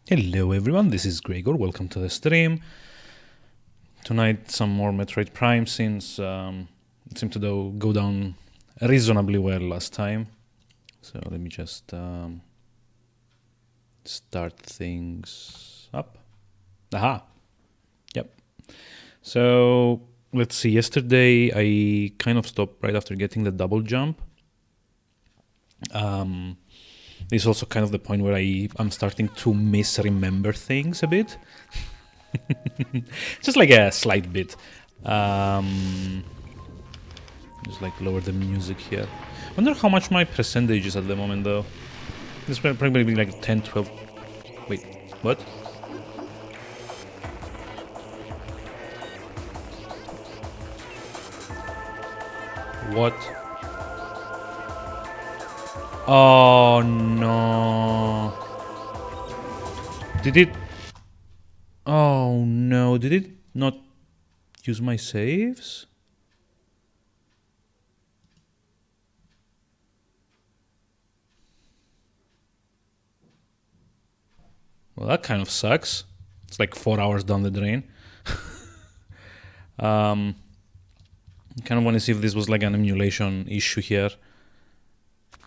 Hello everyone, this is Gregor, welcome to the stream. Tonight some more Metroid Prime since it seemed to go down reasonably well last time. So let me just start things up. Aha! Yep. So let's see, yesterday I kind of stopped right after getting the double jump. This is also kind of the point where I'm starting to misremember things a bit. Just like a slight bit. Just like lower the music here. Wonder how much my percentage is at the moment though. This will probably be like 10, 12. Wait, what? What? Oh no. Did it? Oh no, did it not use my saves? Well, that kind of sucks. It's like 4 hours down the drain. Kind of want to see if this was like an emulation issue here.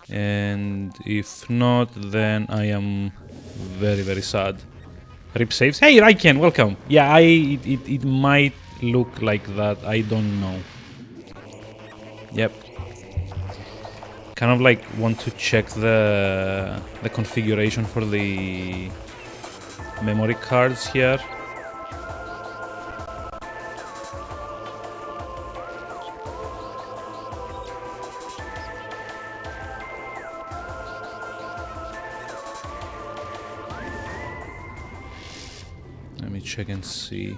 And if not, then I am very, very sad. Rip saves. Hey, Raiken, welcome. Yeah, it might look like that. I don't know. Yep. Kind of like want to check the configuration for the memory cards here. Let me check and see.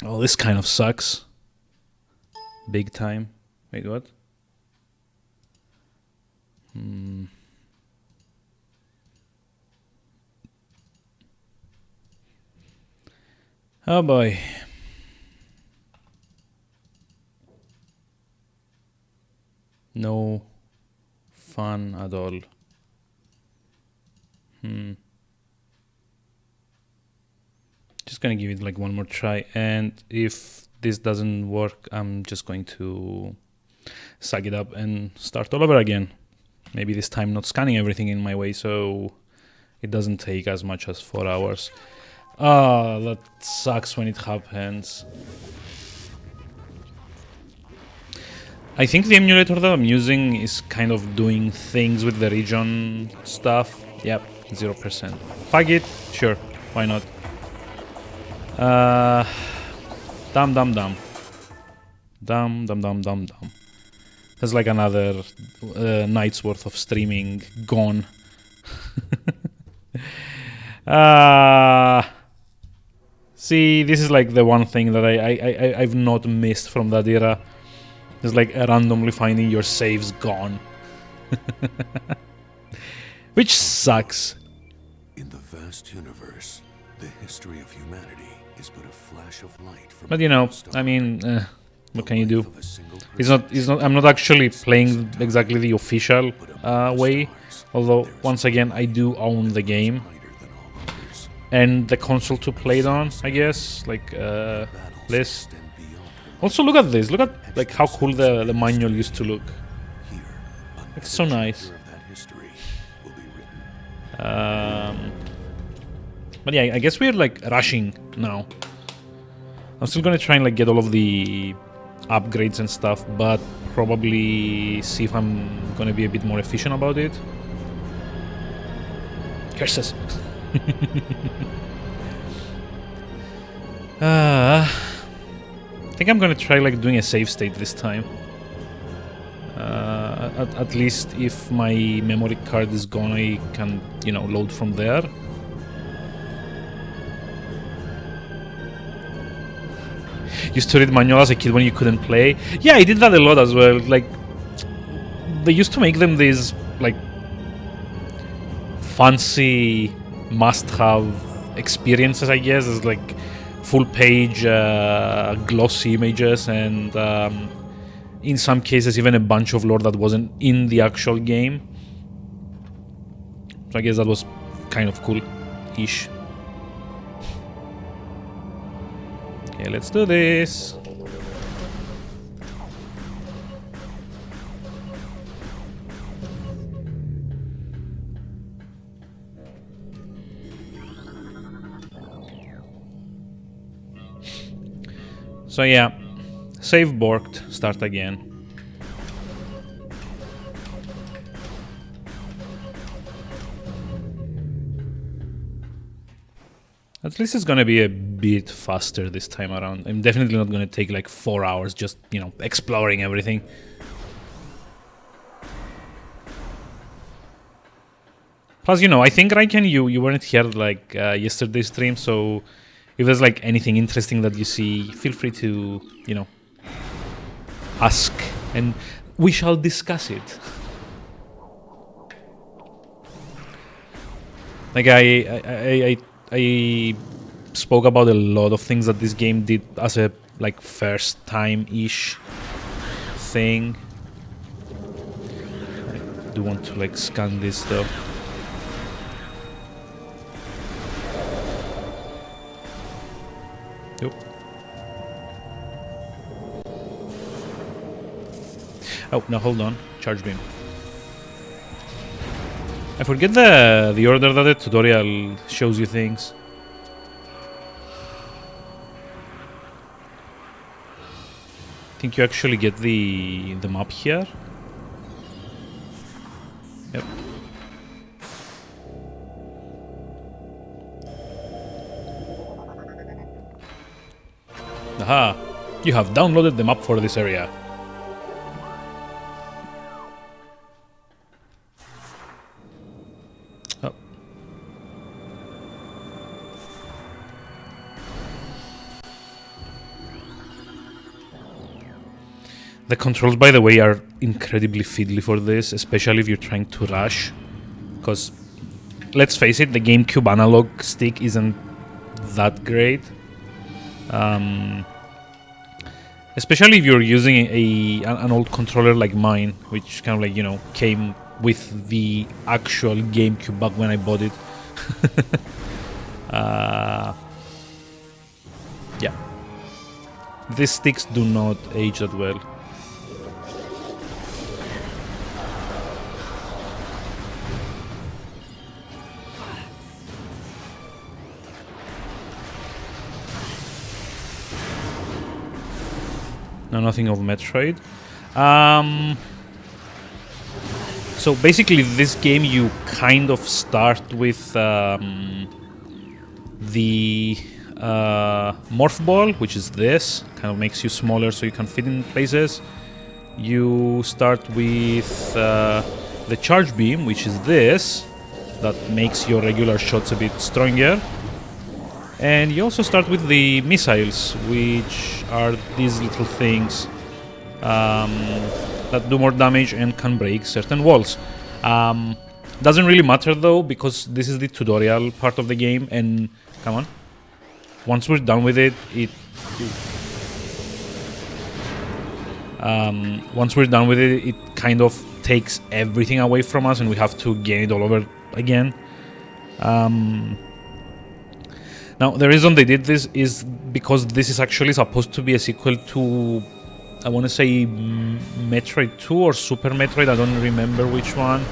Oh, this kind of sucks. Big time. Wait, what? Oh boy. No fun at all. Just gonna give it like one more try, and if this doesn't work, I'm just going to suck it up and start all over again. Maybe this time not scanning everything in my way, so it doesn't take as much as 4 hours. Ah, that sucks when it happens. I think the emulator that I'm using is kind of doing things with the region stuff. Yep, 0%. Fuck it, sure, why not? Dumb. There's like another night's worth of streaming gone. See, this is like the one thing that I've not missed from that era. It's like randomly finding your saves gone. Which sucks. In the vast universe, the history of humanity is but a flash of light from. But you know, I mean, what can you do? It's not. I'm not actually playing exactly the official way. Although, once again, I do own the game and the console to play it on. I guess, like this. Also, look at this. Look at like how cool the manual used to look. It's so nice. But yeah, I guess we're like rushing now. I'm still gonna try and like get all of the upgrades and stuff, but probably see if I'm gonna be a bit more efficient about it. Curses. I think I'm gonna try like doing a save state this time. At least if my memory card is gone, I can, you know, load from there. Used to read manual as a kid when you couldn't play. Yeah, I did that a lot as well. Like, they used to make them these like fancy must-have experiences, I guess. It's like full page glossy images, and in some cases even a bunch of lore that wasn't in the actual game. So I guess that was kind of cool-ish. Okay, let's do this. So yeah, save borked, start again. At least it's gonna be a bit faster this time around. I'm definitely not gonna take like 4 hours just, you know, exploring everything. Plus, you know, I think Raiken, you weren't here like yesterday's stream, so if there's like anything interesting that you see, feel free to, you know, ask, and we shall discuss it. Like I spoke about a lot of things that this game did as a like first time-ish thing. I do want to like scan this though. Yep. Oh, now hold on. Charge beam. I forget the order that the tutorial shows you things. I think you actually get the map here. Yep. Aha! You have downloaded the map for this area. Oh. The controls, by the way, are incredibly fiddly for this, especially if you're trying to rush. Because, let's face it, the GameCube analog stick isn't that great. Especially if you're using an old controller like mine, which kind of like, you know, came with the actual GameCube back when I bought it. Yeah. These sticks do not age that well. No, nothing of Metroid. So basically, this game you kind of start with the morph ball, which is this, kind of makes you smaller so you can fit in places. You start with the charge beam, which is this, that makes your regular shots a bit stronger. And you also start with the missiles, which are these little things that do more damage and can break certain walls. Doesn't really matter though, because this is the tutorial part of the game, and come on, once we're done with it, it kind of takes everything away from us, and we have to gain it all over again. Now, the reason they did this is because this is actually supposed to be a sequel to, I want to say, Metroid 2 or Super Metroid, I don't remember which one.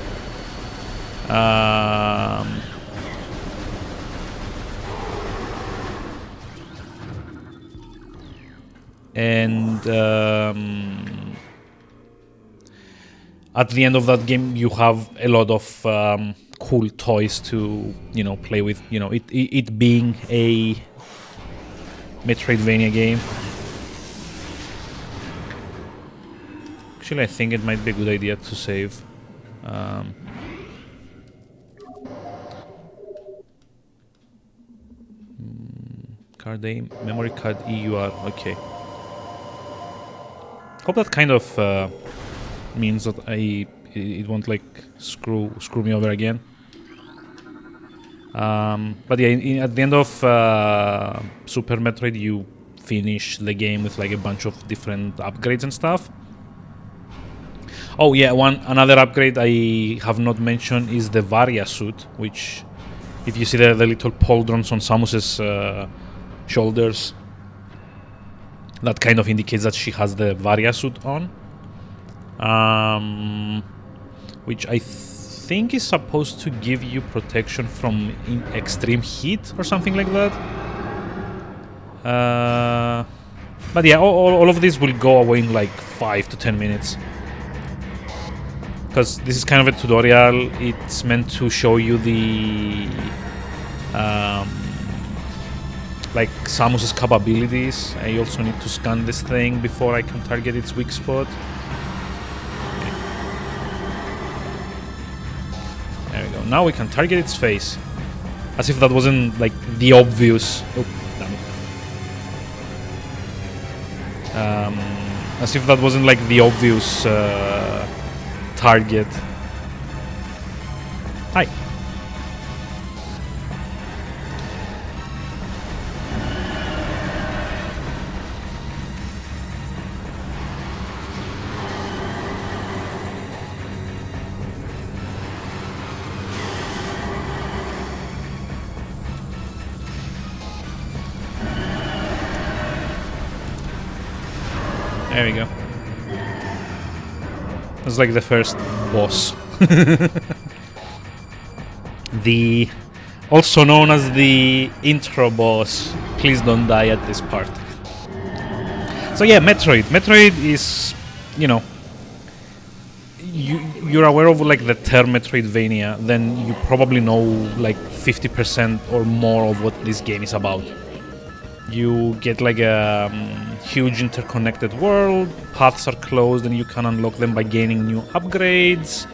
And at the end of that game, you have a lot of cool toys to, you know, play with. You know, it being a Metroidvania game. Actually, I think it might be a good idea to save. Card A, memory card EUR. Okay. Hope that kind of means that it won't like screw me over again. But yeah, at the end of Super Metroid, you finish the game with like a bunch of different upgrades and stuff. Oh yeah, another upgrade I have not mentioned is the Varia suit, which, if you see the little pauldrons on Samus's shoulders, that kind of indicates that she has the Varia suit on, which I think is supposed to give you protection from extreme heat or something like that. But yeah, all of this will go away in like 5 to 10 minutes. Because this is kind of a tutorial, it's meant to show you the like Samus's capabilities. I also need to scan this thing before I can target its weak spot. Okay. There we go. Now we can target its face. As if that wasn't like the obvious. Oh, damn it. As if that wasn't like the obvious target. Hi. There we go. It's like the first boss. The also known as the intro boss. Please don't die at this part. So yeah, Metroid. Metroid is, you know, you're aware of like the term Metroidvania, then you probably know like 50% or more of what this game is about. You get like a huge interconnected world, paths are closed and you can unlock them by gaining new upgrades.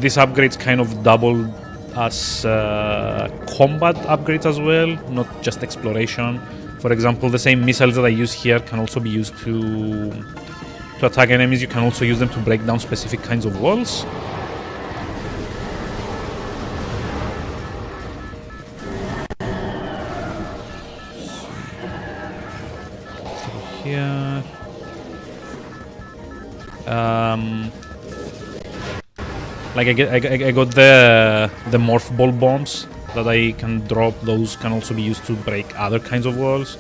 These upgrades kind of double as combat upgrades as well, not just exploration. For example, the same missiles that I use here can also be used to attack enemies. You can also use them to break down specific kinds of walls. Here. Like I got the morph ball bombs that I can drop. Those can also be used to break other kinds of walls.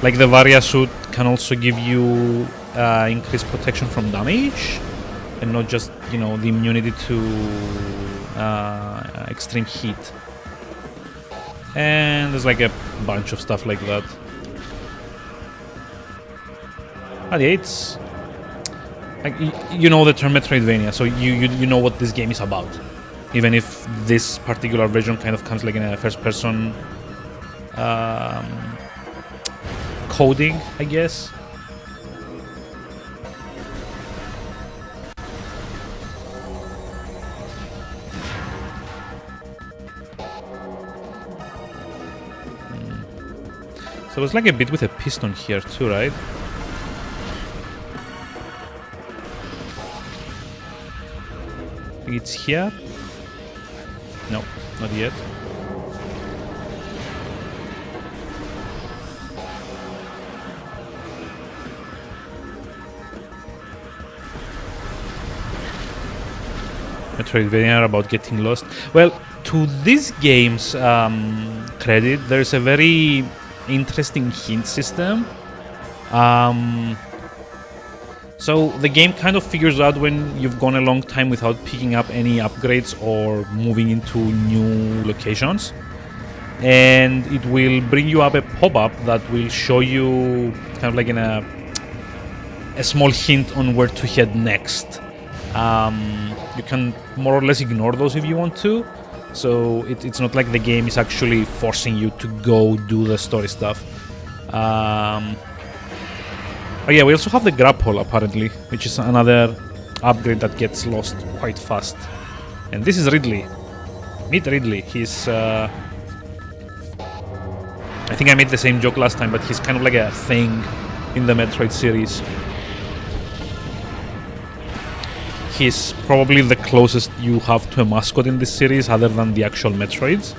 Like the Varia suit can also give you increased protection from damage, and not just, you know, the immunity to extreme heat. And there's like a bunch of stuff like that. But yeah, it's like, you know the term Metroidvania, so you know what this game is about. Even if this particular version kind of comes like in a first-person coding, I guess. So it's like a bit with a piston here too, right? It's here? No, not yet. Metroidvania are about getting lost. Well, to this game's credit, there's a very interesting hint system. So the game kind of figures out when you've gone a long time without picking up any upgrades or moving into new locations, and it will bring you up a pop-up that will show you kind of like in a small hint on where to head next. You can more or less ignore those if you want to, so it's not like the game is actually forcing you to go do the story stuff. Oh yeah, we also have the grapple apparently, which is another upgrade that gets lost quite fast. And this is Ridley. Meet Ridley. He's I think I made the same joke last time, but he's kind of like a thing in the Metroid series. he's probably the closest you have to a mascot in this series, other than the actual Metroids.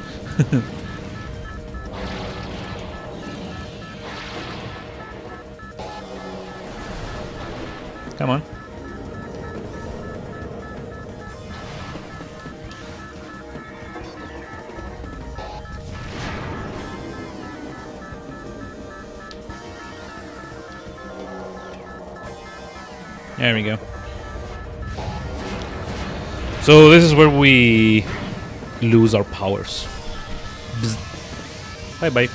Come on. There we go. So this is where we lose our powers. Bzz. Bye bye.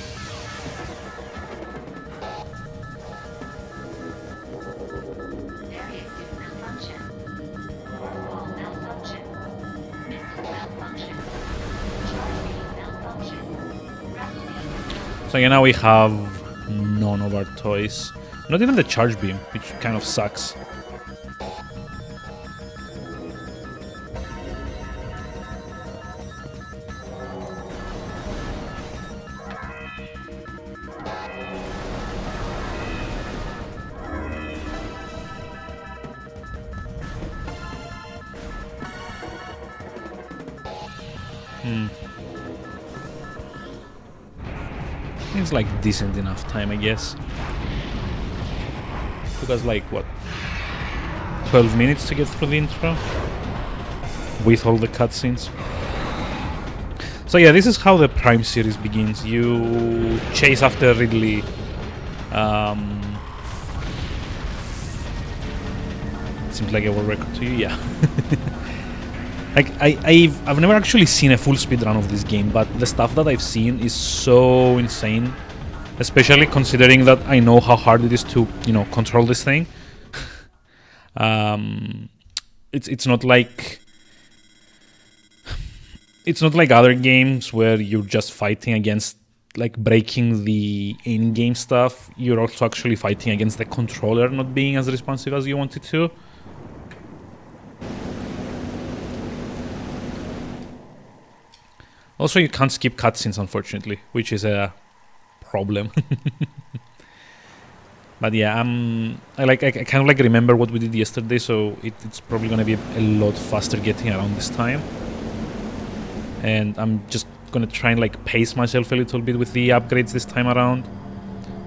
So yeah, now we have none of our toys. Not even the charge beam, which kind of sucks. It's like decent enough time, I guess. Took us like, what, 12 minutes to get through the intro? With all the cutscenes. So yeah, this is how the Prime series begins. You chase after Ridley. Seems like a world record to you, yeah. Like I've never actually seen a full speed run of this game, but the stuff that I've seen is so insane, especially considering that I know how hard it is to, you know, control this thing. It's not like other games where you're just fighting against, like, breaking the in-game stuff. You're also actually fighting against the controller not being as responsive as you want it to. Also, you can't skip cutscenes, unfortunately, which is a problem. But yeah, I kind of like remember what we did yesterday, so it's probably gonna be a lot faster getting around this time. And I'm just gonna try and like pace myself a little bit with the upgrades this time around,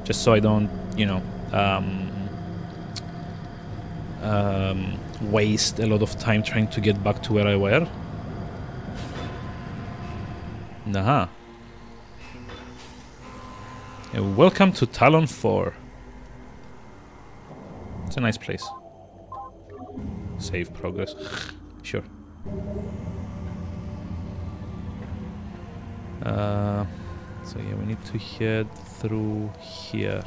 just so I don't, you know, waste a lot of time trying to get back to where I were. Aha. Welcome to Talon 4. It's a nice place. Save progress. Sure. So yeah, we need to head through here.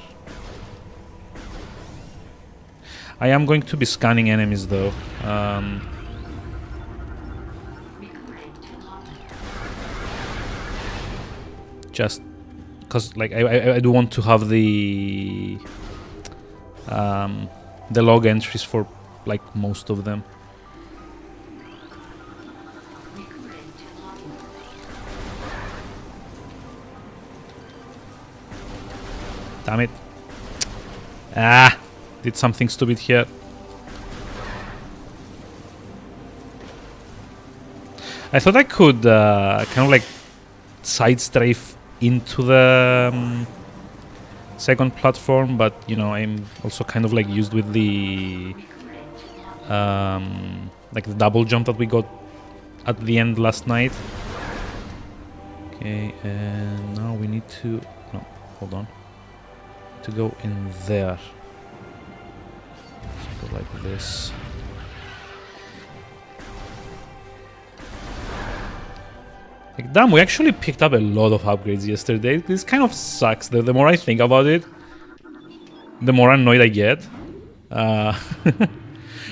I am going to be scanning enemies though. Just because, like, I do want to have the log entries for, like, most of them. Damn it. Ah, did something stupid here. I thought I could kind of like side strafe into the second platform, but you know, I'm also kind of like used with the like the double jump that we got at the end last night. Okay, and now we need to, no, hold on, to go in there. So go like this. Like, damn, we actually picked up a lot of upgrades yesterday. This kind of sucks. The more I think about it, the more annoyed I get.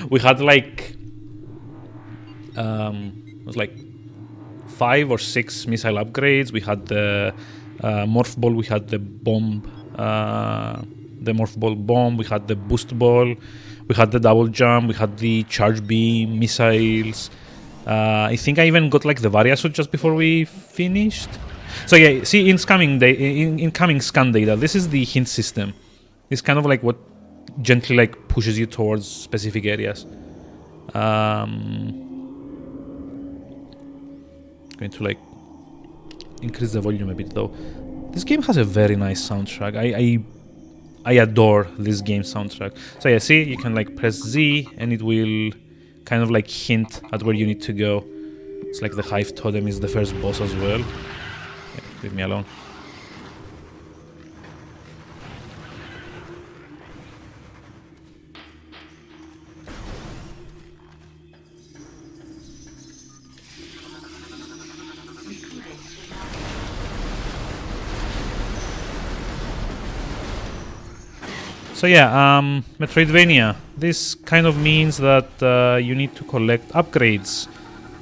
We had like it was like 5 or 6 missile upgrades. We had the morph ball. We had the bomb, the morph ball bomb. We had the boost ball. We had the double jump. We had the charge beam, missiles. I think I even got like the Varia suit just before we finished. So yeah, see, incoming scan data. This is the hint system. It's kind of like what gently like pushes you towards specific areas. Going to like increase the volume a bit though. This game has a very nice soundtrack. I adore this game soundtrack. So yeah, see, you can like press Z and it will kind of like hint at where you need to go. It's like the Hive Totem is the first boss as well. Yeah, leave me alone. So yeah, Metroidvania. This kind of means that you need to collect upgrades,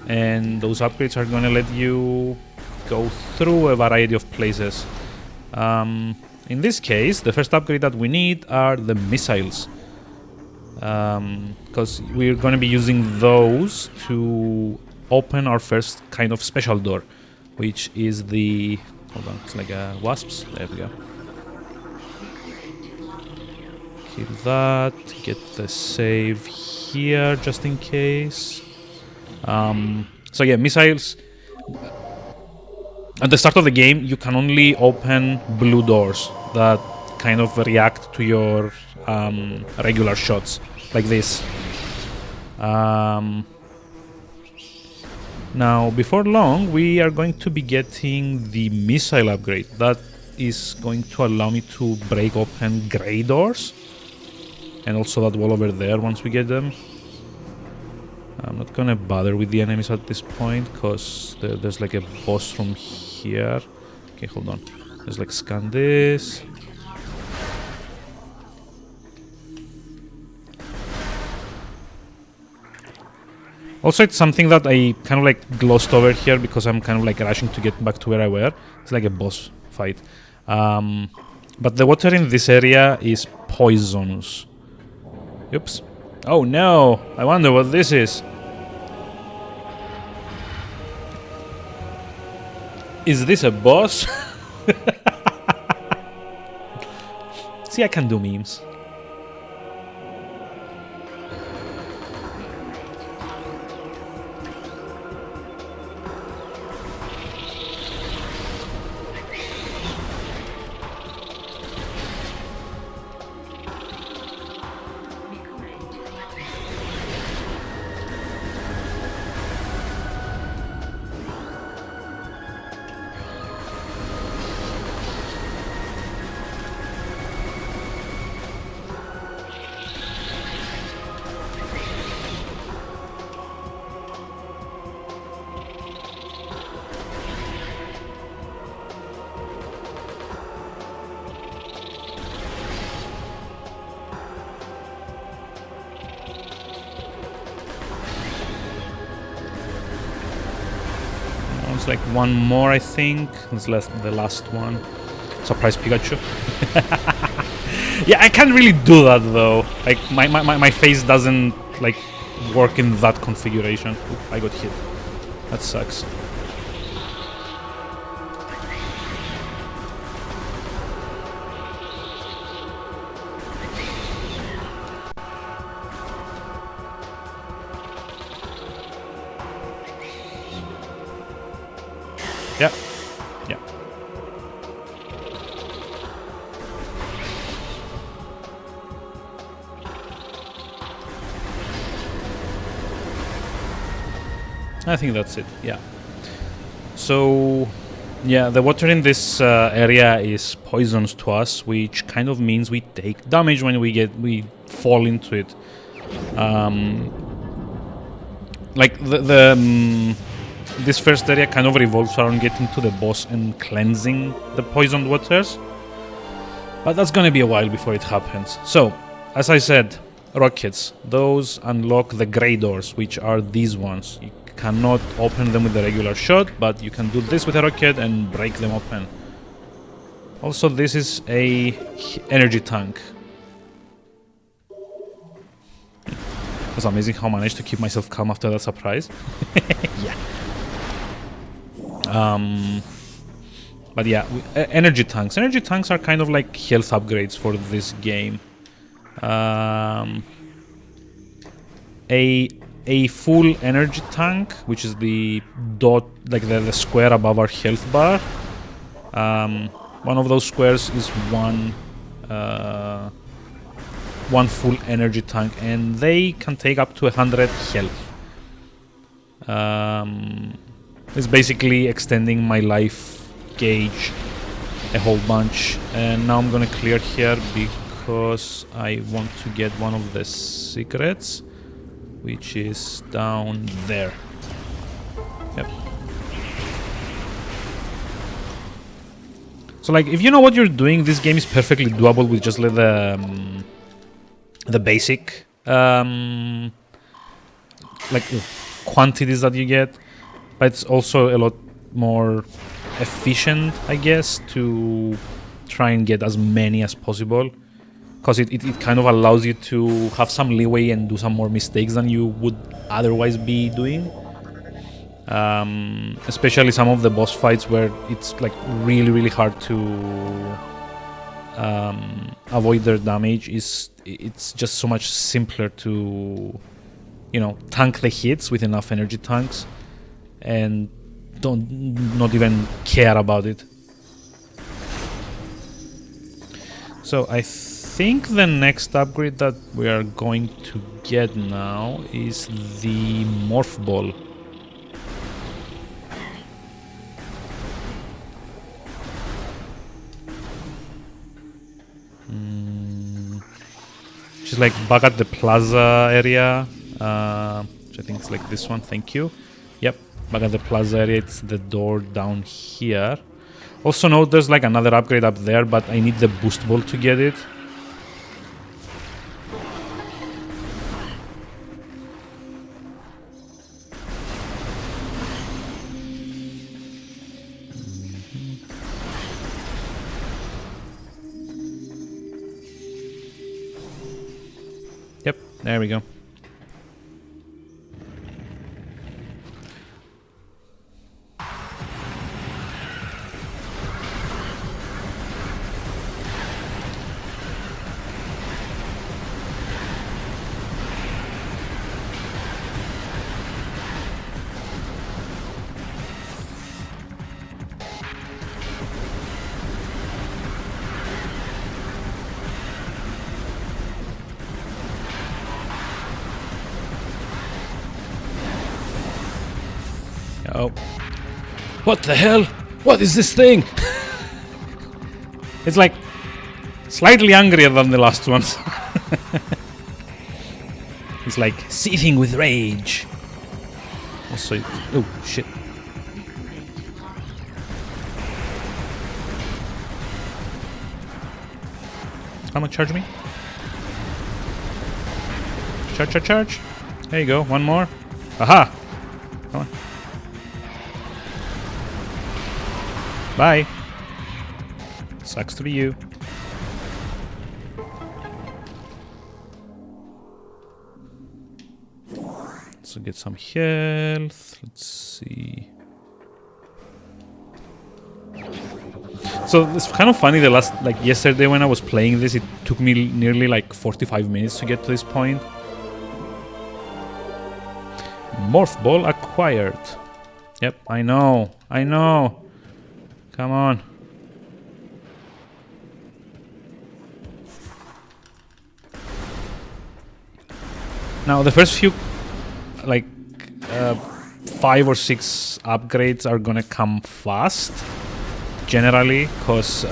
and those upgrades are going to let you go through a variety of places. In this case, the first upgrade that we need are the missiles, because we're going to be using those to open our first kind of special door, which is the... Hold on, it's like a wasps. There we go. Kill that, get the save here just in case. So yeah, missiles. At the start of the game, you can only open blue doors that kind of react to your regular shots, like this. Now, before long, we are going to be getting the missile upgrade. That is going to allow me to break open grey doors. And also that wall over there once we get them. I'm not gonna bother with the enemies at this point, because there's like a boss from here. Okay, hold on. Let's like scan this. Also, it's something that I kind of like glossed over here because I'm kind of like rushing to get back to where I were. It's like a boss fight. But the water in this area is poisonous. Oops. Oh no! I wonder what this is. Is this a boss? See, I can do memes. There's like one more, I think. This the last one. Surprise Pikachu. Yeah, I can't really do that though. Like my face doesn't like work in that configuration. Oop, I got hit. That sucks. Yeah. Yeah. I think that's it, yeah. So, yeah, the water in this area is poisonous to us, which kind of means we take damage when we fall into it. Like this first area kind of revolves around getting to the boss and cleansing the poisoned waters. But that's gonna be a while before it happens. So, as I said, rockets. Those unlock the grey doors, which are these ones. You cannot open them with a regular shot, but you can do this with a rocket and break them open. Also, this is a energy tank. It's amazing how I managed to keep myself calm after that surprise. Yeah. But yeah, energy tanks. Energy tanks are kind of like health upgrades for this game. A a full energy tank, which is the dot, like the square above our health bar. One of those squares is one full energy tank, and they can take up to 100 health. It's basically extending my life gauge a whole bunch. And now I'm gonna clear here because I want to get one of the secrets, which is down there. Yep. So like, if you know what you're doing, this game is perfectly doable with just like the basic like quantities that you get, but it's also a lot more efficient, I guess, to try and get as many as possible, because it kind of allows you to have some leeway and do some more mistakes than you would otherwise be doing. Especially some of the boss fights where it's like really hard to avoid their damage. It's just so much simpler to, you know, tank the hits with enough energy tanks and not even care about it. So I think the next upgrade that we are going to get now is the morph ball. Which is like back at the plaza area, which I think it's like this one. Thank you. Yep, back at the plaza area. It's the door down here. Also note there's like another upgrade up there, but I need the boost ball to get it. Yep, there we go. Oh. What the hell? What is this thing? It's like slightly angrier than the last ones. It's like seething with rage. Also, oh shit. Come on, charge me. Charge. There you go, one more. Aha! Come on. Bye. Sucks to be you. So get some health. Let's see. So it's kind of funny. Like yesterday when I was playing this, it took me nearly like 45 minutes to get to this point. Morph ball acquired. Yep, I know. Come on. Now the first few, like 5 or 6 upgrades are gonna come fast, generally, because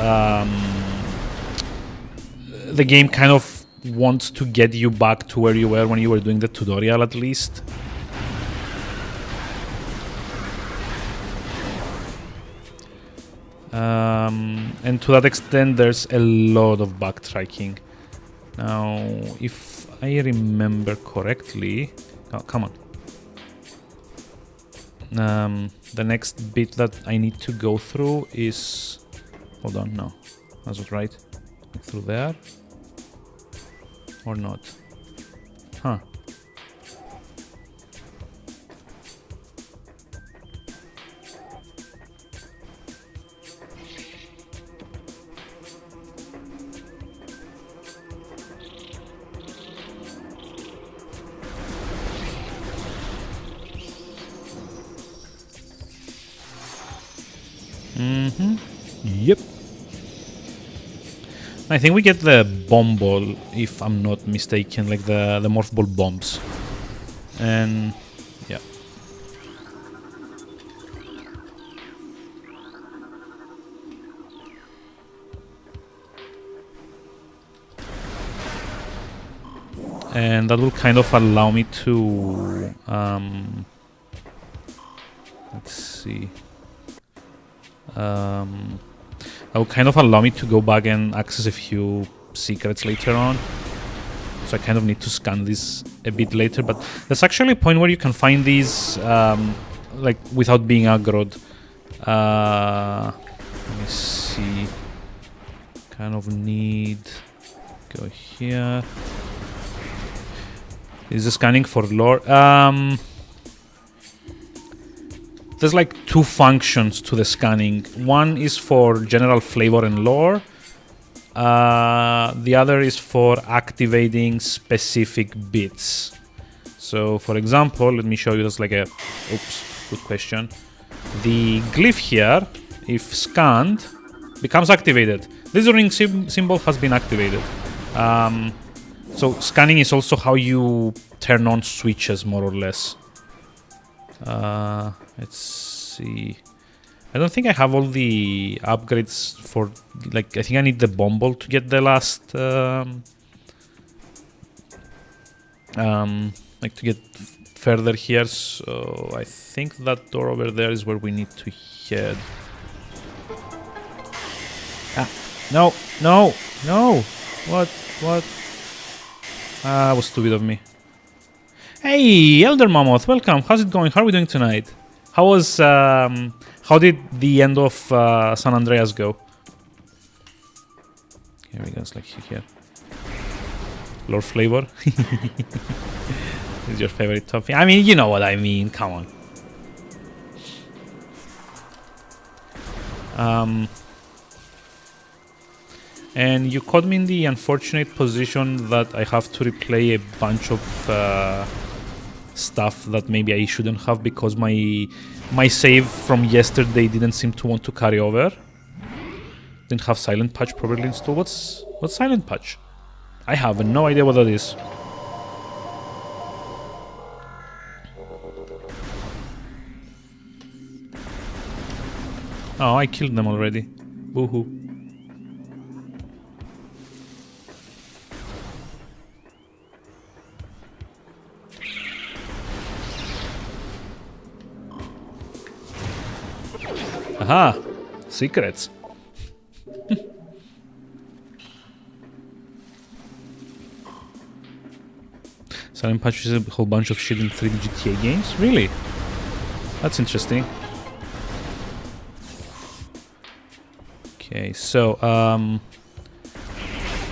the game kind of wants to get you back to where you were when you were doing the tutorial, at least. And to that extent, there's a lot of backtracking. Now, if I remember correctly... Oh, come on. The next bit that I need to go through is... Hold on, no. That's not right. Through there? Or not? Huh. Yep. I think we get the bomb ball, if I'm not mistaken, like the morph ball bombs. And yeah. And that will kind of allow me to let's see. That will kind of allow me to go back and access a few secrets later on. So I kind of need to scan this a bit later, but there's actually a point where you can find these like without being aggroed. Let me see. Kind of need go here. Is the scanning for lore? There's like two functions to the scanning. One is for general flavor and lore. The other is for activating specific bits. So, for example, let me show you. That's like a... Oops, good question. The glyph here, if scanned, becomes activated. This ring symbol has been activated. So scanning is also how you turn on switches, more or less. Let's see. I don't think I have all the upgrades for, like, I think I need the bomb ball to get the last, like to get further here. So I think that door over there is where we need to head. Ah, no, no, no. What? Ah, was stupid of me. Hey, Elder Mammoth, welcome. How's it going? How are we doing tonight? How was, how did the end of San Andreas go? Here we go, it's like here. Lord Flavor. Is your favorite topping? I mean, you know what I mean, come on. And you caught me in the unfortunate position that I have to replay a bunch of stuff that maybe I shouldn't have because my save from yesterday didn't seem to want to carry over. Didn't have Silent Patch properly installed. What's Silent Patch? I have no idea what that is. Oh, I killed them already. Boo-hoo. Aha! Secrets. Silent Patch is a whole bunch of shit in 3D GTA games? Really? That's interesting. Okay, so,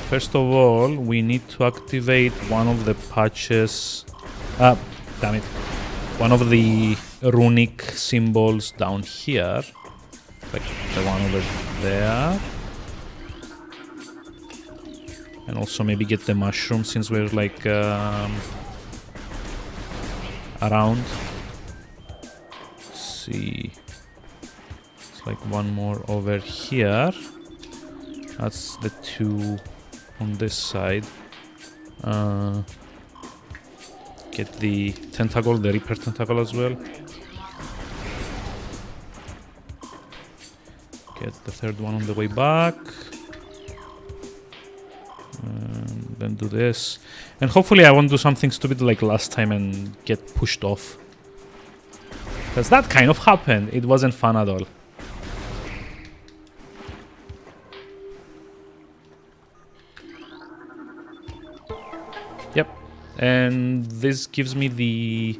first of all, we need to activate one of the patches. Damn it. One of the runic symbols down here. Like the one over there. And also maybe get the mushroom since we're like around. Let's see. It's like one more over here. That's the two on this side. Get the tentacle, the Reaper tentacle as well. Get the third one on the way back. And then do this. And hopefully I won't do something stupid like last time and get pushed off. Because that kind of happened. It wasn't fun at all. Yep. And this gives me the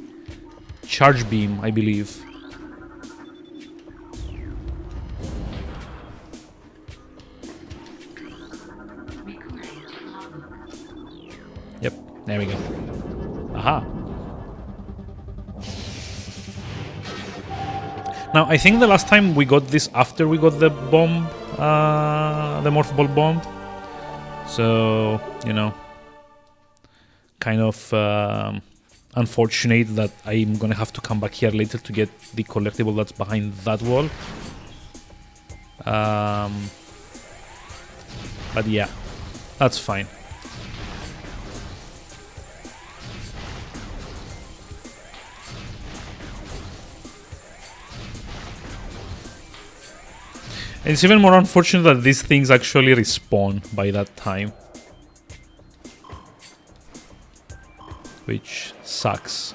charge beam, I believe. Yep, there we go. Aha. Now, I think the last time we got this after we got the bomb, the morph ball bomb. So, you know, kind of unfortunate that I'm gonna have to come back here later to get the collectible that's behind that wall. But yeah, that's fine. And it's even more unfortunate that these things actually respawn by that time. Which sucks,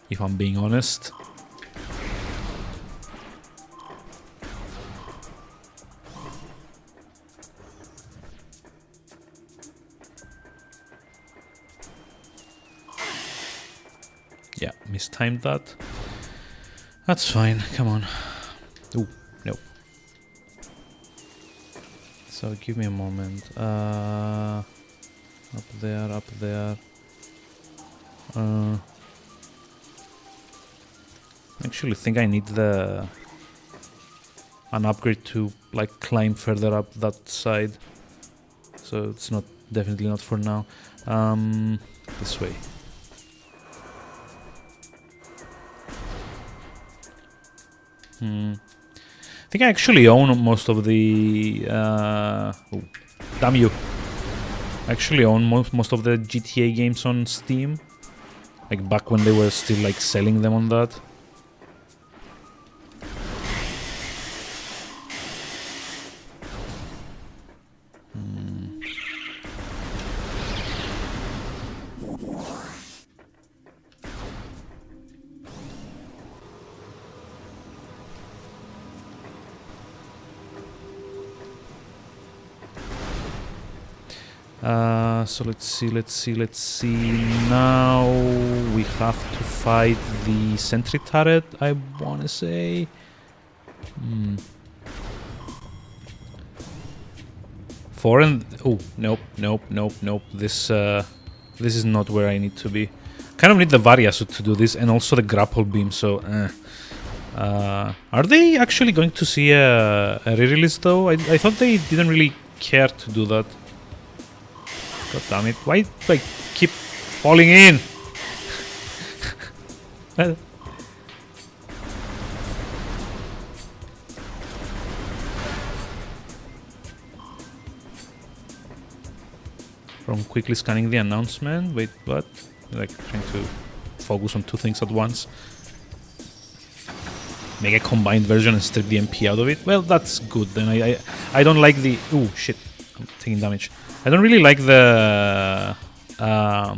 if I'm being honest. Yeah, mistimed that. That's fine, come on. Ooh, no. So give me a moment. Up there, up there. I actually think I need an upgrade to like climb further up that side. So it's not definitely not for now. This way. I think I actually own most of the. Oh, damn you! I actually own most of the GTA games on Steam. Like back when they were still like selling them on that. So let's see. Now we have to fight the sentry turret, I wanna say. Four and oh, nope. This is not where I need to be. Kind of need the Varia suit to do this, and also the grapple beam. So, are they actually going to see a re-release though? I thought they didn't really care to do that. God damn it! Why do I keep falling in? From quickly scanning the announcement. Wait, what? Like trying to focus on two things at once. Make a combined version and strip the MP out of it. Well, that's good. Then I don't like the. Ooh, shit! I'm taking damage. I don't really like the. I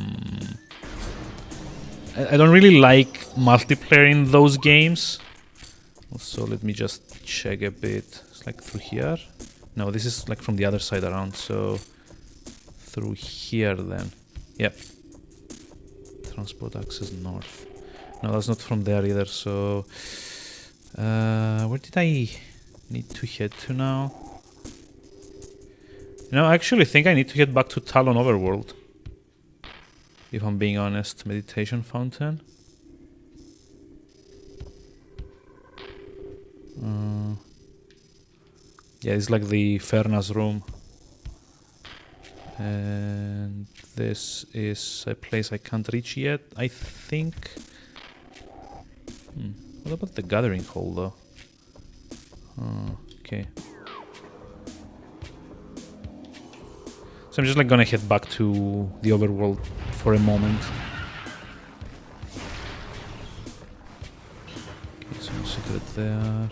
don't really like multiplayer in those games. Also, let me just check a bit. It's like through here. No, this is like from the other side around. So through here then. Yep. Transport access north. No, that's not from there either. So where did I need to head to now? No, I actually think I need to get back to Talon Overworld. If I'm being honest. Meditation fountain. Yeah, it's like the Furnace room. And this is a place I can't reach yet, I think. What about the gathering hall though? Okay. So I'm just like gonna head back to the overworld for a moment. Okay, some secret there.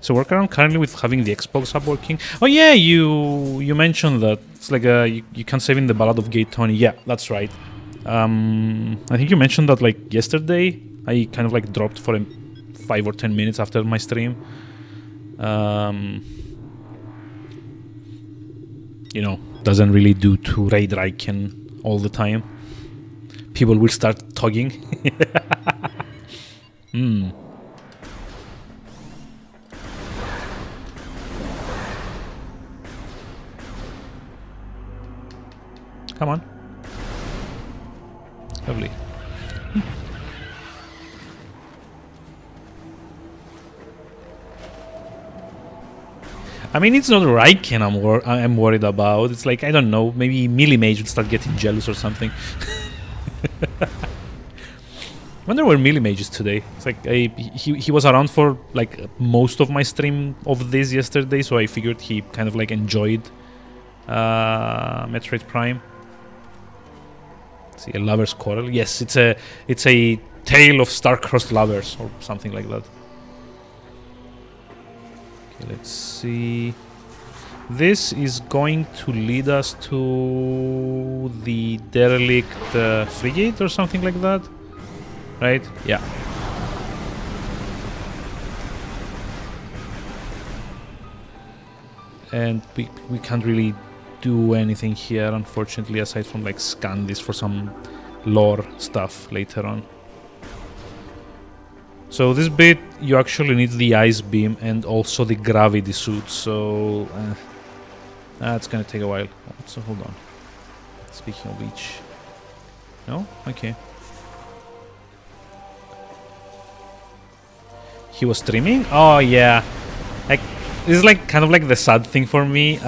So workaround currently with having the Xbox app working. Oh yeah, you mentioned that it's like you can save in the Ballad of Gay Tony. Yeah, that's right. I think you mentioned that like yesterday. I kind of like dropped for 5 or 10 minutes after my stream. You know, doesn't really do to raid Raiken all the time. People will start tugging. Come on. Lovely. I mean, it's not Raiken I'm worried about. It's like, I don't know, maybe Millimage would start getting jealous or something. wonder where Millimage is today. It's like he was around for like most of my stream of this yesterday, so I figured he kind of like enjoyed Metroid Prime. Let's see, a lover's quarrel. Yes, it's a tale of star-crossed lovers or something like that. Okay, let's see. This is going to lead us to the derelict frigate or something like that, right? Yeah. And we can't really do anything here, unfortunately, aside from like scan this for some lore stuff later on. So this bit, you actually need the ice beam and also the gravity suit, so that's gonna take a while. So hold on. Speaking of which, no? Okay. He was streaming? Oh yeah. Like this is like kind of like the sad thing for me.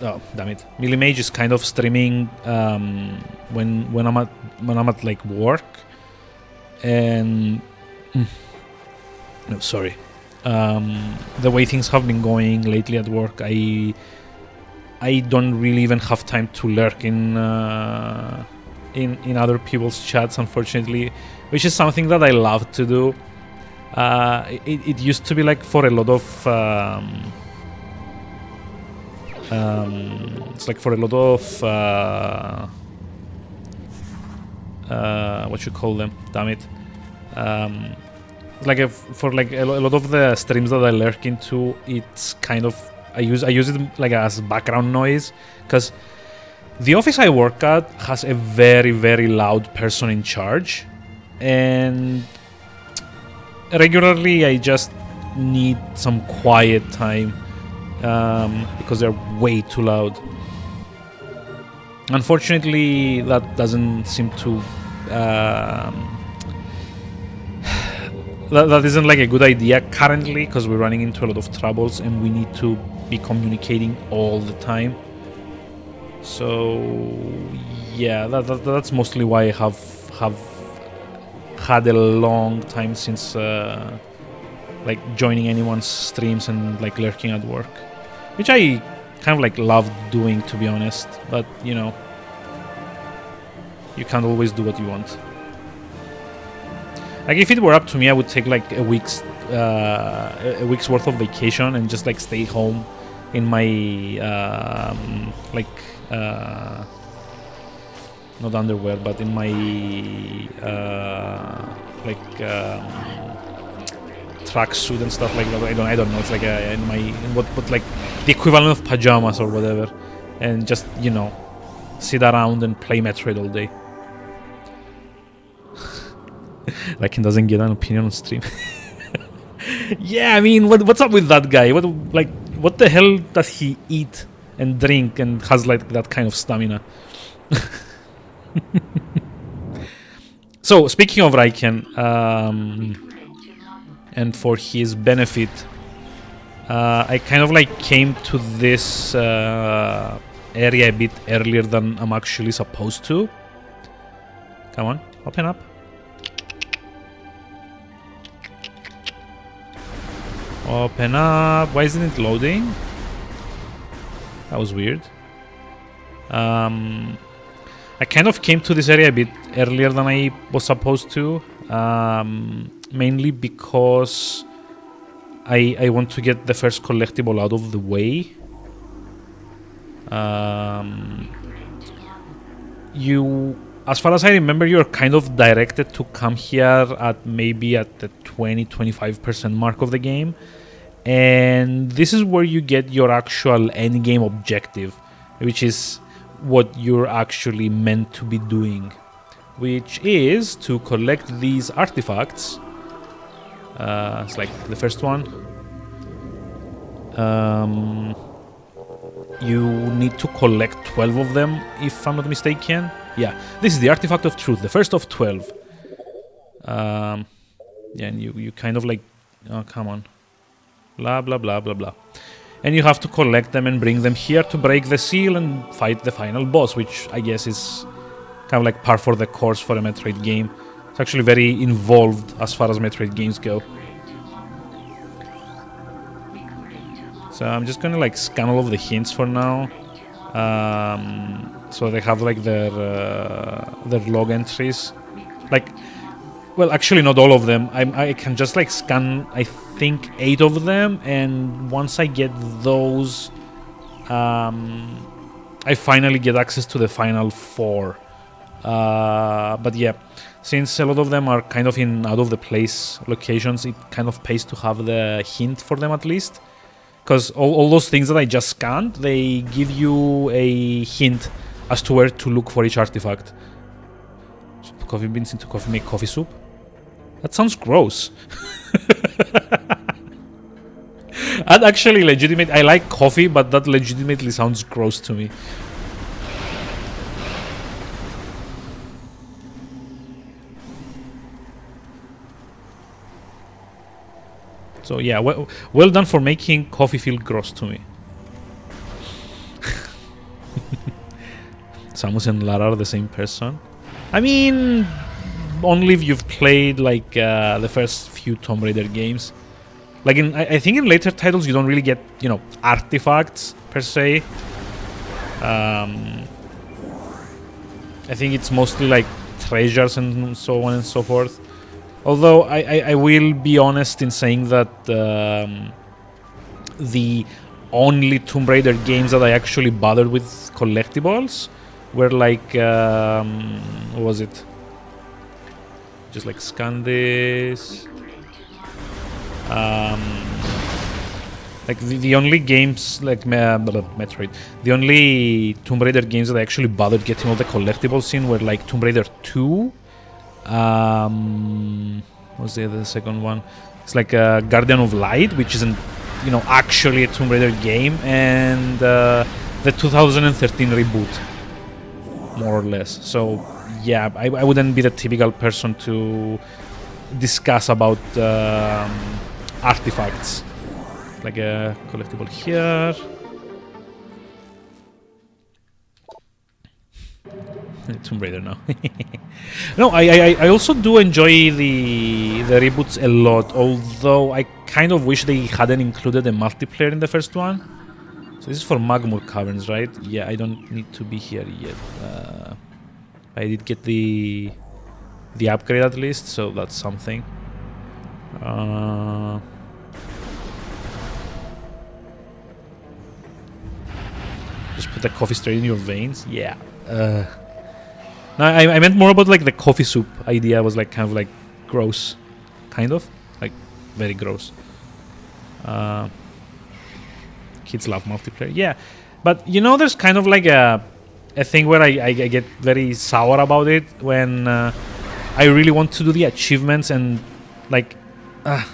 Oh damn it! Millimage is kind of streaming when I'm at like work, and no, sorry. The way things have been going lately at work, I don't really even have time to lurk in other people's chats, unfortunately, which is something that I love to do. It used to be like for a lot of it's like for a lot of what you call them? Damn it! Like for like a lot of the streams that I lurk into, it's kind of I use it like as background noise, because the office I work at has a very, very loud person in charge, and regularly I just need some quiet time because they're way too loud. Unfortunately, that doesn't seem to that isn't like a good idea currently, because we're running into a lot of troubles and we need to be communicating all the time. So yeah, that's mostly why I have had a long time since like joining anyone's streams and like lurking at work, which I kind of like love doing, to be honest, but you know, you can't always do what you want. Like if it were up to me, I would take like a week's worth of vacation and just like stay home in my not underwear, but in my tracksuit and stuff like that. I don't know. It's like what like the equivalent of pajamas or whatever, and just, you know, sit around and play Metroid all day. Like he doesn't get an opinion on stream. Yeah, I mean, what's up with that guy? What the hell does he eat and drink and has like that kind of stamina? So speaking of Raiken, and for his benefit, I kind of like came to this area a bit earlier than I'm actually supposed to. Come on, open up. Open up. Why isn't it loading? That was weird. I kind of came to this area a bit earlier than I was supposed to, mainly because I want to get the first collectible out of the way. As far as I remember, you're kind of directed to come here at maybe at the 20-25% mark of the game, and this is where you get your actual end game objective, which is what you're actually meant to be doing, which is to collect these artifacts. It's like the first one. You need to collect 12 of them, if I'm not mistaken. Yeah, this is the Artifact of Truth, the first of 12. Yeah, and you kind of like, oh, come on. Blah, blah, blah, blah, blah. And you have to collect them and bring them here to break the seal and fight the final boss, which I guess is kind of like par for the course for a Metroid game. It's actually very involved as far as Metroid games go. So I'm just gonna like scan all of the hints for now. So they have like their log entries. Like, well, actually not all of them. I can just like scan, I think, 8 of them, and once I get those, I finally get access to the final 4. But yeah, since a lot of them are kind of in out of the place locations, it kind of pays to have the hint for them at least. Because all those things that I just scanned, they give you a hint as to where to look for each artifact. Put coffee beans into coffee, make coffee soup? That sounds gross. That actually legitimate. I like coffee, but that legitimately sounds gross to me. So yeah, well done for making coffee feel gross to me. Samus and Lara are the same person. I mean, only if you've played like the first few Tomb Raider games. Like I think in later titles you don't really get, you know, artifacts per se. I think it's mostly like treasures and so on and so forth. Although I will be honest in saying that the only Tomb Raider games that I actually bothered with collectibles were like, what was it? Just like scan this. Like the only games like Metroid, the only Tomb Raider games that I actually bothered getting all the collectibles in were like Tomb Raider 2. What was the second one? It's like Guardian of Light, which isn't, you know, actually a Tomb Raider game, and the 2013 reboot, more or less. So yeah, I wouldn't be the typical person to discuss about artifacts. Like a collectible here. Tomb Raider now. No, I also do enjoy the reboots a lot, although I kind of wish they hadn't included a multiplayer in the first one. So this is for Magmoor Caverns, right? Yeah, I don't need to be here yet. I did get the upgrade at least, so that's something. Just put the coffee straight in your veins? Yeah. No, I meant more about like the coffee soup idea. Was like kind of like gross. Kind of. Like very gross. Kids love multiplayer. Yeah. But you know, there's kind of like a thing where I get very sour about it when I really want to do the achievements and like a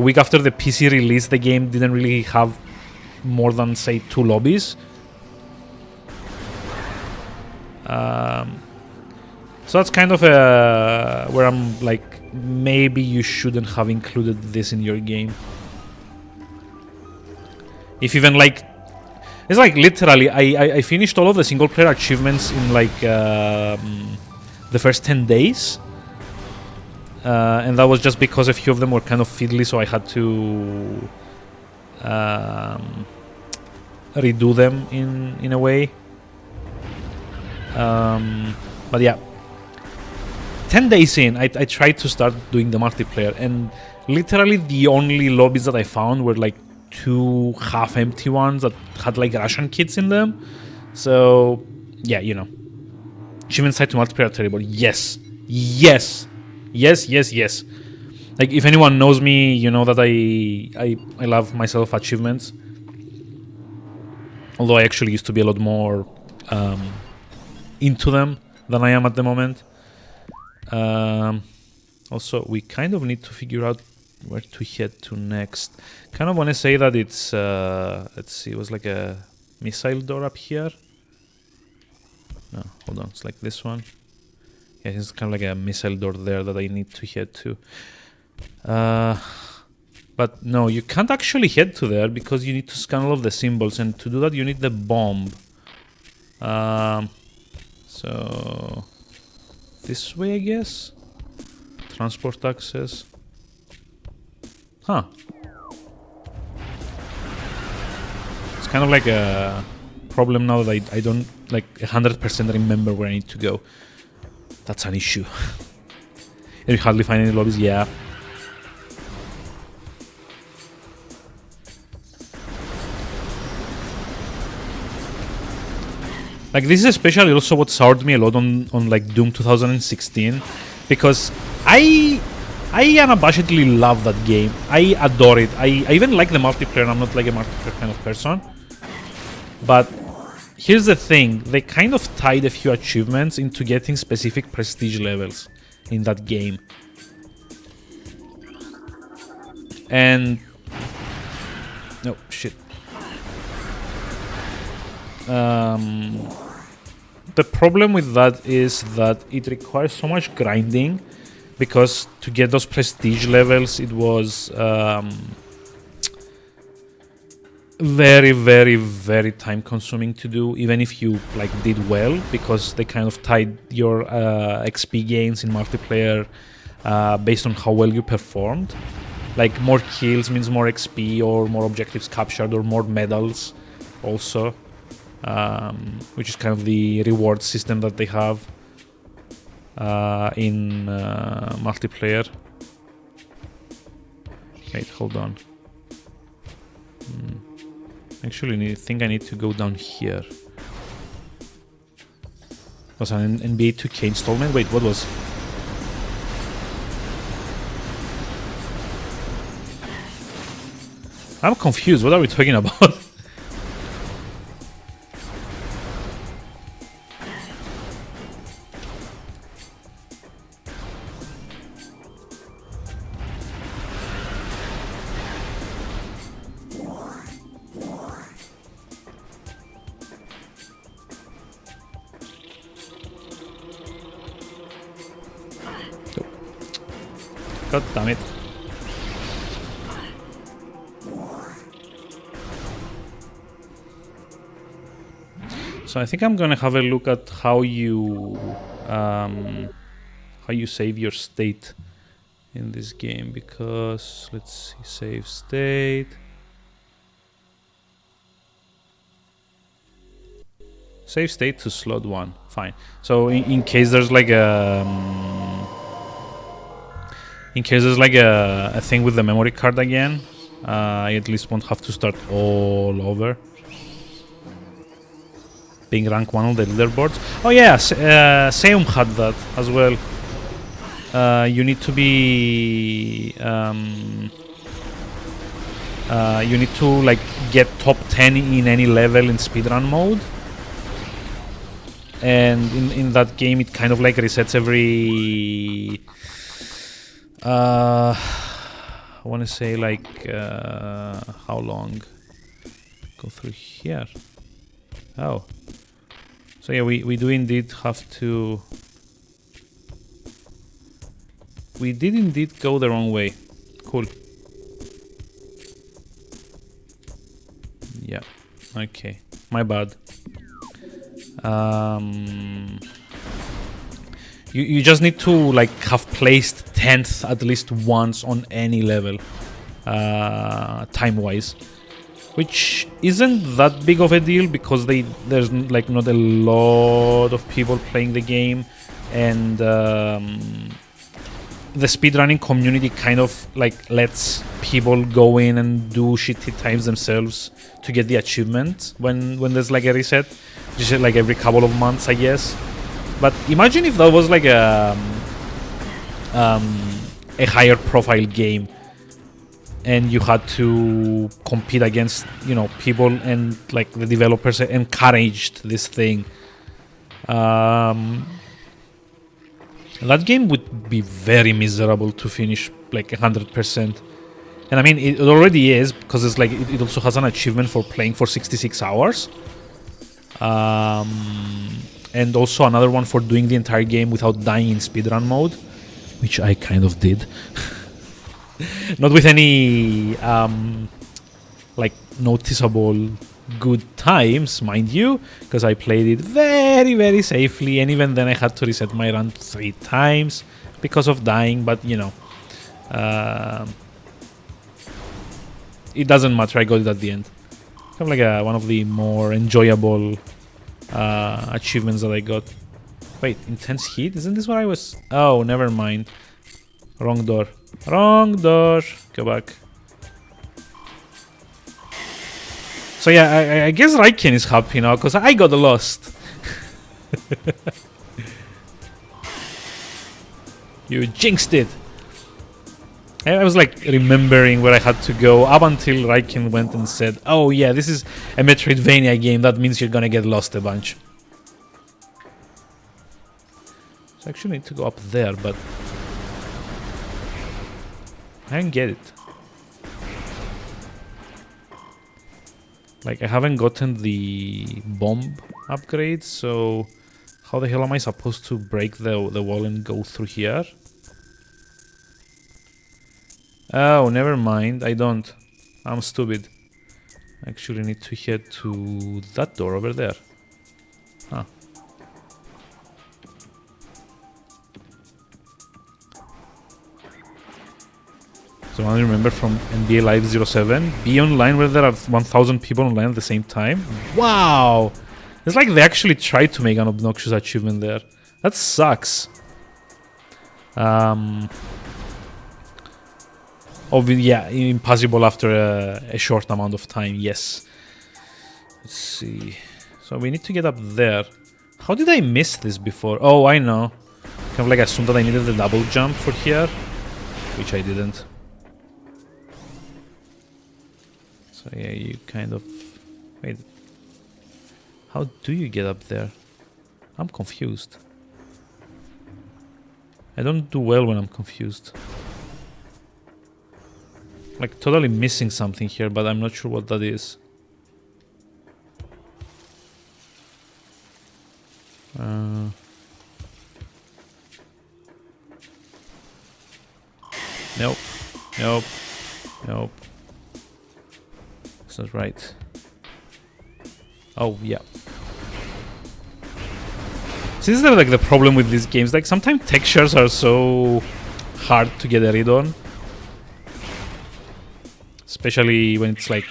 week after the PC release, the game didn't really have more than say 2 lobbies. So that's kind of where I'm like, maybe you shouldn't have included this in your game. If even like, it's like literally, I finished all of the single player achievements in like the first 10 days. And that was just because a few of them were kind of fiddly, so I had to redo them in a way. But yeah, 10 days in, I tried to start doing the multiplayer, and literally the only lobbies that I found were like 2 half-empty ones that had like Russian kids in them. So yeah, you know, achievement side to multiplayer are terrible. Yes. Like if anyone knows me, you know that I love myself achievements. Although I actually used to be a lot more into them than I am at the moment. Also, we kind of need to figure out where to head to next. Kind of want to say that it's let's see, it was like a missile door up here. No, hold on, it's like this one. Yeah, it's kind of like a missile door there that I need to head to. But no, you can't actually head to there because you need to scan all of the symbols, and to do that you need the bomb. So this way, I guess. Transport access. Huh. It's kind of like a problem now that I don't like 100% remember where I need to go. That's an issue. You hardly find any lobbies, yeah. Like, this is especially also what soured me a lot on like Doom 2016, because I unabashedly love that game. I adore it. I even like the multiplayer. I'm not like a multiplayer kind of person. But here's the thing. They kind of tied a few achievements into getting specific prestige levels in that game. And... no, shit. The problem with that is that it requires so much grinding, because to get those prestige levels it was very, very, very time consuming to do, even if you like did well, because they kind of tied your XP gains in multiplayer based on how well you performed. Like, more kills means more XP or more objectives captured or more medals also. Which is kind of the reward system that they have in multiplayer. Wait, hold on. Actually, I think I need to go down here. Was an NBA 2K installment? Wait, what was? I'm confused. What are we talking about? God damn it. So I think I'm gonna have a look at how you save your state in this game, because let's see, save state. Save state to slot 1. Fine. So in case there's like a a thing with the memory card again, I at least won't have to start all over. Being rank 1 on the leaderboards. Oh yeah, Seum had that as well. You need to be... you need to like get top 10 in any level in speedrun mode. And in that game it kind of like resets every... I want to say like... how long? Go through here. Oh. So yeah, we do indeed have to... We did indeed go the wrong way. Cool. Yeah. Okay. My bad. You just need to like have placed 10th at least once on any level, time-wise, which isn't that big of a deal because there's like not a lot of people playing the game, and the speedrunning community kind of like lets people go in and do shitty times themselves to get the achievement when there's like a reset, just like every couple of months, I guess. But imagine if that was like a higher profile game and you had to compete against, you know, people, and like the developers encouraged this thing. That game would be very miserable to finish like 100%. And I mean, it already is, because it's like it also has an achievement for playing for 66 hours. And also another one for doing the entire game without dying in speedrun mode, which I kind of did. Not with any like noticeable good times, mind you, because I played it very, very safely, and even then I had to reset my run 3 times because of dying, but you know, it doesn't matter, I got it at the end. Kind of like one of the more enjoyable achievements that I got. Wait, intense heat? Isn't this what I was... Oh, never mind. Wrong door. Wrong door. Go back. So yeah, I guess Raiken is happy now, because I got lost. You jinxed it. I was like remembering where I had to go up until Raiken went and said, oh yeah, this is a Metroidvania game, that means you're gonna get lost a bunch. So I actually need to go up there, but I don't get it. Like, I haven't gotten the bomb upgrade, so how the hell am I supposed to break the wall and go through here? Oh, never mind. I don't. I'm stupid. I actually need to head to that door over there. Huh. So I remember from NBA Live 07, be online where there are 1,000 people online at the same time. Wow! It's like they actually tried to make an obnoxious achievement there. That sucks. Yeah, impossible after a short amount of time, yes. Let's see. So we need to get up there. How did I miss this before? Oh, I know. Kind of like I assumed that I needed the double jump for here, which I didn't. So yeah, you kind of... Wait. How do you get up there? I'm confused. I don't do well when I'm confused. Like, totally missing something here, but I'm not sure what that is. Nope. Nope. Nope. That's not right. Oh, yeah. See, this is like the problem with these games. Like, sometimes textures are so hard to get rid on. Especially when it's like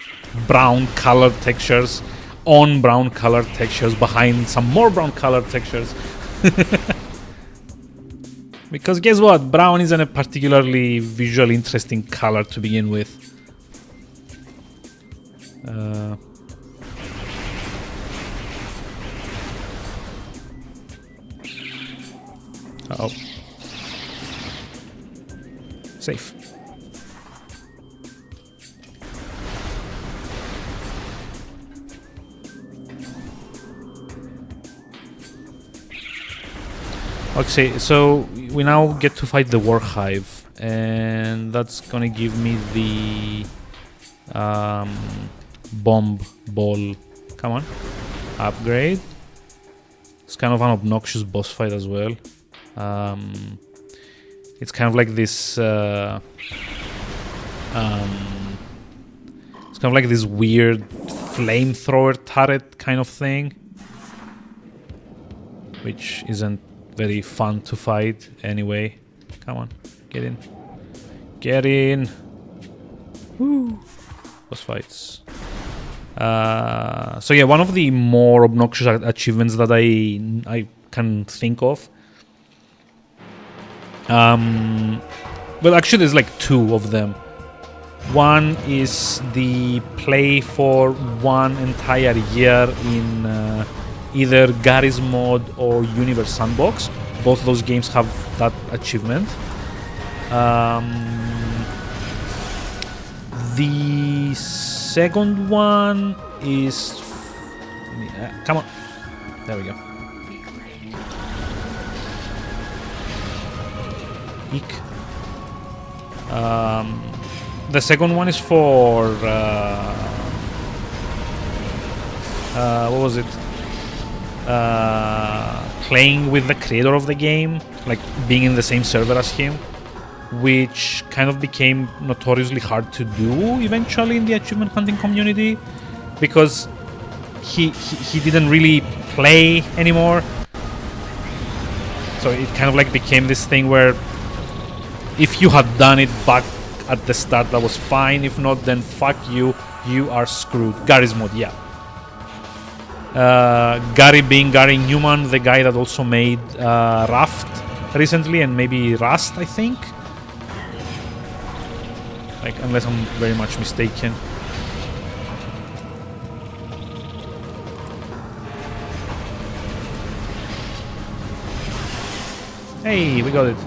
brown colored textures on brown colored textures behind some more brown colored textures. Because guess what? Brown isn't a particularly visually interesting color to begin with. Uh-oh. Safe. Okay, so we now get to fight the War Hive, and that's gonna give me the bomb ball. Come on, upgrade. It's kind of an obnoxious boss fight as well. It's kind of like this. It's kind of like this weird flamethrower turret kind of thing, which isn't very fun to fight anyway. Come on, get in. Get in. Woo. Boss fights. So yeah, one of the more obnoxious achievements that I can think of. Well, actually, there's like 2 of them. One is the play for 1 entire year in either Garry's Mod or Universe Sandbox. Both those games have that achievement. The second one is... come on. There we go. Eek. The second one is for... what was it? Playing with the creator of the game, like being in the same server as him, which kind of became notoriously hard to do eventually in the achievement hunting community, because he didn't really play anymore. So it kind of like became this thing where if you had done it back at the start, that was fine. If not, then fuck you. You are screwed. Gary's mod, yeah. Gary being Gary Newman, the guy that also made Raft recently and maybe Rust, I think. Like, unless I'm very much mistaken. Hey, we got it.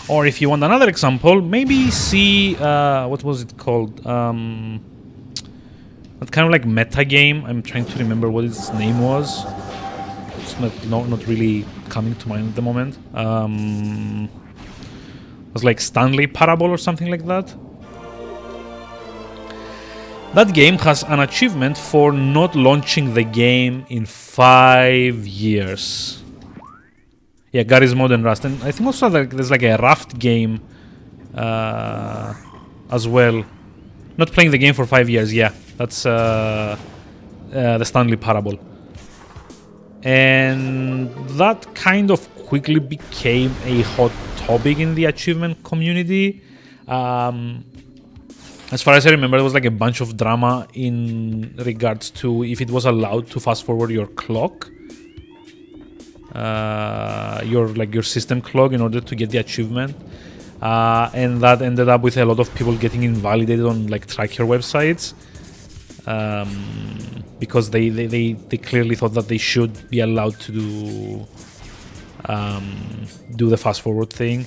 Or if you want another example, maybe see what was it called? That kind of like meta game. I'm trying to remember what its name was. It's not really coming to mind at the moment. It was like Stanley Parable or something like that. That game has an achievement for not launching the game in 5 years. Yeah, Gary's Mod and Rust. And I think also like there's like a Raft game as well. Not playing the game for 5 years, yeah. That's the Stanley Parable. And that kind of quickly became a hot topic in the achievement community. As far as I remember, there was like a bunch of drama in regards to if it was allowed to fast forward your clock. Your system clock in order to get the achievement, and that ended up with a lot of people getting invalidated on like tracker websites because they clearly thought that they should be allowed to do the fast forward thing.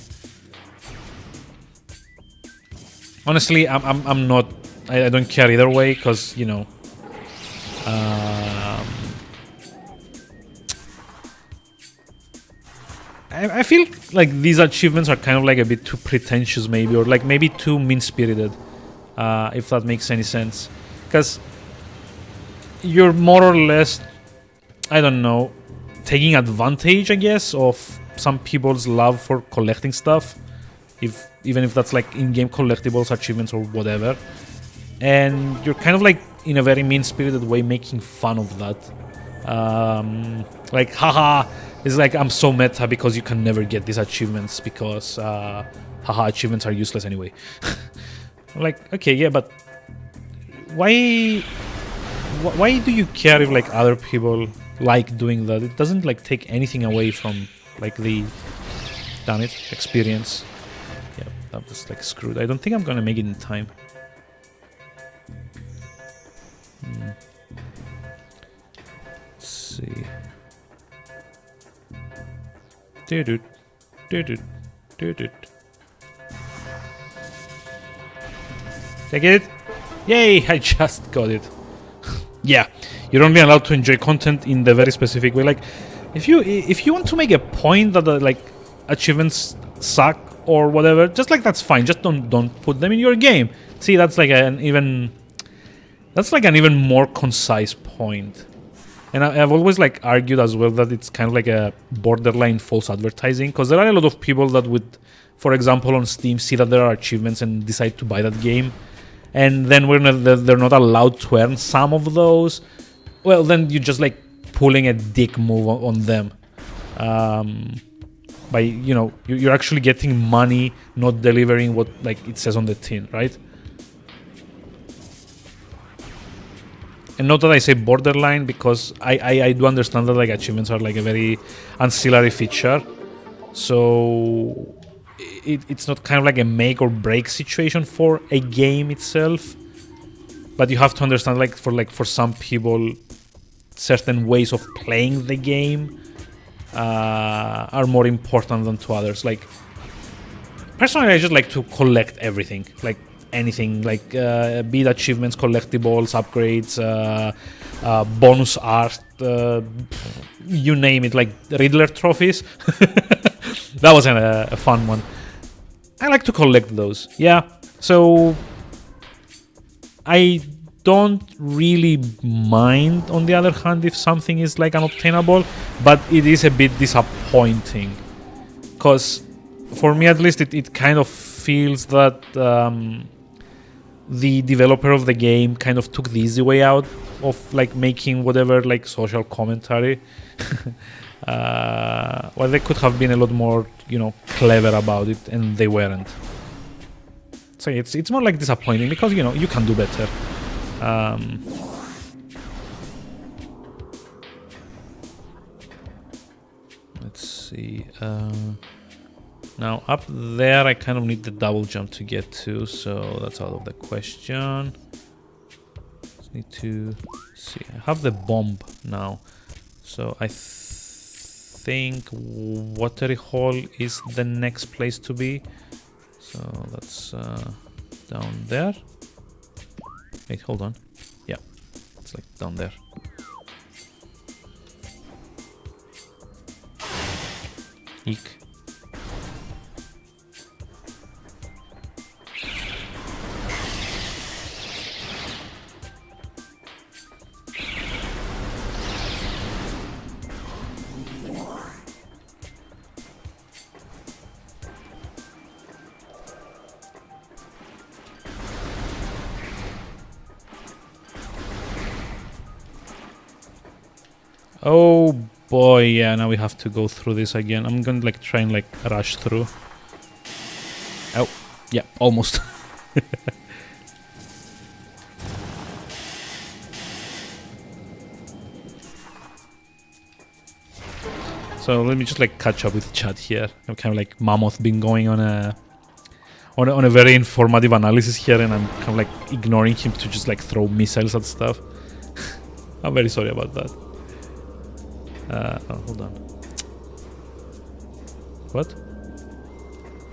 Honestly, I'm not. I don't care either way because you know. I feel like these achievements are kind of like a bit too pretentious maybe, or like maybe too mean-spirited, if that makes any sense. Because you're more or less, I don't know, taking advantage, I guess, of some people's love for collecting stuff, even if that's like in-game collectibles, achievements, or whatever. And you're kind of like, in a very mean-spirited way, making fun of that. Like, haha, it's like I'm so meta because you can never get these achievements because, haha, achievements are useless anyway. I'm like, okay, yeah, but why do you care if like other people like doing that? It doesn't like take anything away from like the, damn it, experience. Yeah, that was like screwed. I don't think I'm gonna make it in time. Let's see. Take it? Yay! I just got it. Yeah, you're only allowed to enjoy content in the very specific way. Like, if you want to make a point that like achievements suck or whatever, just like that's fine. Just don't put them in your game. See, that's like an even more concise point. And I've always like argued as well that it's kind of like a borderline false advertising, because there are a lot of people that would, for example, on Steam see that there are achievements and decide to buy that game, and then they're not allowed to earn some of those. Well, then you're just like pulling a dick move on them. By you're actually getting money, not delivering what like it says on the tin, right? And not that I say borderline, because I do understand that like achievements are like a very ancillary feature. So it's not kind of like a make or break situation for a game itself. But you have to understand for some people, certain ways of playing the game are more important than to others. Like personally, I just like to collect everything. Like anything, like be it achievements, collectibles, upgrades, bonus art, you name it, like Riddler trophies. That was a fun one. I like to collect those, yeah. So I don't really mind, on the other hand, if something is like unobtainable, but it is a bit disappointing, because for me at least it kind of feels that the developer of the game kind of took the easy way out of like making whatever like social commentary. Well, they could have been a lot more, you know, clever about it, and they weren't. So it's more like disappointing because, you know, you can do better. Let's see. Now up there, I kind of need the double jump to get to, so that's out of the question. Just need to see. I have the bomb now, so I think Watery Hole is the next place to be. So that's down there. Wait, hold on. Yeah, it's like down there. Eek. Oh boy, yeah, now we have to go through this again. I'm gonna like try and like rush through. Oh, yeah, almost. So let me just like catch up with chat here. I'm kind of like Mammoth been going on a very informative analysis here, and I'm kind of like ignoring him to just like throw missiles at stuff. I'm very sorry about that. Oh, hold on. What?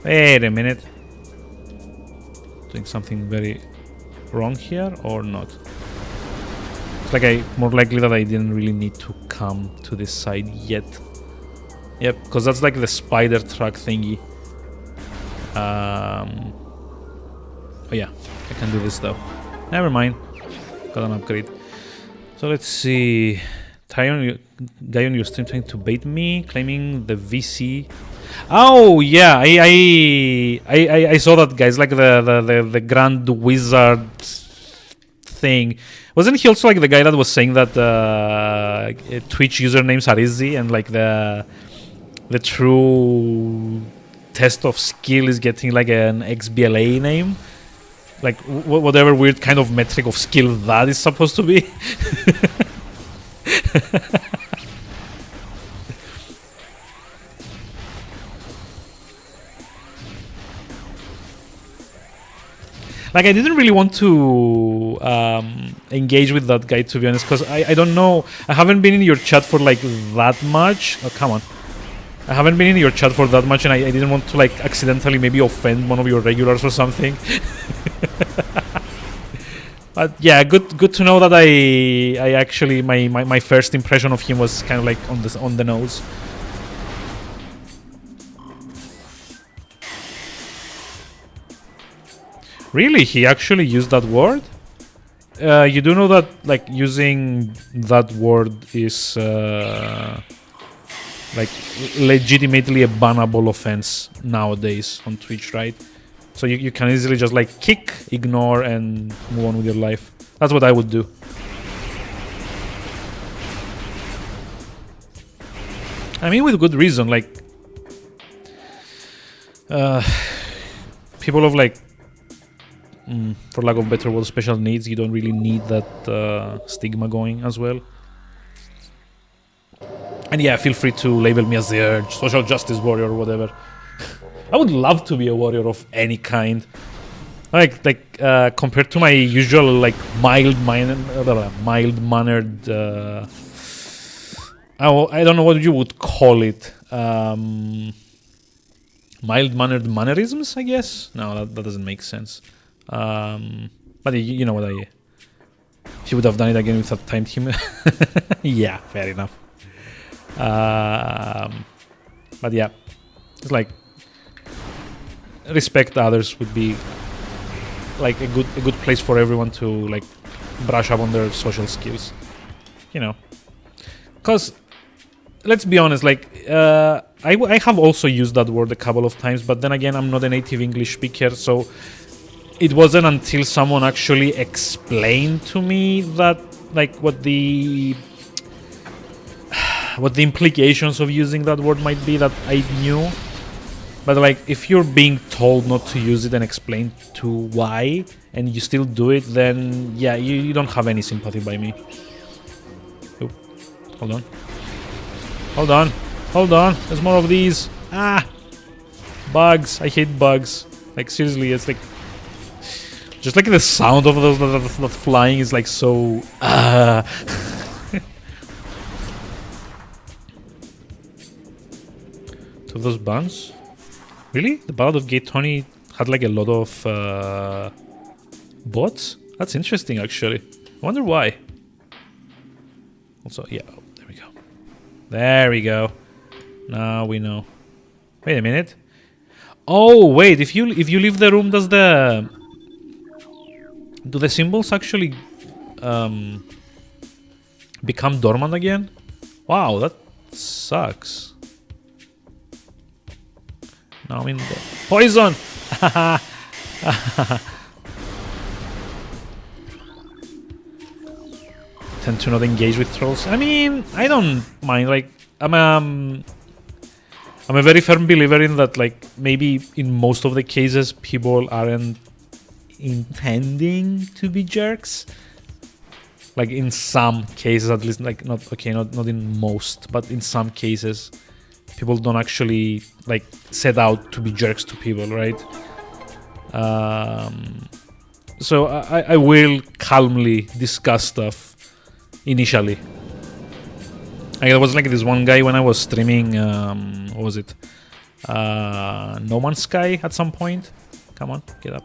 Wait a minute. Doing something very wrong here or not? It's like more likely that I didn't really need to come to this side yet. Yep, because that's like the spider truck thingy. Oh yeah, I can do this though. Never mind. Got an upgrade. So let's see. Guy on your stream trying to bait me, claiming the VC. Oh yeah, I saw that, guys. Like the Grand Wizard thing. Wasn't he also like the guy that was saying that Twitch usernames are easy and like the true test of skill is getting like an XBLA name? Like whatever weird kind of metric of skill that is supposed to be. Like I didn't really want to engage with that guy, to be honest, because I don't know. I haven't been in your chat for like that much. Oh, come on. I haven't been in your chat for that much, and I didn't want to like accidentally maybe offend one of your regulars or something. But yeah, good to know that I actually my first impression of him was kind of like on the nose. Really, he actually used that word? You do know that like using that word is like legitimately a bannable offense nowadays on Twitch, right? So you can easily just like kick, ignore, and move on with your life. That's what I would do. I mean, with good reason. Like, people of like, for lack of better word, special needs, you don't really need that stigma going as well. And yeah, feel free to label me as the social justice warrior or whatever. I would love to be a warrior of any kind. Like compared to my usual like mild-mannered. I don't know what you would call it. Mild-mannered mannerisms, I guess. No, that doesn't make sense. But you know what I. If you would have done it again without timed him. Yeah, fair enough. But yeah, it's like respect others would be like a good place for everyone to like brush up on their social skills, you know. Because let's be honest, like I have also used that word a couple of times, but then again, I'm not a native English speaker, so it wasn't until someone actually explained to me that, like, what the implications of using that word might be, that I knew. But like, if you're being told not to use it and explained to why, and you still do it, then yeah, you don't have any sympathy by me. Oh, hold on. Hold on. Hold on. There's more of these. Ah! Bugs. I hate bugs. Like, seriously, it's like... Just like the sound of those that flying is like so... To those buns? Really? The Ballad of Gay Tony had like a lot of bots? That's interesting, actually. I wonder why. Also, yeah, oh, there we go. There we go. Now we know. Wait a minute. Oh, wait, if you leave the room, do the symbols actually become dormant again? Wow, that sucks. Now I'm in the poison. Tend to not engage with trolls. I mean, I don't mind. Like, I'm a very firm believer in that. Like, maybe in most of the cases, people aren't intending to be jerks. Like, in some cases, at least. Like, not in most, but in some cases, people don't actually like set out to be jerks to people, right? So I will calmly discuss stuff initially. Like, there was like this one guy when I was streaming, what was it? No Man's Sky at some point. Come on, get up.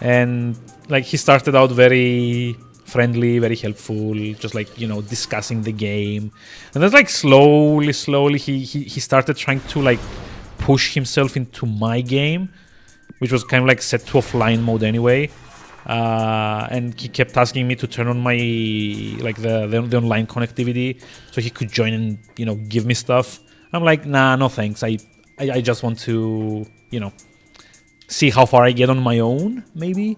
And like, he started out very friendly, very helpful, just like, you know, discussing the game. And then like slowly he started trying to like push himself into my game, which was kind of like set to offline mode anyway. And he kept asking me to turn on my like the online connectivity so he could join and, you know, give me stuff. I'm like, nah, no thanks. I just want to, you know, see how far I get on my own, maybe.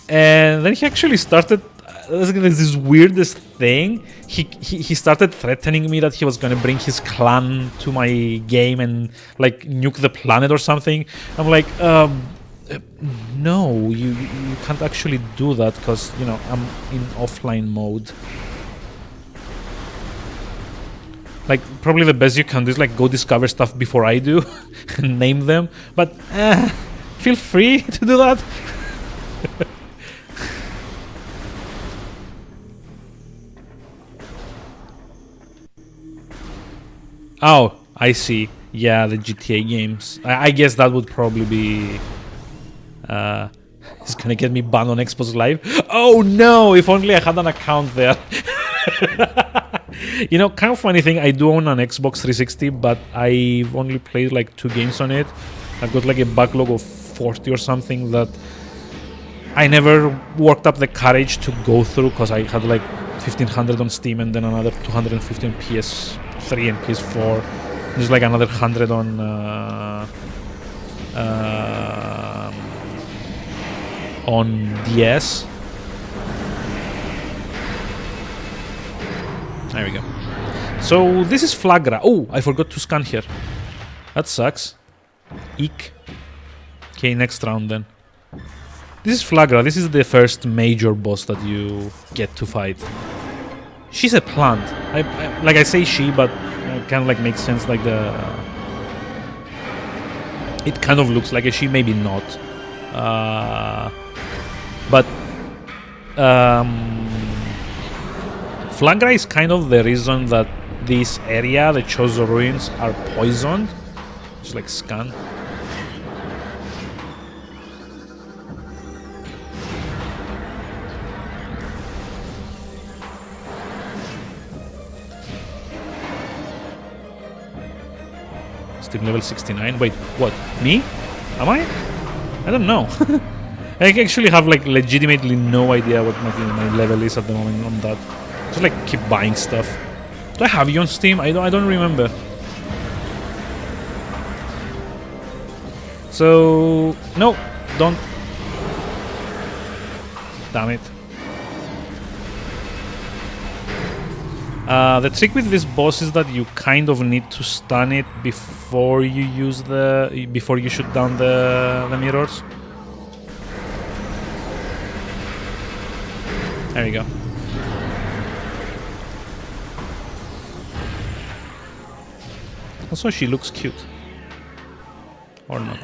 And then he actually started this weirdest thing. He started threatening me that he was gonna bring his clan to my game and like nuke the planet or something. I'm like, no, you can't actually do that because, you know, I'm in offline mode. Like, probably the best you can do is like go discover stuff before I do and name them. But feel free to do that. Oh, I see. Yeah, the GTA games. I guess that would probably be... it's gonna get me banned on Xbox Live. Oh no! If only I had an account there. You know, kind of funny thing, I do own an Xbox 360, but I've only played like 2 games on it. I've got like a backlog of 40 or something that I never worked up the courage to go through because I had like 1500 on Steam and then another 250 on PS3 and PS4. There's like another 100 on DS. There we go. So this is Flagra. Oh, I forgot to scan here. That sucks. Eek. Okay, next round then. This is Flagra. This is the first major boss that you get to fight. She's a plant. Like I say she, but it kind of like makes sense. Like it kind of looks like a she, maybe not. But Flagra is kind of the reason that this area, the Chozo Ruins, are poisoned. Just like scan. Steam level 69. Wait, what? Me? Am I? I don't know. I actually have like legitimately no idea what my level is at the moment on that. Just like keep buying stuff. Do I have you on Steam? I don't remember. So no, don't. Damn it. The trick with this boss is that you kind of need to stun it before you shoot down the mirrors. There we go. Also, she looks cute. Or not.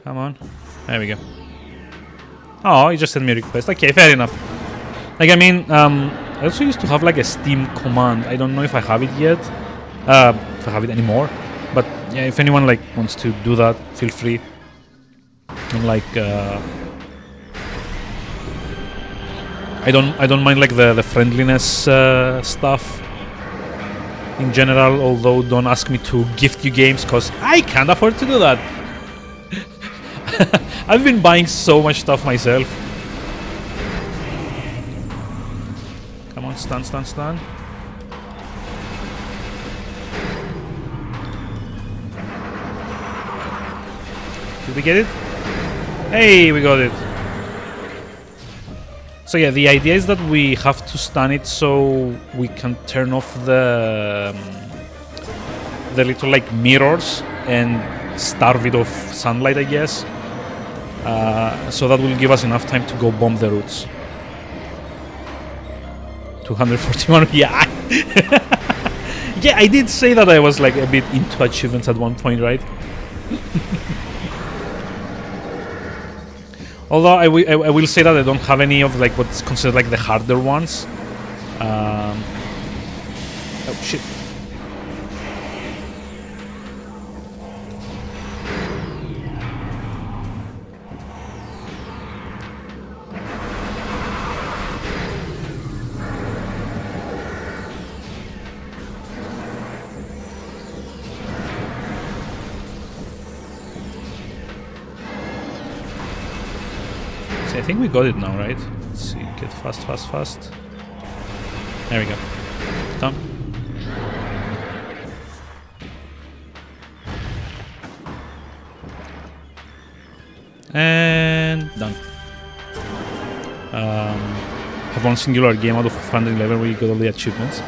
Come on. There we go. Oh, he just sent me a request. Okay, fair enough. Like, I mean, I also used to have like a Steam command. I don't know if I have it yet. If I have it anymore. But yeah, if anyone like wants to do that, feel free. And like, I don't mind like the friendliness stuff in general. Although don't ask me to gift you games because I can't afford to do that. I've been buying so much stuff myself. Come on, stun, stun, stun. Did we get it? Hey, we got it. So yeah, the idea is that we have to stun it so we can turn off the little like mirrors and starve it of sunlight, I guess. So that will give us enough time to go bomb the roots. 241, yeah. Yeah, I did say that I was like a bit into achievements at one point, right? Although I will say that I don't have any of like what's considered like the harder ones. Oh shit. I think we got it now, right? Let's see, get fast, fast, fast. There we go. Done. And done. Have one singular game out of 511 where you got all the achievements.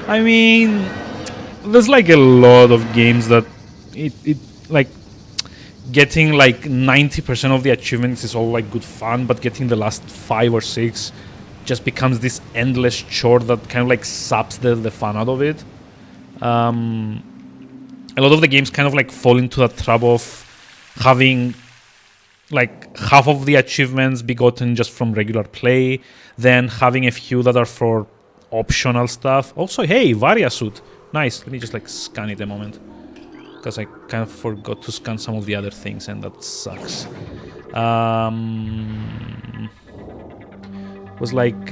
I mean, there's like a lot of games that it like getting like 90% of the achievements is all like good fun, but getting the last 5 or 6 just becomes this endless chore that kind of like saps the fun out of it. A lot of the games kind of like fall into that trap of having like half of the achievements be gotten just from regular play, then having a few that are for optional stuff. Also, hey, Varia suit. Nice. Let me just like scan it a moment, because I kind of forgot to scan some of the other things, and that sucks. Was like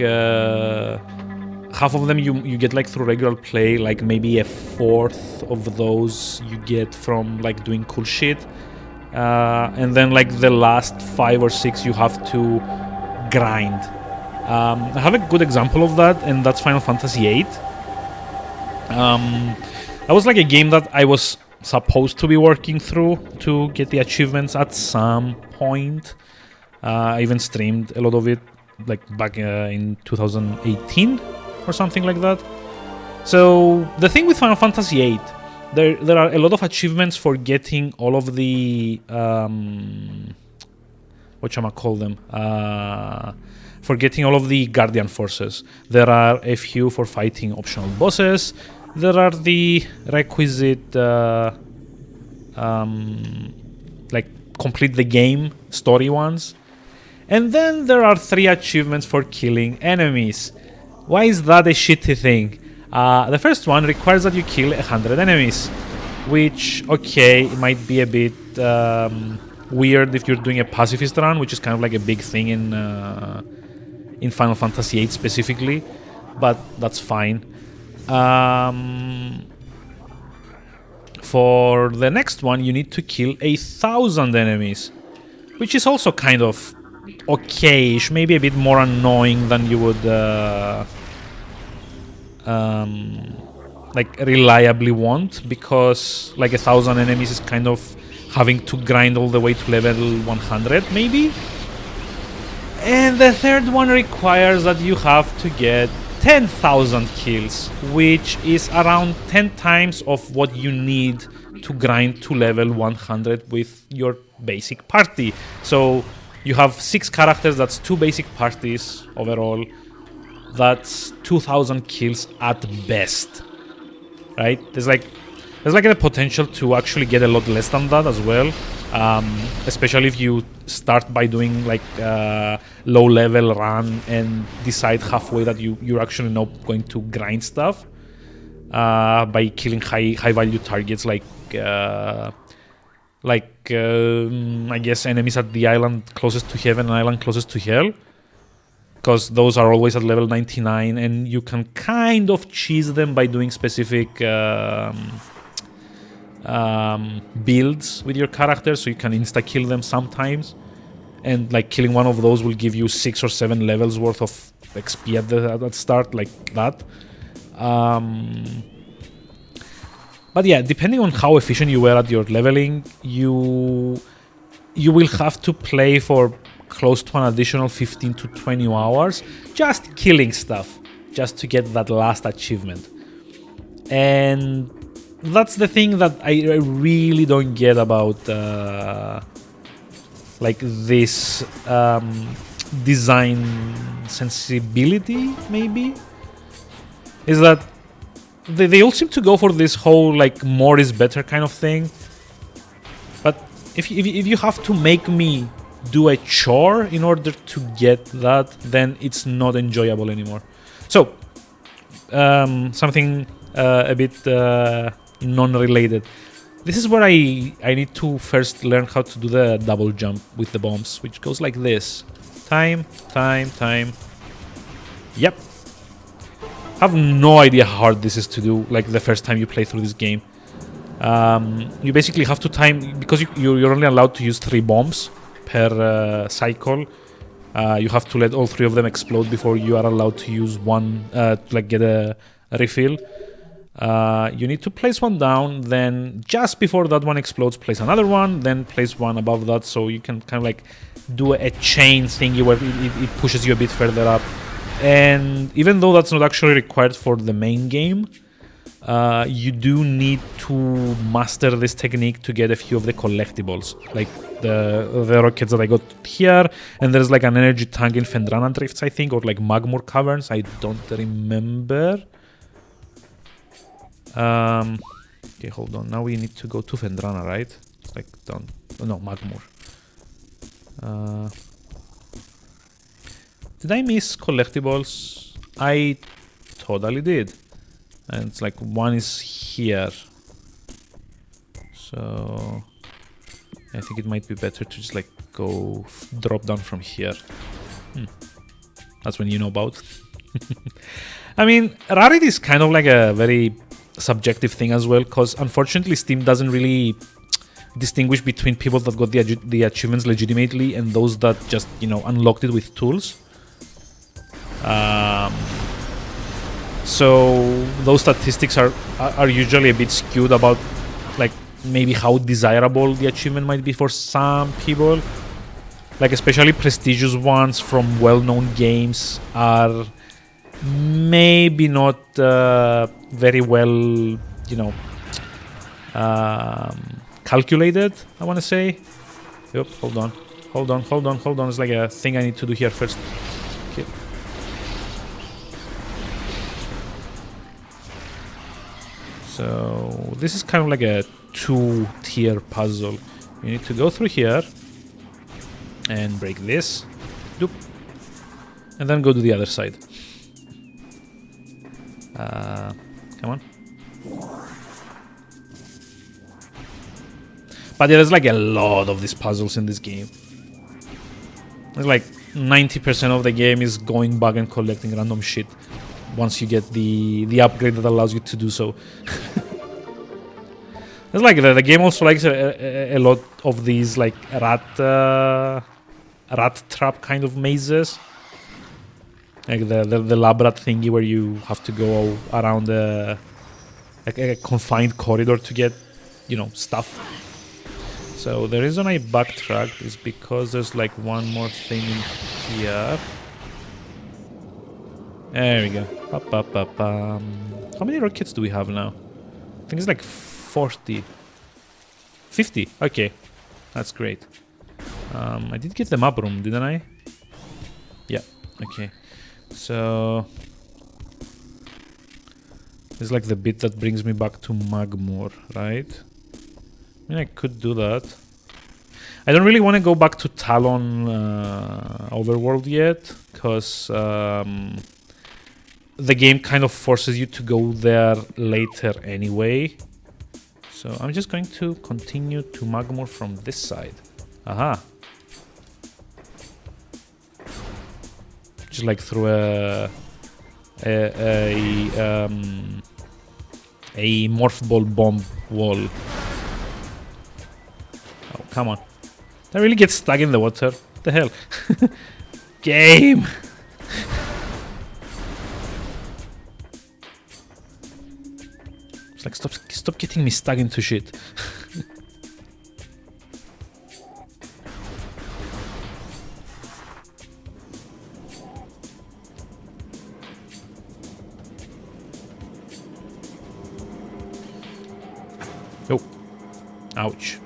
half of them you get like through regular play, like maybe a fourth of those you get from like doing cool shit, and then like the last 5 or 6 you have to grind. I have a good example of that, and that's Final Fantasy VIII. That was like a game that I was supposed to be working through to get the achievements at some point. I even streamed a lot of it like back in 2018 or something like that. So the thing with Final Fantasy VIII, there are a lot of achievements for getting all of the whatchamacall them, for getting all of the Guardian forces. There are a few for fighting optional bosses. There are the requisite like complete the game story ones. And then there are 3 achievements for killing enemies. Why is that a shitty thing? The first one requires that you kill 100 enemies, which, okay, it might be a bit weird if you're doing a pacifist run, which is kind of like a big thing in Final Fantasy VIII specifically, but that's fine. For the next one, you need to kill 1,000 enemies, which is also kind of okay-ish, maybe a bit more annoying than you would like reliably want, because like 1,000 enemies is kind of having to grind all the way to level 100 maybe. And the third one requires that you have to get 10,000 kills, which is around 10 times of what you need to grind to level 100 with your basic party. So you have 6 characters, that's 2 basic parties overall. That's 2,000 kills at best, right? There's like a potential to actually get a lot less than that as well, especially if you start by doing like low level run and decide halfway that you're actually not going to grind stuff by killing high value targets like I guess enemies at the island closest to heaven and island closest to hell, because those are always at level 99 and you can kind of cheese them by doing specific builds with your character, so you can insta-kill them sometimes, and like killing one of those will give you 6 or 7 levels worth of XP at the start, like that. But yeah, depending on how efficient you were at your leveling, you will have to play for close to an additional 15 to 20 hours just killing stuff, just to get that last achievement. And that's the thing that I really don't get about like this design sensibility, maybe, is that they all seem to go for this whole like more is better kind of thing. But if you have to make me do a chore in order to get that, then it's not enjoyable anymore. So something a bit non-related. This is where I need to first learn how to do the double jump with the bombs, which goes like this. Time. Yep. I have no idea how hard this is to do, like the first time you play through this game. You basically have to time, because you're only allowed to use 3 bombs per cycle. You have to let all 3 of them explode before you are allowed to use one to like get a refill. You need to place one down, then just before that one explodes, place another one, then place one above that, so you can kind of like do a chain thingy where it pushes you a bit further up. And even though that's not actually required for the main game, you do need to master this technique to get a few of the collectibles, like the rockets that I got here, and there's like an energy tank in Fendrana Drifts, I think, or like Magmor Caverns, I don't remember. Okay, hold on. Now we need to go to Fendrana, right? Like down. Oh, no, Magmor. Did I miss collectibles? I totally did. And it's like one is here. So I think it might be better to just like go drop down from here. That's when you know about. I mean, rarity is kind of like a very subjective thing as well, because unfortunately Steam doesn't really distinguish between people that got the achievements legitimately and those that just, you know, unlocked it with tools. So those statistics are usually a bit skewed about like maybe how desirable the achievement might be for some people. Like especially prestigious ones from well-known games are maybe not very well, you know, calculated, I want to say. Yep, hold on. It's like a thing I need to do here first. Okay. So this is kind of like a 2-tier puzzle. You need to go through here and break this. Doop. And then go to the other side. Come on. But yeah, there's like a lot of these puzzles in this game. There's like 90% of the game is going back and collecting random shit once you get the upgrade that allows you to do so. It's like the game also likes a lot of these like rat trap kind of mazes. Like the lab rat thingy where you have to go around the a confined corridor to get, you know, stuff. So the reason I backtracked is because there's like one more thing in here. There we go. How many rockets do we have now? I think it's like 40. 50. Okay. That's great. I did get the map room, didn't I? Yeah. Okay. So this is like the bit that brings me back to Magmor, right? I mean, I could do that. I don't really want to go back to Talon Overworld yet, because the game kind of forces you to go there later anyway. So I'm just going to continue to Magmor from this side. Aha. Just like through a morph ball bomb wall. Oh, come on. Did I really get stuck in the water? What the hell? Game! It's like, stop getting me stuck into shit. Oh. Ouch.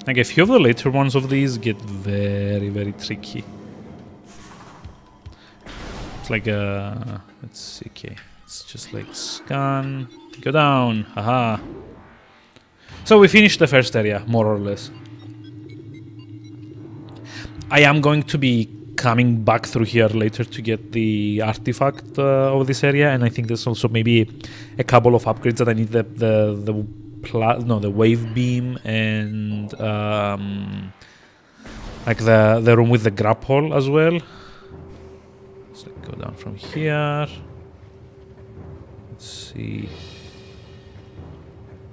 Like a few of the later ones of these get very, very tricky. It's like a... let's see, okay. It's just like scan, go down, haha. So we finished the first area, more or less. I am going to be coming back through here later to get the artifact of this area, and I think there's also maybe a couple of upgrades that I need the wave beam and like the room with the grapple as well. Let's go down from here. Let's see.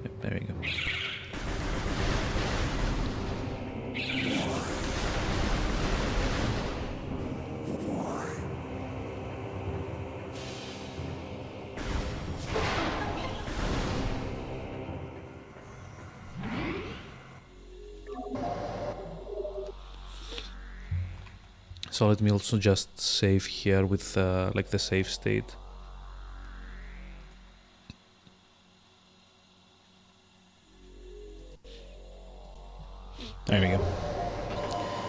Yep, there we go. So let me also just save here with like the save state. There we go.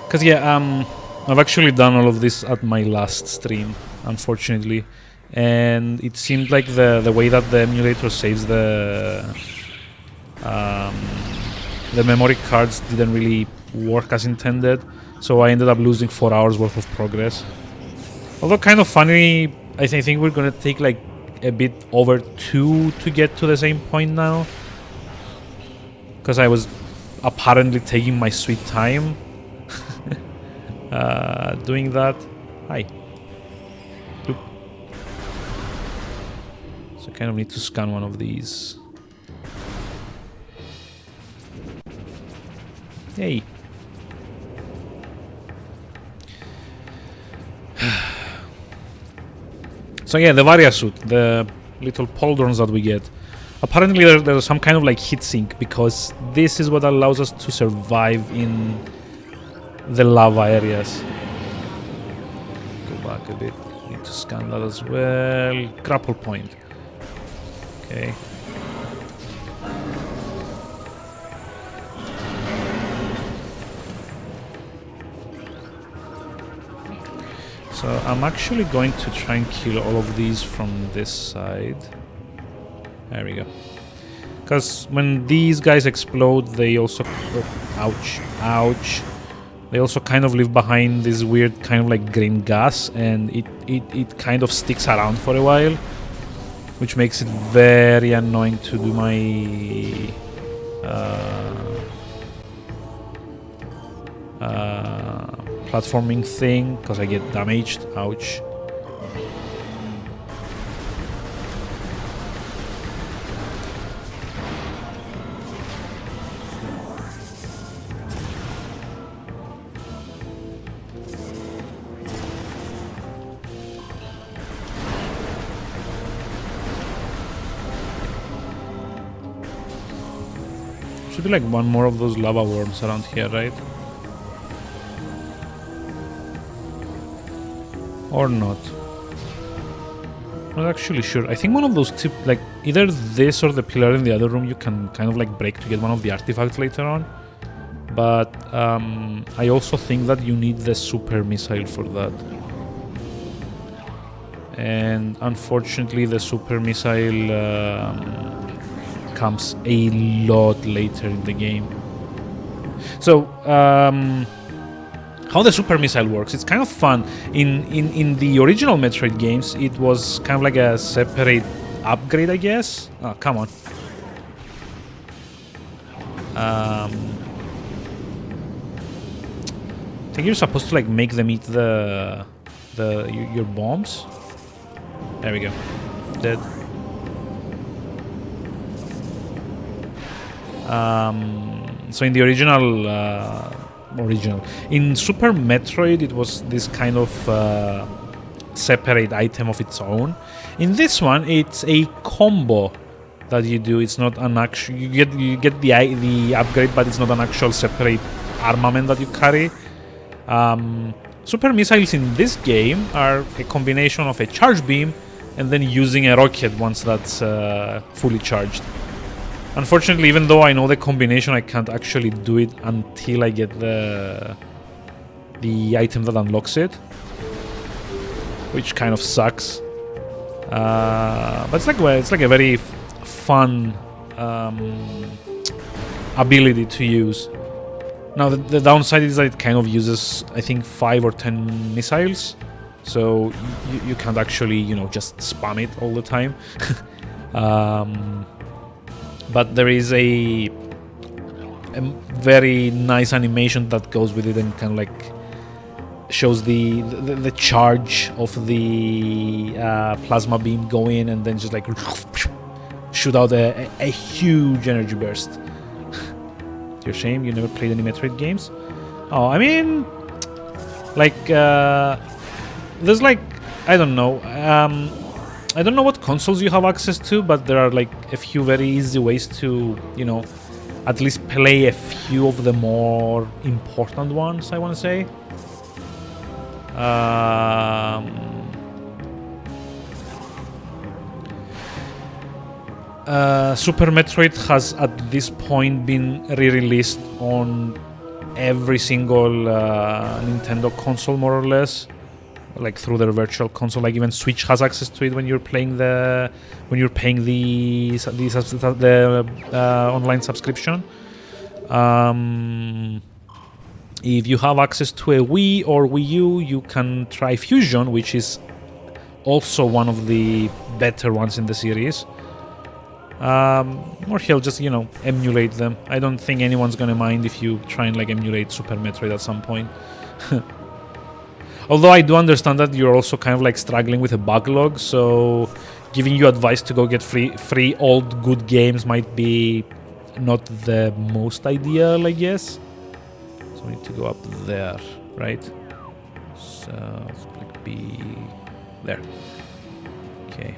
Cause yeah, I've actually done all of this at my last stream, unfortunately, and it seemed like the way that the emulator saves the memory cards didn't really work as intended. So I ended up losing 4 hours worth of progress. Although kind of funny, I think we're gonna take like a bit over 2 to get to the same point now. Because I was apparently taking my sweet time doing that. Hi. Oop. So I kind of need to scan one of these. Hey. So yeah, the Varia suit, the little pauldrons that we get. Apparently there's some kind of like heatsink, because this is what allows us to survive in the lava areas. Go back a bit. Need to scan that as well. Grapple point. Okay. So I'm actually going to try and kill all of these from this side. There we go. Because when these guys explode, they also... oh, ouch. Ouch. They also kind of leave behind this weird kind of like green gas, and it kind of sticks around for a while, which makes it very annoying to do my platforming thing, because I get damaged. Ouch. Should be like one more of those lava worms around here, right? Or not? Not actually sure. I think one of those like either this or the pillar in the other room you can kind of like break to get one of the artifacts later on. But I also think that you need the super missile for that. And unfortunately the super missile comes a lot later in the game. So how the super missile works, it's kind of fun. In the original Metroid games, it was kind of like a separate upgrade, I guess. Oh, come on. I think you're supposed to like make them eat your bombs. There we go. Dead. So in the original in Super Metroid, it was this kind of separate item of its own. In this one, it's a combo that you do. It's not an actual. You get the upgrade, but it's not an actual separate armament that you carry. Super missiles in this game are a combination of a charge beam and then using a rocket once that's fully charged. Unfortunately, even though I know the combination, I can't actually do it until I get the item that unlocks it, which kind of sucks. But it's like a very fun ability to use. Now the downside is that it kind of uses, I think, 5 or 10 missiles, so you can't actually, just spam it all the time. But there is a very nice animation that goes with it and kind of like shows the charge of the plasma beam go in and then just like shoot out a huge energy burst. It's your shame you never played any Metroid games. Oh, I mean, like there's like, I don't know. I don't know what consoles you have access to, but there are like a few very easy ways to, at least play a few of the more important ones, I want to say. Super Metroid has at this point been re-released on every single Nintendo console, more or less. Like through their virtual console, like even Switch has access to it when you're paying the online subscription. If you have access to a Wii or Wii U, you can try Fusion, which is also one of the better ones in the series. Or he'll just emulate them. I don't think anyone's gonna mind if you try and like emulate Super Metroid at some point. Although I do understand that you're also kind of like struggling with a backlog, so giving you advice to go get free old good games might be not the most ideal, I guess. So we need to go up there, right? So let's click B there. Okay.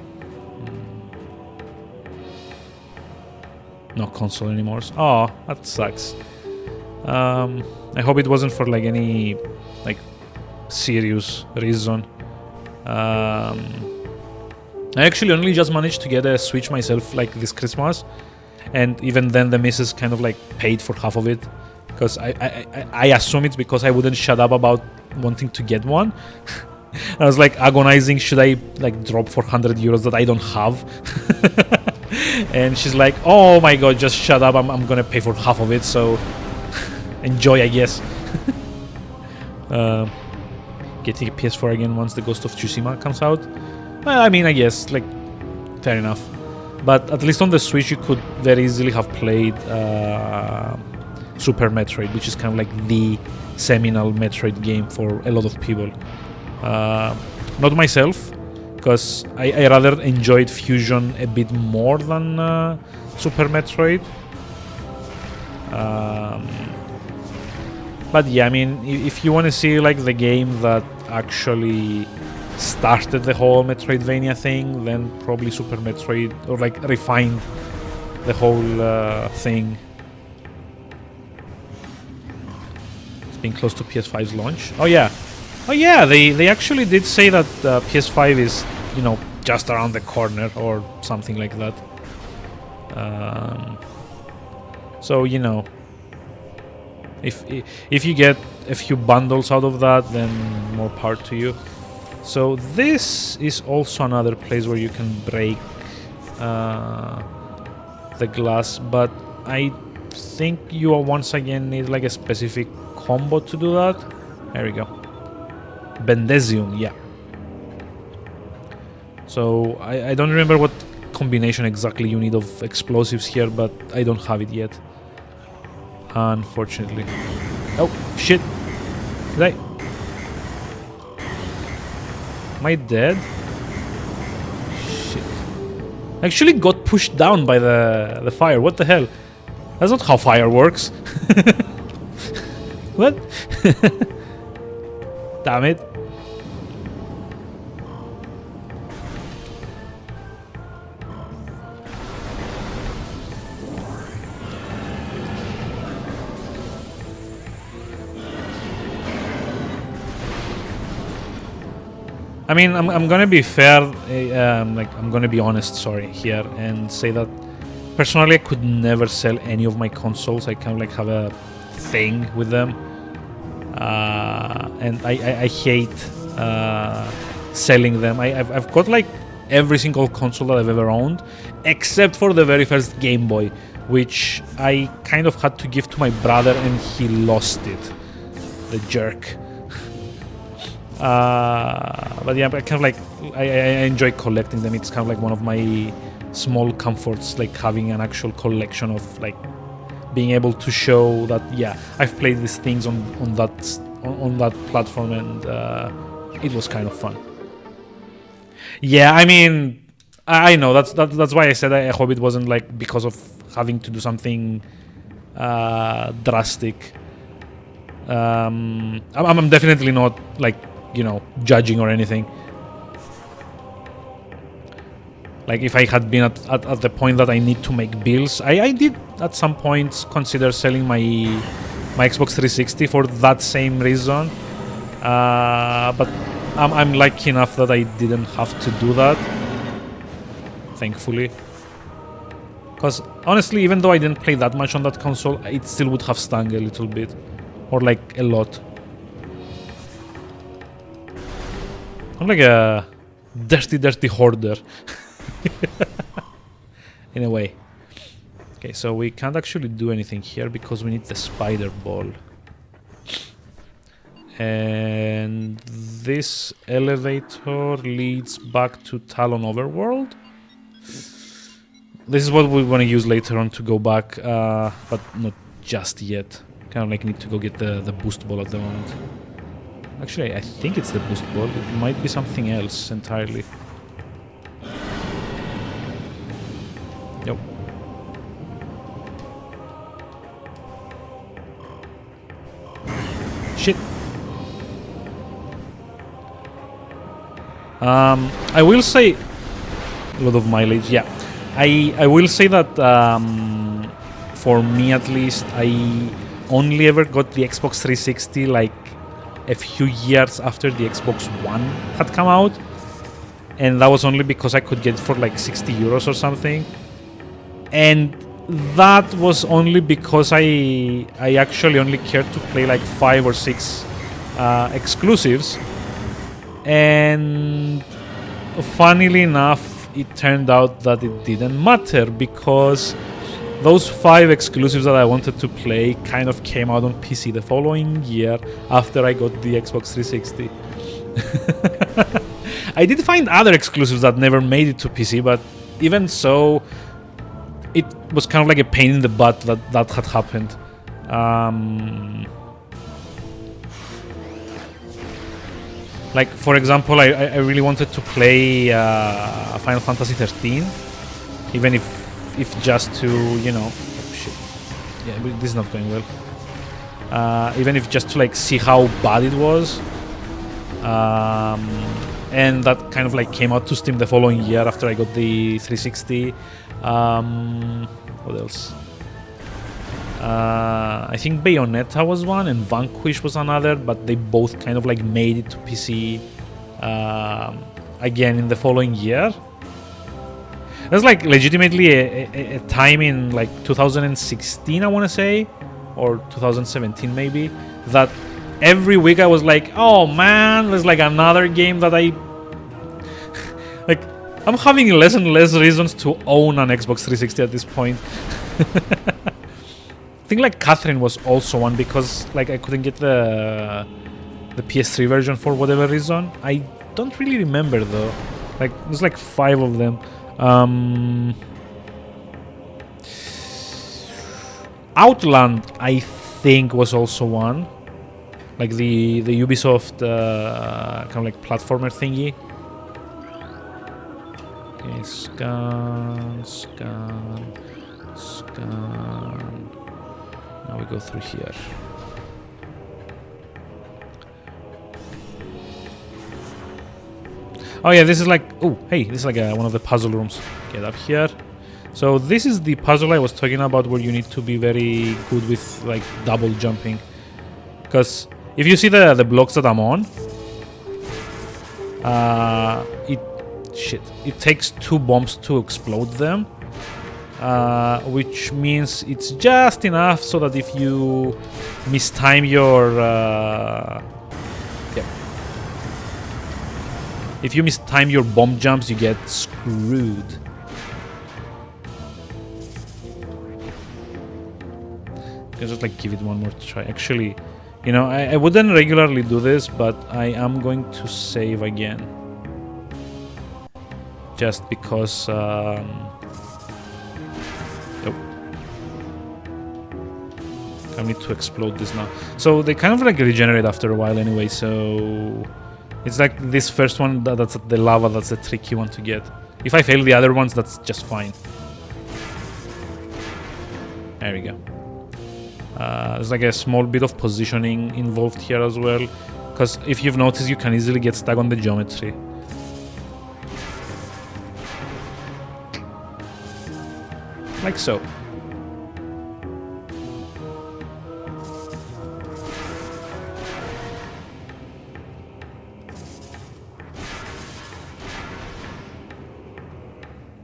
No console anymore. Oh, that sucks. I hope it wasn't for like any like serious reason. I actually only just managed to get a Switch myself like this Christmas, and even then the missus kind of like paid for half of it, because I assume it's because I wouldn't shut up about wanting to get one. I was like agonizing, should I like drop 400 euros that I don't have? And she's like, oh my god, just shut up, I'm gonna pay for half of it, so enjoy, I guess. Getting a PS4 again once the Ghost of Tsushima comes out. Well, I mean, I guess, like, fair enough. But at least on the Switch, you could very easily have played Super Metroid, which is kind of like the seminal Metroid game for a lot of people. Not myself, because I rather enjoyed Fusion a bit more than Super Metroid. But yeah, I mean, if you want to see like the game that actually started the whole Metroidvania thing, then probably Super Metroid, or like refined the whole thing. being close to PS5's launch. Oh yeah, they actually did say that PS5 is, you know, just around the corner or something like that. So you know, if you get a few bundles out of that, then more power to you. So this is also another place where you can break the glass, but I think you once again need like a specific combo to do that. There we go. Bendesium, yeah. So I don't remember what combination exactly you need of explosives here, but I don't have it yet, unfortunately. Oh shit! Did Am I dead? Shit! I actually got pushed down by the fire. What the hell? That's not how fire works. What? Damn it. I mean, I'm gonna be fair, like I'm gonna be honest, sorry, here, and say that personally I could never sell any of my consoles. I kind of like have a thing with them, and I hate selling them. I've got like every single console that I've ever owned, except for the very first Game Boy, which I kind of had to give to my brother, and he lost it, the jerk. But yeah, I kind of like I enjoy collecting them. It's kind of like one of my small comforts, like having an actual collection of like being able to show that yeah, I've played these things on that platform, and it was kind of fun. Yeah, I mean, I know that's why I said I hope it wasn't like because of having to do something drastic. I'm definitely not like, you know, judging or anything. Like if I had been at the point that I need to make bills, I did at some point consider selling my Xbox 360 for that same reason. But I'm lucky enough that I didn't have to do that, thankfully. Because honestly, even though I didn't play that much on that console, it still would have stung a little bit, or like a lot. I'm like a dirty hoarder. In a way. Okay, so we can't actually do anything here because we need the spider ball. And this elevator leads back to Talon Overworld. This is what we want to use later on to go back, but not just yet. Kind of like need to go get the boost ball at the moment. Actually, I think it's the boost ball. It might be something else entirely. Yep. Shit. I will say a lot of mileage. Yeah, I will say that for me at least, I only ever got the Xbox 360 like a few years after the Xbox One had come out, and that was only because I could get it for like 60 euros or something, and that was only because I actually only cared to play like 5 or 6 exclusives, and funnily enough it turned out that it didn't matter because those 5 exclusives that I wanted to play kind of came out on PC the following year after I got the Xbox 360. I did find other exclusives that never made it to PC, but even so, it was kind of like a pain in the butt that had happened. Like, for example, I really wanted to play Final Fantasy 13, even if just to, you know, oh shit, yeah, this is not going well. Even if just to like see how bad it was, and that kind of like came out to Steam the following year after I got the 360. What else? I think Bayonetta was one and Vanquish was another, but they both kind of like made it to PC again in the following year. There's like legitimately a time in like 2016, I want to say, or 2017 maybe, that every week I was like, oh man, there's like another game that I like. I'm having less and less reasons to own an Xbox 360 at this point. I think like Catherine was also one because like I couldn't get the PS3 version for whatever reason. I don't really remember though. Like there's like 5 of them. Outland, I think, was also one. Like the Ubisoft kind of like platformer thingy. Okay, scan. Now we go through here. Oh yeah, this is like, oh hey, this is like one of the puzzle rooms. Get up here. So this is the puzzle I was talking about, where you need to be very good with like double jumping. Because if you see the blocks that I'm on, it takes 2 bombs to explode them, which means it's just enough so that if you mistime your if you mistime your bomb jumps, you get screwed. I'll just like give it one more try. Actually, you know, I wouldn't regularly do this, but I am going to save again. Just because oh. I need to explode this now. So they kind of like regenerate after a while anyway, so it's like this first one, that's the lava, that's the tricky one to get. If I fail the other ones, that's just fine. There we go. There's like a small bit of positioning involved here as well, because if you've noticed, you can easily get stuck on the geometry. Like so.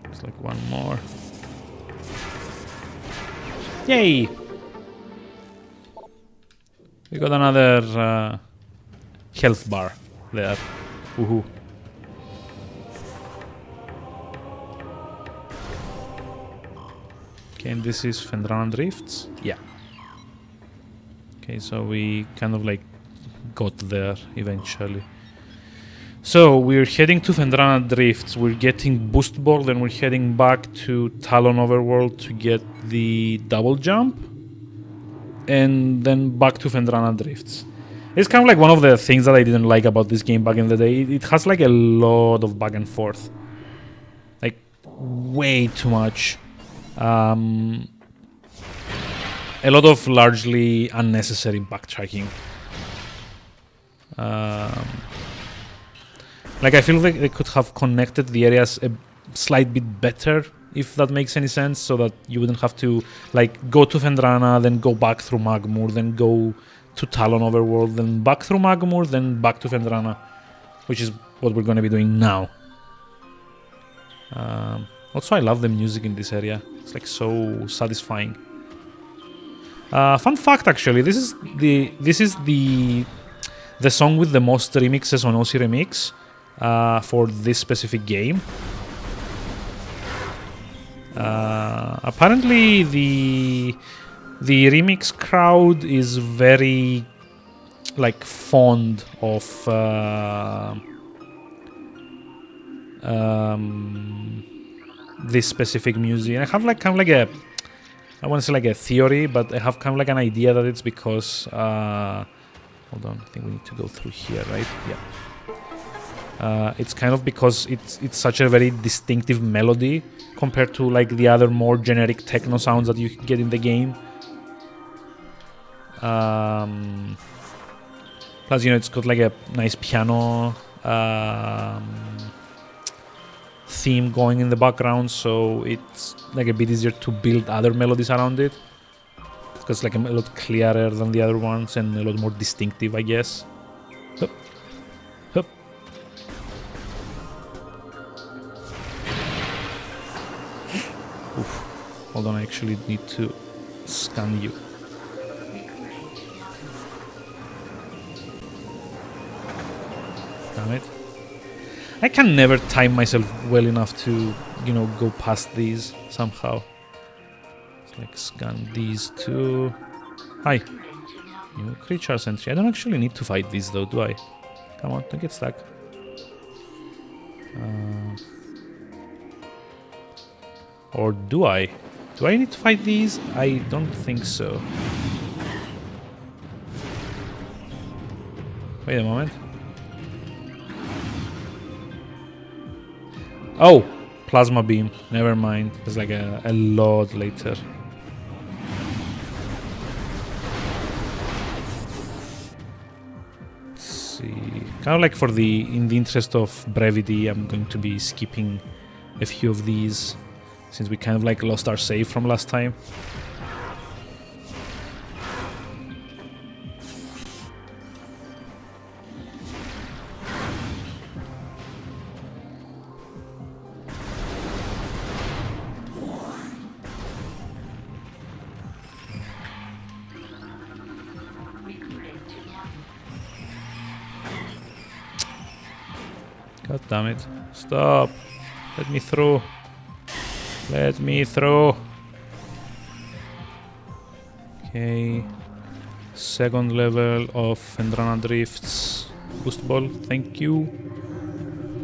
It's like one more. Yay! We got another health bar there. Woohoo. Okay, and this is Fendrana Drifts? Yeah. Okay, so we kind of like got there eventually. So we're heading to Fendrana Drifts, we're getting Boost Ball, then we're heading back to Talon Overworld to get the double jump, and then back to Fendrana Drifts. It's kind of like one of the things that I didn't like about this game back in the day. It has like a lot of back and forth. Like, way too much. A lot of largely unnecessary backtracking. Like, I feel like they could have connected the areas a slight bit better, if that makes any sense, so that you wouldn't have to like go to Fendrana, then go back through Magmoor, then go to Talon Overworld, then back through Magmoor, then back to Fendrana, which is what we're going to be doing now. Also, I love the music in this area. It's like so satisfying. Fun fact, actually, this is the song with the most remixes on OC Remix for this specific game. Apparently, the remix crowd is very like fond of this specific music. And I have like kind of like a, I want to say like a theory, but I have kind of like an idea that it's because hold on, I think we need to go through here, right? Yeah. It's kind of because it's such a very distinctive melody compared to like the other more generic techno sounds that you get in the game. Plus, you know, it's got like a nice piano theme going in the background, so it's like a bit easier to build other melodies around it. because like a lot clearer than the other ones and a lot more distinctive, I guess. Hup. Hup. Oof. Hold on, I actually need to scan you. Damn it. I can never time myself well enough to, you know, go past these somehow. Let's like scan these two. Hi. New creatures entry. I don't actually need to fight these though, do I? Come on, don't get stuck. Or do I? Do I need to fight these? I don't think so. Wait a moment. Oh! Plasma beam. Never mind. It's like a lot later. Let's see. Kind of like in the interest of brevity, I'm going to be skipping a few of these, since we kind of like lost our save from last time. God damn it. Stop. Let me through. Let me through. Okay. Second level of Fendrana Drifts. Boost ball. Thank you.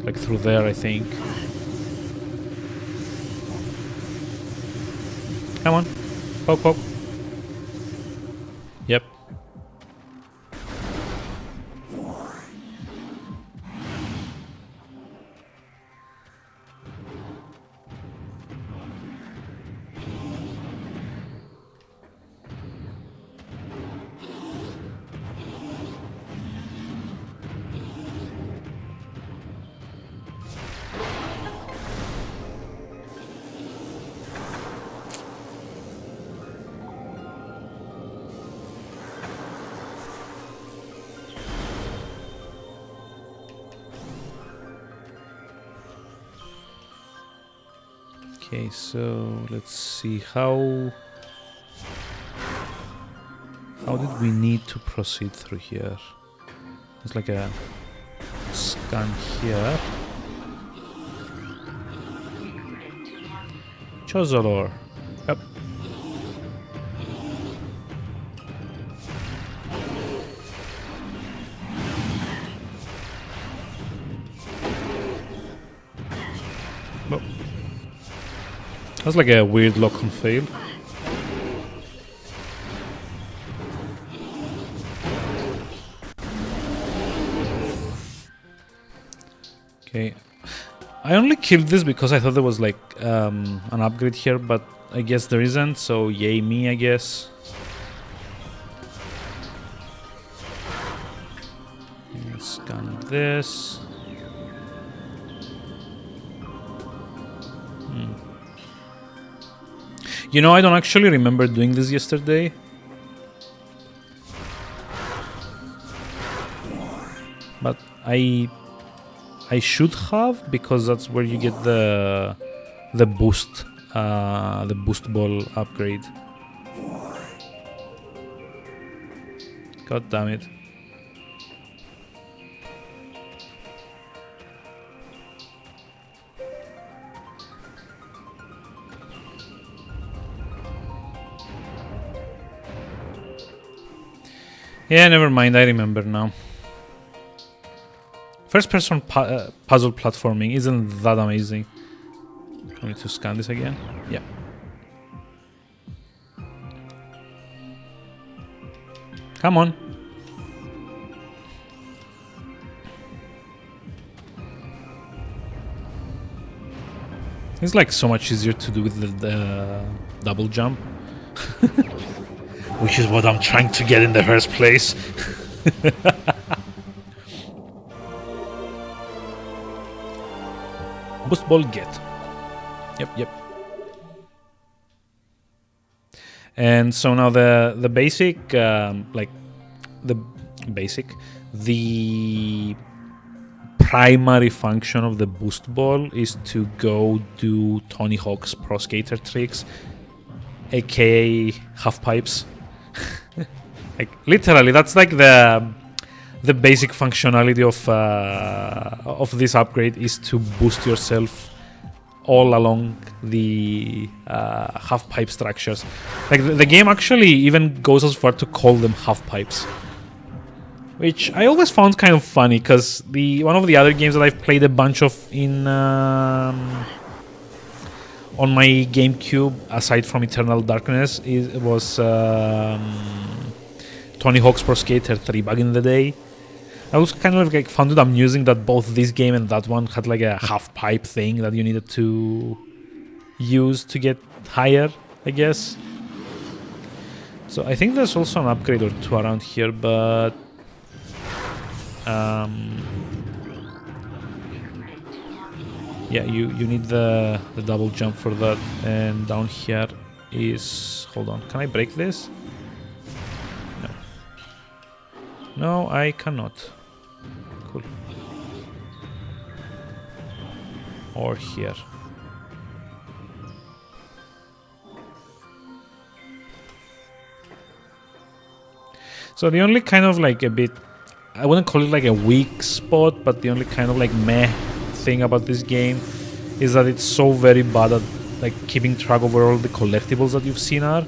Like through there, I think. Come on. Poke, poke. Yep. Okay, so let's see how did we need to proceed through here? There's like a scan here. Chozolor. Yep. Well, that's like a weird lock and fail. Okay. I only killed this because I thought there was like an upgrade here, but I guess there isn't, so yay me, I guess. Scan this. You know, I don't actually remember doing this yesterday. But I should have, because that's where you get the boost ball upgrade. God damn it. Yeah, never mind, I remember now. First-person puzzle platforming isn't that amazing. I need to scan this again. Yeah. Come on. It's like so much easier to do with the double jump. Which is what I'm trying to get in the first place. Boost ball get. Yep. And so now the basic, the primary function of the boost ball is to go do Tony Hawk's Pro Skater tricks, aka half pipes. Like literally, that's like the basic functionality of this upgrade is to boost yourself all along the half pipe structures. Like the game actually even goes as far to call them half pipes, which I always found kind of funny because one of the other games that I've played a bunch of on my GameCube, aside from Eternal Darkness, was Tony Hawk's Pro Skater 3 back in the day. I was kind of like found it amusing that both this game and that one had like a half pipe thing that you needed to use to get higher, I guess. So I think there's also an upgrade or two around here, but yeah, you need the double jump for that. And down here is, hold on, can I break this? No, I cannot. Cool. Or here. So the only kind of like a bit, I wouldn't call it like a weak spot, but the only kind of like meh thing about this game is that it's so very bad at like keeping track of where all the collectibles that you've seen are.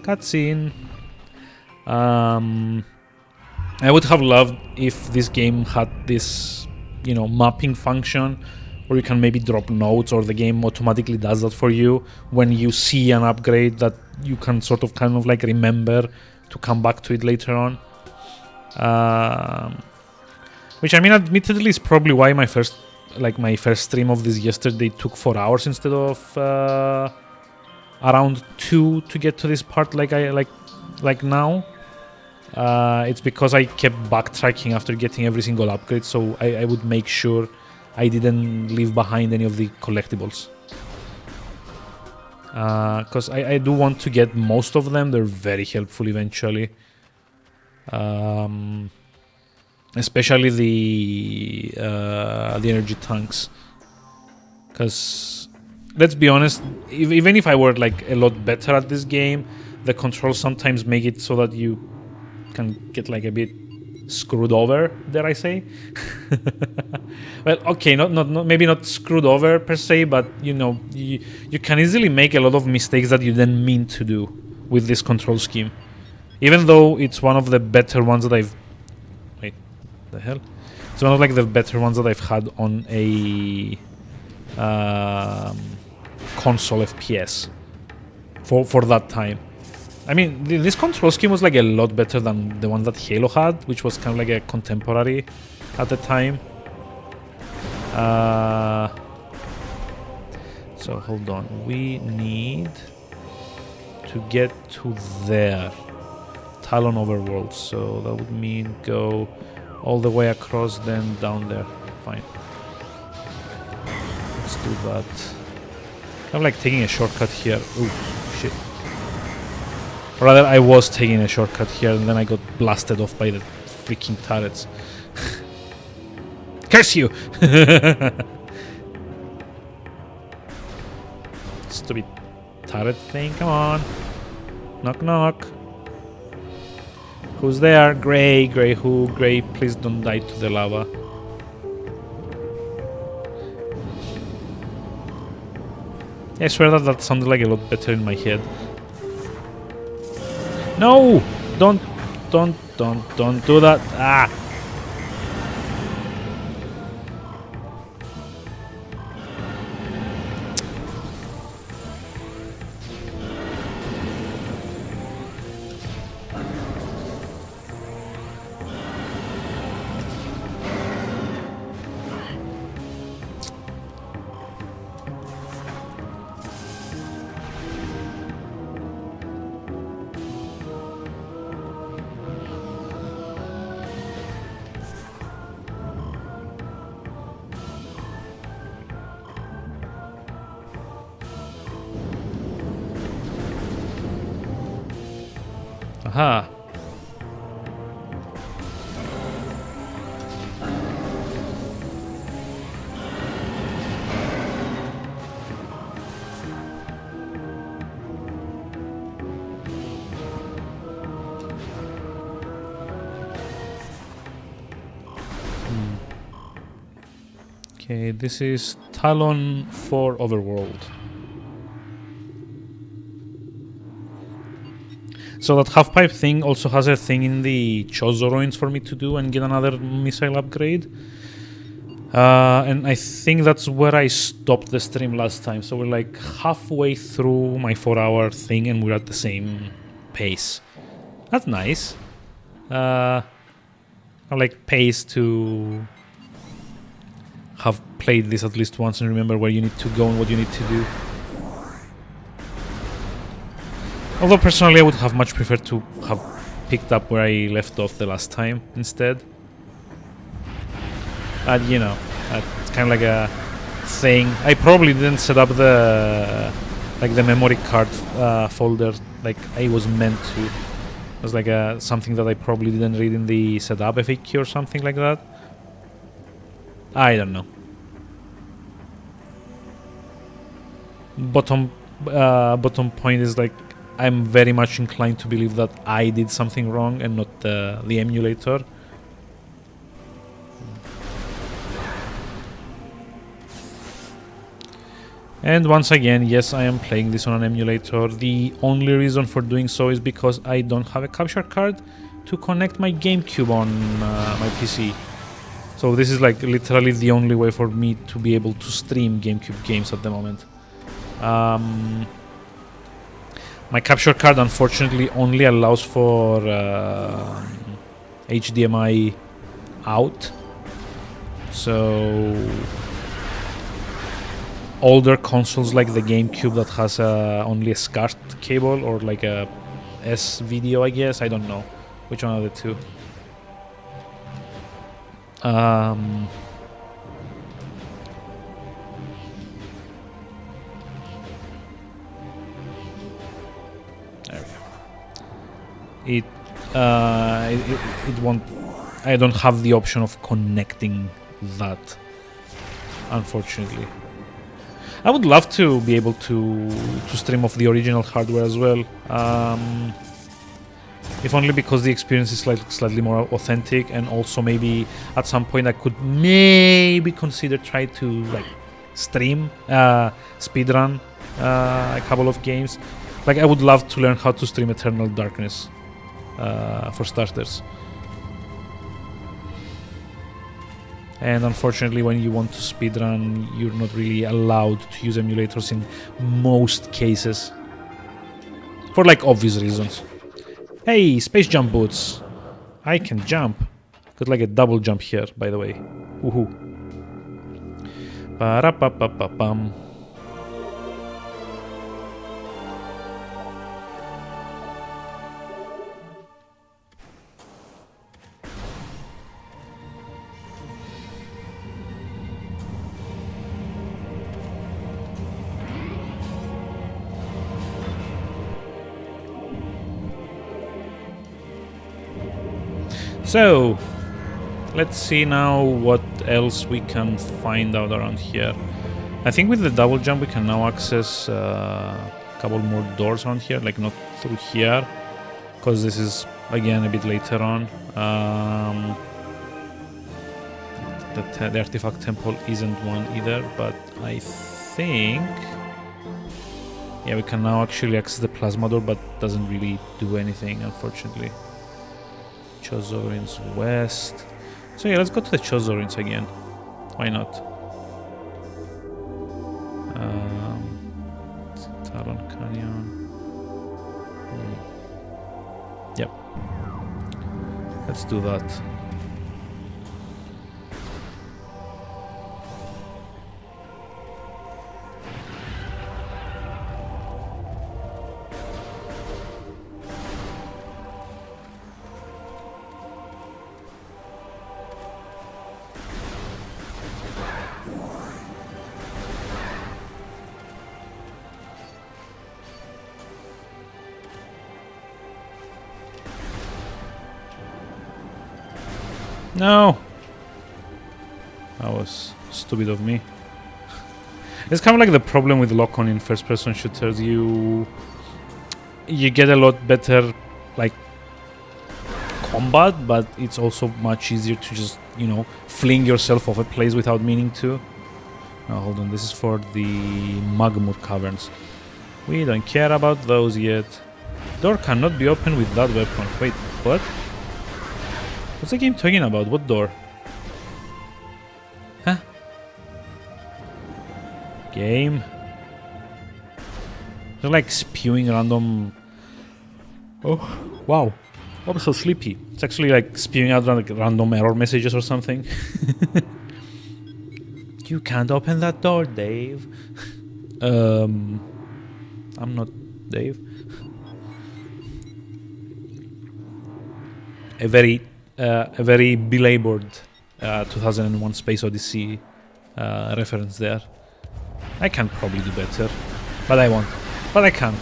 Cutscene. I would have loved if this game had this, you know, mapping function where you can maybe drop notes or the game automatically does that for you when you see an upgrade that you can sort of kind of like remember to come back to it later on. Which I mean, admittedly, is probably why my first stream of this yesterday took 4 hours instead of around 2 to get to this part like now. It's because I kept backtracking after getting every single upgrade, so I would make sure I didn't leave behind any of the collectibles. Because I do want to get most of them. They're very helpful eventually. Especially the energy tanks. Because, let's be honest, even if I were like a lot better at this game, the controls sometimes make it so that you can get like a bit screwed over, dare I say. Well, okay, not maybe not screwed over per se, but you know, you can easily make a lot of mistakes that you didn't mean to do with this control scheme. Even though it's one of the better ones that I've... Wait, the hell? It's one of like the better ones that I've had on a console FPS for that time. I mean, this control scheme was like a lot better than the one that Halo had, which was kind of like a contemporary at the time. So hold on, we need to get to there, Talon Overworld. So that would mean go all the way across, then down there. Fine. Let's do that. I'm like taking a shortcut here. Ooh, shit. Or rather, I was taking a shortcut here, and then I got blasted off by the freaking turrets. Curse you! Stupid turret thing, come on. Knock, knock. Who's there? Gray, Gray who? Gray, please don't die to the lava. I swear that sounded like a lot better in my head. No! Don't do that. Ah! Aha. Okay, this is Talon for Overworld. So that half-pipe thing also has a thing in the Chozo ruins for me to do and get another missile upgrade. And I think that's where I stopped the stream last time. So we're like halfway through my 4-hour thing and we're at the same pace. That's nice. I like pace to have played this at least once and remember where you need to go and what you need to do. Although personally I would have much preferred to have picked up where I left off the last time instead. You know, it's kind of like a thing. I probably didn't set up the memory card folder like I was meant to. It was like something that I probably didn't read in the setup FAQ or something like that. I don't know. Bottom point is like I'm very much inclined to believe that I did something wrong and not the emulator. And once again, yes, I am playing this on an emulator. The only reason for doing so is because I don't have a capture card to connect my GameCube on my PC. So this is like literally the only way for me to be able to stream GameCube games at the moment. My capture card unfortunately only allows for HDMI out. So older consoles like the GameCube that has only a SCART cable or like a S-Video, I guess. I don't know which one of the two. There we go. It won't. I don't have the option of connecting that, unfortunately. I would love to be able to stream off the original hardware as well. If only because the experience is slightly more authentic, and also maybe at some point I could maybe consider try to like stream, speedrun a couple of games. Like I would love to learn how to stream Eternal Darkness, for starters. And unfortunately, when you want to speedrun, you're not really allowed to use emulators in most cases. For like obvious reasons. Hey, space jump boots! I can jump. Got like a double jump here, by the way. Woohoo. Ba-ra-pa-pa-pa-pam. So, let's see now what else we can find out around here. I think with the double jump we can now access a couple more doors around here, like not through here, because this is again a bit later on. The artifact temple isn't one either, but I think... yeah, we can now actually access the plasma door, but doesn't really do anything, unfortunately. Chozo Ruins West. So yeah, let's go to the Chozo Ruins again. Why not? Talon Canyon. Yep. Let's do that. No! That was stupid of me. It's kind of like the problem with lock-on in first-person shooters. You get a lot better, like, combat, but it's also much easier to just, you know, fling yourself off a place without meaning to. Now, hold on. This is for the Magmur caverns. We don't care about those yet. Door cannot be opened with that weapon. Wait, what? What's the game talking about? What door? Huh? Game? They're like spewing random... Oh, wow. I'm so sleepy. It's actually like spewing out like random error messages or something. You can't open that door, Dave. I'm not Dave. A very belabored 2001 Space Odyssey reference there. I can probably do better, but I won't. But I can.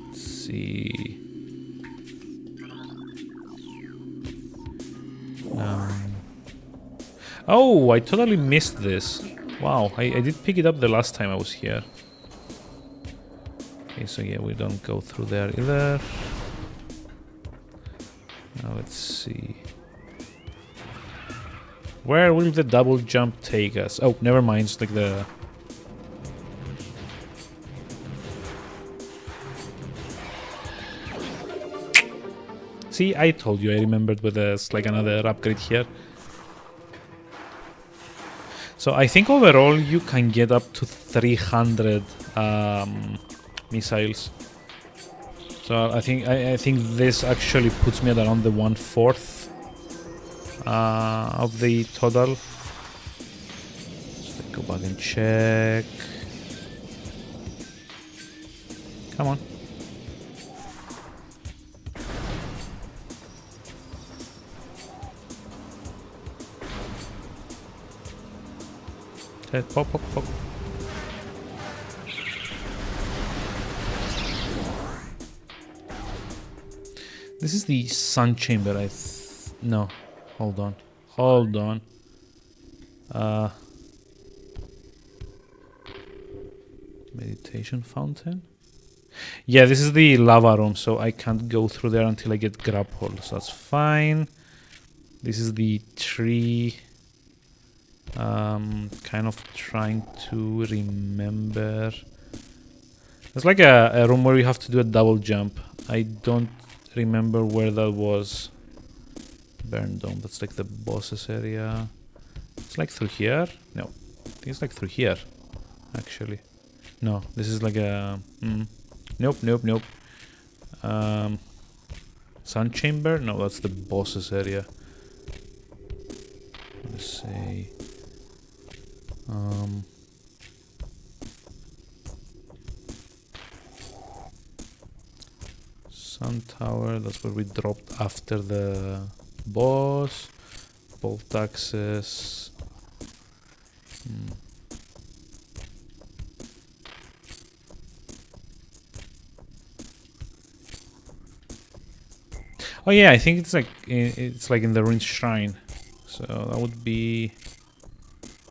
Let's see. Oh, I totally missed this. Wow, I did pick it up the last time I was here. Okay, so yeah, we don't go through there either. Now let's see. Where will the double jump take us? Oh, never mind, it's like the... See, I told you, I remembered with there's like another upgrade here. So I think overall you can get up to 300 missiles. So I think this actually puts me at around the 1/4 of the total. So go back and check. Come on. Okay, pop, pop, pop. This is the sun chamber, no, hold on. Meditation fountain? Yeah, this is the lava room, so I can't go through there until I get grappled, so that's fine. This is the tree. Kind of trying to remember. There's like a room where you have to do a double jump. I don't remember where that was. Burn Dome, that's like the boss's area. It's like through here? No, I think it's like through here, actually. No, this is like a... Nope. Sun chamber? No, that's the boss's area. Let's see. Sun tower, that's where we dropped after the boss. Bolt access. Oh yeah, I think it's like in the ruined shrine. So that would be...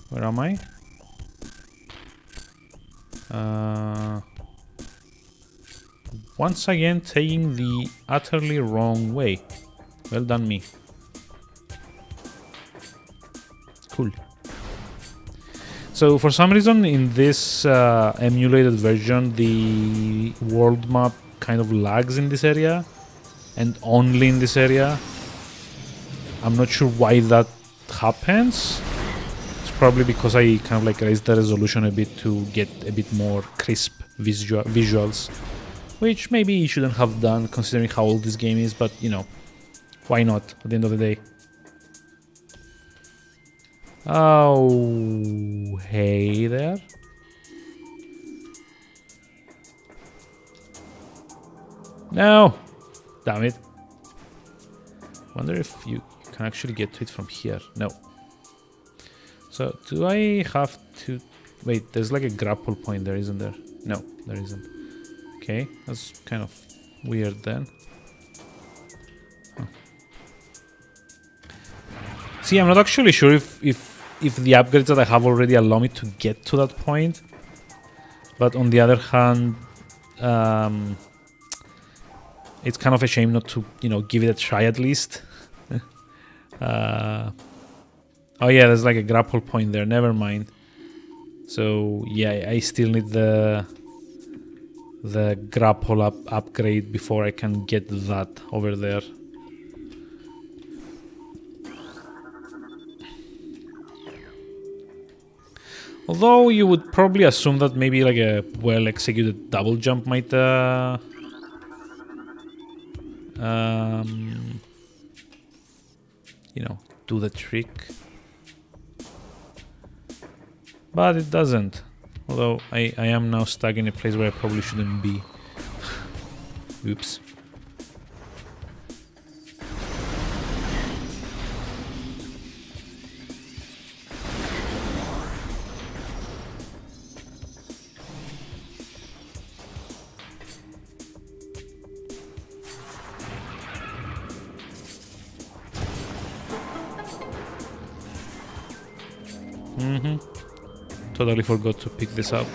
Where am I? Once again, taking the utterly wrong way. Well done, me. Cool. So for some reason, in this emulated version, the world map kind of lags in this area, and only in this area. I'm not sure why that happens. Probably because I kind of like raised the resolution a bit to get a bit more crisp visuals, which maybe you shouldn't have done considering how old this game is, but you know, why not at the end of the day. Oh, hey there. No! Damn it. Wonder if you can actually get to it from here. No. So, do I have to... Wait, there's like a grapple point there, isn't there? No, there isn't. Okay, that's kind of weird then. See, I'm not actually sure if the upgrades that I have already allow me to get to that point. But on the other hand, it's kind of a shame not to, give it a try at least. Oh yeah, there's like a grapple point there. Never mind. So yeah, I still need the grapple upgrade before I can get that over there. Although you would probably assume that maybe like a well-executed double jump might do the trick. But it doesn't. Although I am now stuck in a place where I probably shouldn't be. Oops. Totally forgot to pick this up.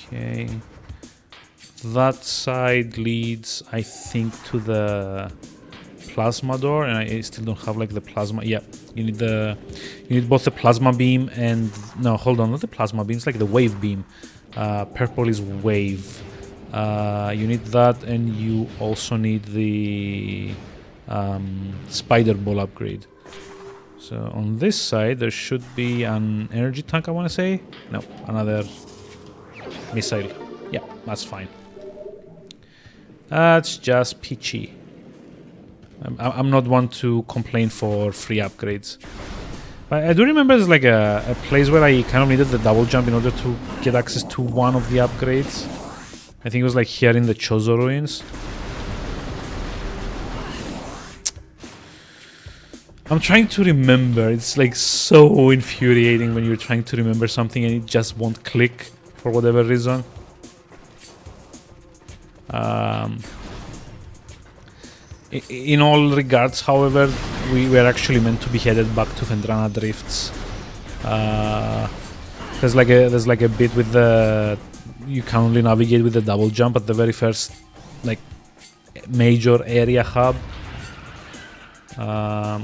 Okay. That side leads, I think, to the plasma door, and I still don't have like the plasma. Yeah, you need both the plasma beam and no, hold on, not the plasma beam. It's like the wave beam. Purple is wave. You need that, and you also need the spider ball upgrade. So on this side, there should be an energy tank. I want to say no, another missile. Yeah, that's fine. That's just peachy. I'm not one to complain for free upgrades. But I do remember there's like a place where I kind of needed the double jump in order to get access to one of the upgrades. I think it was like here in the Chozo ruins. I'm trying to remember. It's like so infuriating when you're trying to remember something and it just won't click for whatever reason. In all regards, however, we were actually meant to be headed back to Vendrana Drifts. There's like a bit with the you can only navigate with the double jump at the very first like major area hub. Not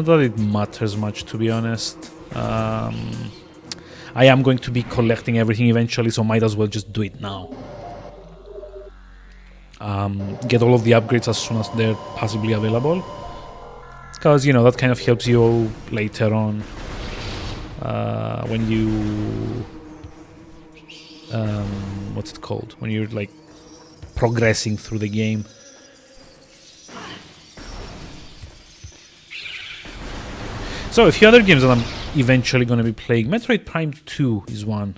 that it matters much, to be honest. I am going to be collecting everything eventually, so might as well just do it now. Get all of the upgrades as soon as they're possibly available, because that kind of helps you later on when you what's it called, when you're like progressing through the game. So a few other games that I'm eventually going to be playing. Metroid Prime 2 is one.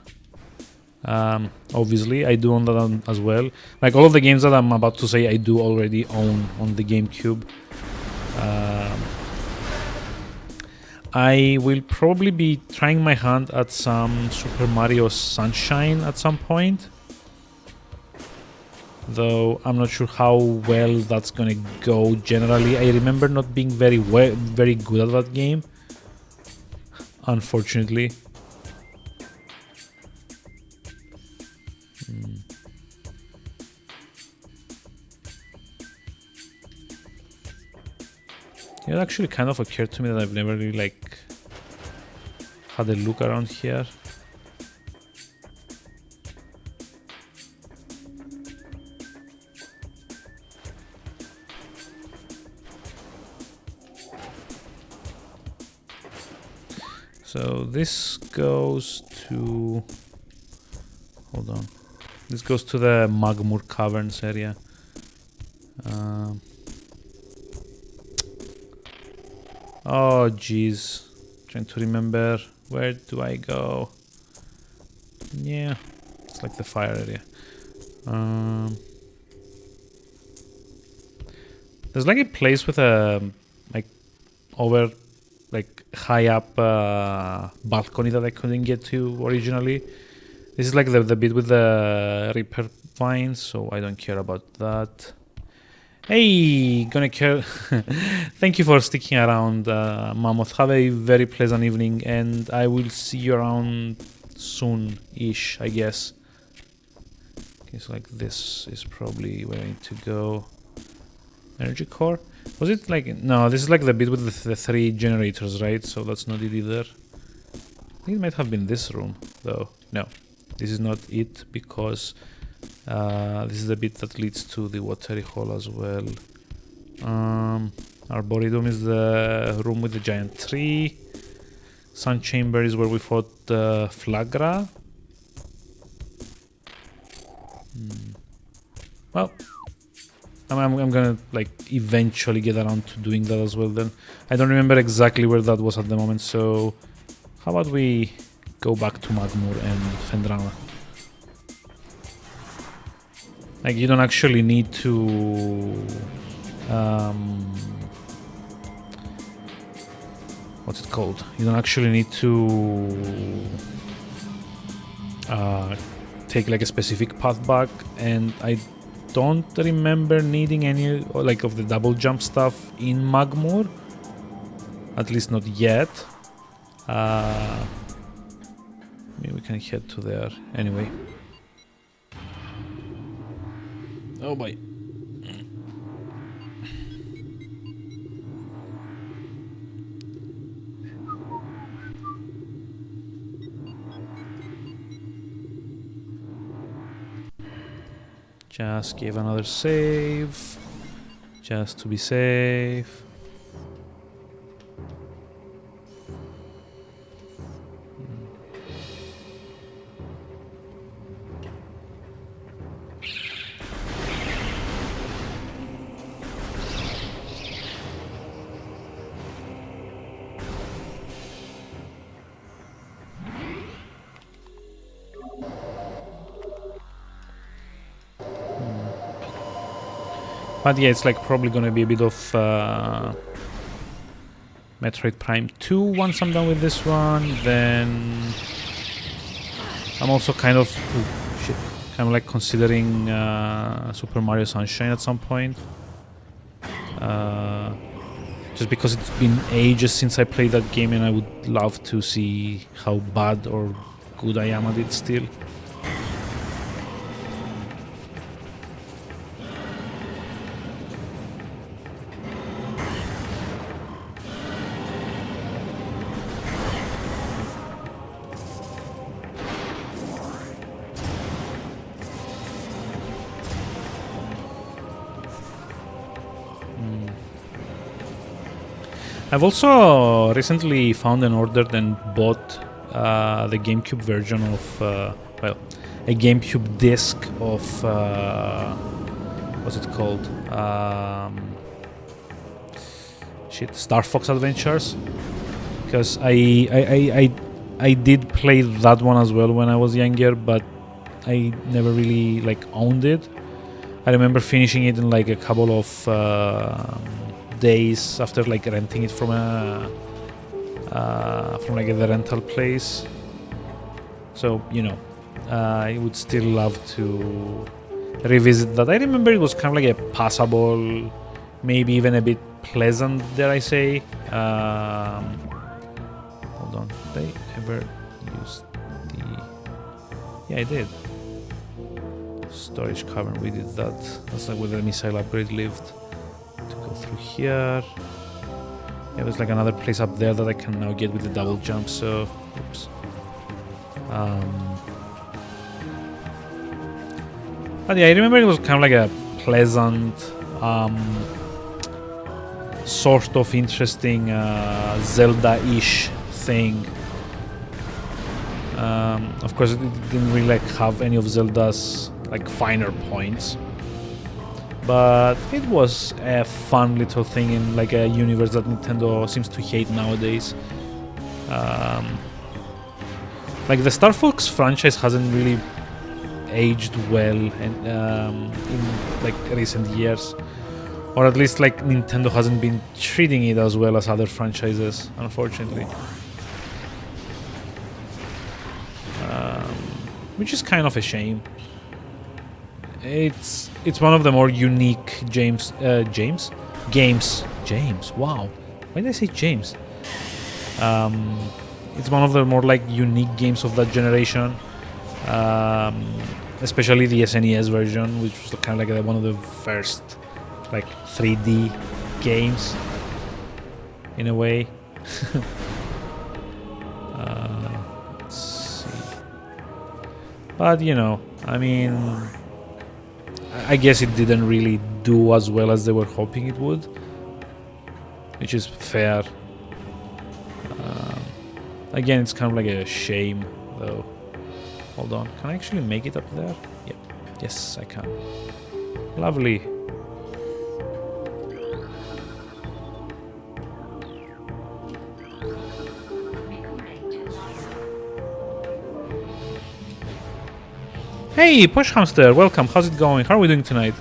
Obviously, I do own that as well. Like all of the games that I'm about to say, I do already own on the GameCube. I will probably be trying my hand at some Super Mario Sunshine at some point. Though I'm not sure how well that's gonna go generally. I remember not being very good at that game, unfortunately. It actually kind of occurred to me that I've never really had a look around here. So this goes to... Hold on. This goes to the Magmur Caverns area. Oh jeez, trying to remember, where do I go? Yeah, It's like the fire area. There's like a place with a like over like high up balcony that I couldn't get to originally. This is like the bit with the Reaper vines, so I don't care about that. Hey, gonna care. Thank you for sticking around, Mammoth. Have a very pleasant evening, and I will see you around soon-ish, I guess. Okay, so like this is probably where I need to go. Energy core? Was it like... No, this is like the bit with the 3 generators, right? So that's not it either. I think it might have been this room, though. No, this is not it, because this is the bit that leads to the watery hole as well. Arboretum is the room with the giant tree. Sun chamber is where we fought Flagra. Well, I'm gonna like eventually get around to doing that as well then. I don't remember exactly where that was at the moment, so how about we go back to Magmur and Fendrana. Like, you don't actually need to what's it called? You don't actually need to take like a specific path back, and I don't remember needing any like of the double jump stuff in Magmur, at least not yet. Maybe we can head to there anyway. Oh boy. Just give another save, just to be safe. But yeah, it's like probably gonna be a bit of Metroid Prime 2 once I'm done with this one. Then I'm also kind of like considering Super Mario Sunshine at some point. Just because it's been ages since I played that game, and I would love to see how bad or good I am at it still. I've also recently found and ordered and bought the GameCube version of, well, a GameCube disc of, what's it called? Star Fox Adventures. Because I did play that one as well when I was younger, but I never really like owned it. I remember finishing it in like a couple of days after like renting it from like the rental place. So, you know, I would still love to revisit that. I remember it was kind of like a passable, maybe even a bit pleasant, dare I say. Hold on, did I ever use the... Yeah, I did. Storage cavern, we did that. That's like where the missile upgrade lived. To go through here. Yeah, there's like another place up there that I can now get with the double jump, so... Oops. But yeah, I remember it was kind of like a pleasant, sort of interesting Zelda-ish thing. Of course, it didn't really like have any of Zelda's like finer points, but it was a fun little thing in like a universe that Nintendo seems to hate nowadays. Like the Star Fox franchise hasn't really aged well and in like recent years, or at least like Nintendo hasn't been treating it as well as other franchises, unfortunately. Which is kind of a shame. It's one of the more unique games. Wow, why did I say James? It's one of the more like unique games of that generation, especially the SNES version, which was kind of like one of the first like 3D games in a way. Let's see. But you know, I mean, I guess it didn't really do as well as they were hoping it would, which is fair. Again, it's kind of like a shame, though. Hold on, can I actually make it up there? Yep, yes, I can. Lovely. Hey, Push Hamster, welcome. How's it going? How are we doing tonight?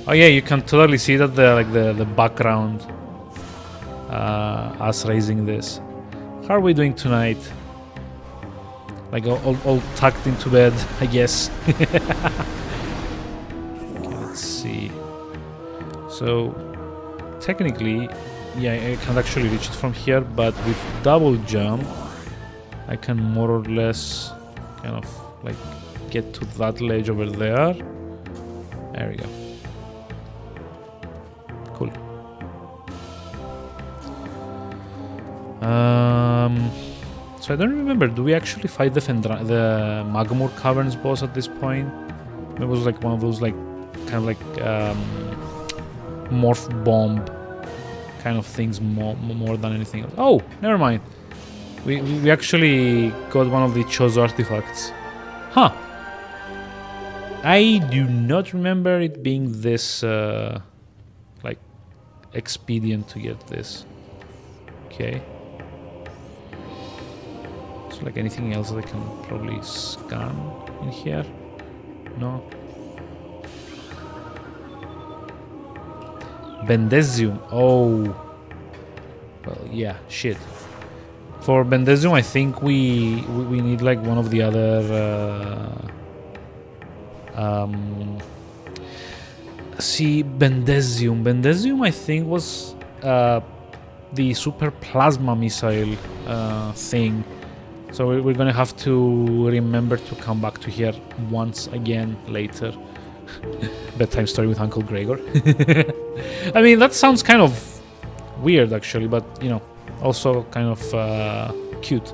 Oh yeah, you can totally see that the background us raising this. How are we doing tonight? Like all tucked into bed, I guess. Okay, let's see. So technically, yeah, I can't actually reach it from here, but with double jump, I can more or less kind of like get to that ledge over there. There we go. Cool. So I don't remember. Do we actually fight the Magmur Caverns boss at this point? It was like one of those like kind of like morph bomb kind of things more than anything else. Oh, never mind. We actually got one of the Chozo artifacts. Huh. I do not remember it being this like expedient to get this. Okay. So like anything else that I can probably scan in here? No. Bendezium. Oh. Well, yeah, shit. For Bendezium, I think we need like one of the other see, Bendezium I think was the super plasma missile thing. So we're gonna have to remember to come back to here once again later. Bedtime story with Uncle Gregor. I mean, that sounds kind of weird actually, but you know, also kind of cute.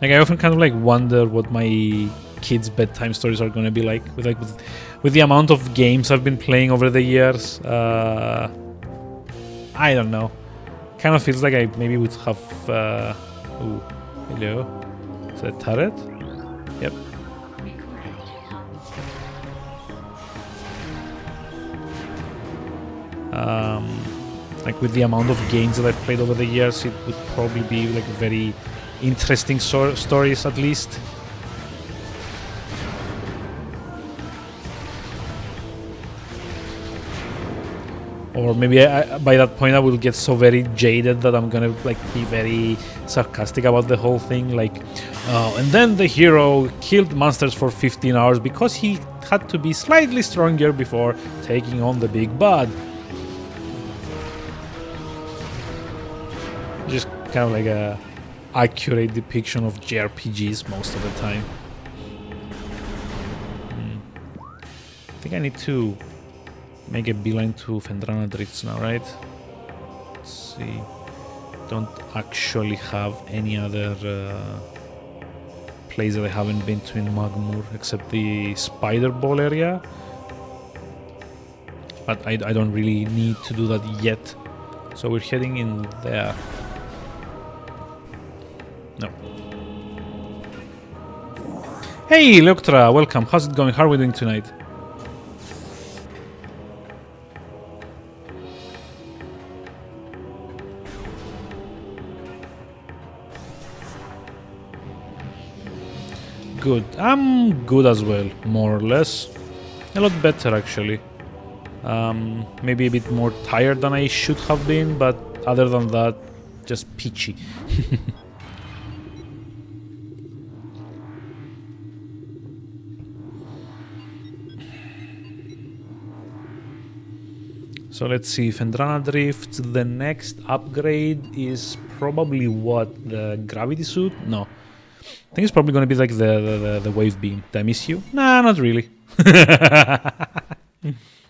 Like I often kind of like wonder what my kids' bedtime stories are gonna be like with the amount of games I've been playing over the years. I don't know. Kind of feels like I maybe would have. Ooh, hello. Is that a turret? Yep. Like with the amount of games that I've played over the years, it would probably be like very interesting stories at least. Or maybe by that point I will get so very jaded that I'm gonna like be very sarcastic about the whole thing, like, and then the hero killed monsters for 15 hours because he had to be slightly stronger before taking on the big bad. Just kind of like a accurate depiction of JRPGs most of the time. I think I need to make a beeline to Fendrana Drifts now, right? Let's see. Don't actually have any other place that I haven't been to in Magmur except the Spider Ball area. But I don't really need to do that yet. So we're heading in there. No. Hey, Leoktra, welcome. How's it going? How are we doing tonight? Good. I'm good as well, more or less. A lot better, actually. Maybe a bit more tired than I should have been, but other than that, just peachy. So let's see, Fendrana Drift, the next upgrade is probably what? The gravity suit? No. I think it's probably going to be like the wave beam. Did I miss you? Nah, not really.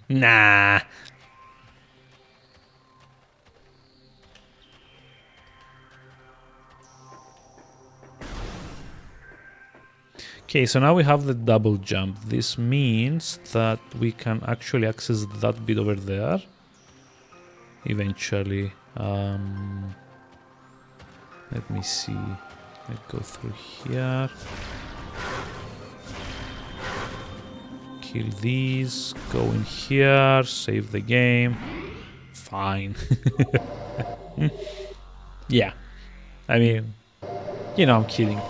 Nah. Okay, so now we have the double jump. This means that we can actually access that bit over there. Eventually. Let me see. Let's go through here. Kill these. Go in here. Save the game. Fine. Yeah. I mean, you know, I'm kidding.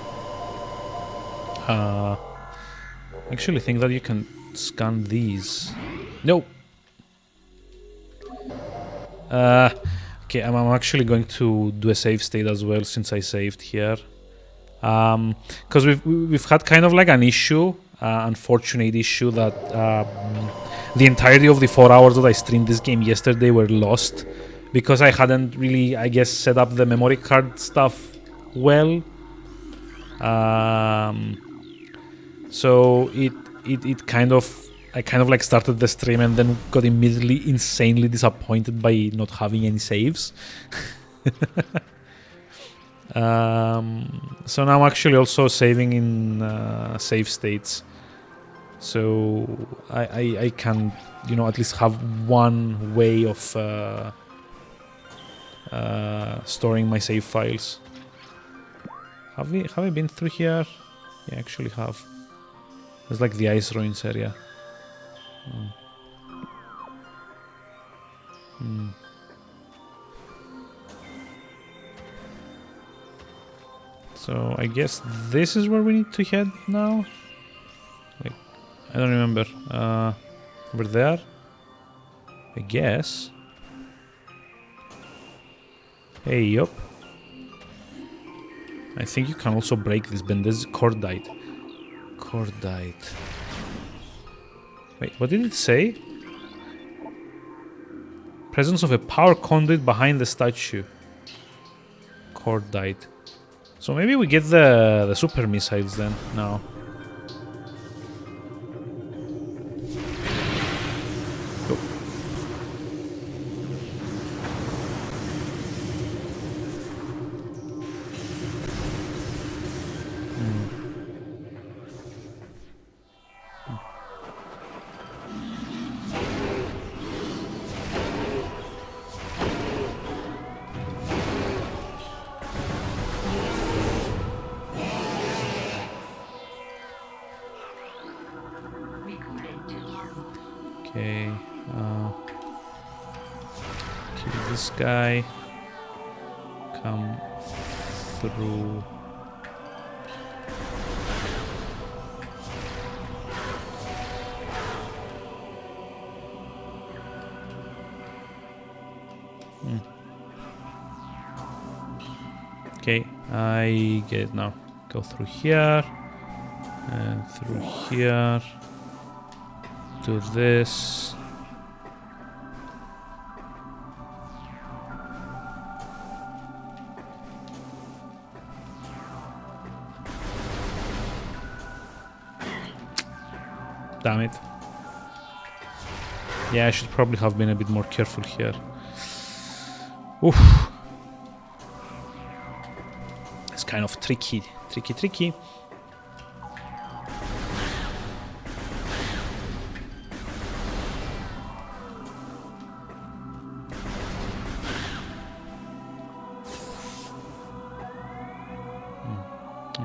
I actually think that you can scan these. No. Okay, I'm actually going to do a save state as well since I saved here. Because we've had kind of like an issue, unfortunate issue that the entirety of the 4 hours that I streamed this game yesterday were lost because I hadn't really, I guess, set up the memory card stuff well. So it kind of, I kind of like started the stream and then got immediately insanely disappointed by not having any saves. So now I'm actually also saving in save states, so I can, you know, at least have one way of storing my save files. Have I been through here? Yeah, I actually have. It's like the ice ruins area. So I guess this is where we need to head now. Like, I don't remember. Over there, I guess. Hey, yup. I think you can also break this bend. This is cordite. Cordite. Wait, what did it say? Presence of a power conduit behind the statue. Cordite. So maybe we get the super missiles then now. Go. Okay. Kill this guy. Come through. Okay, I get it now. Go through here and through here. Do this. Damn it. Yeah, I should probably have been a bit more careful here. Oof. It's kind of tricky. Tricky.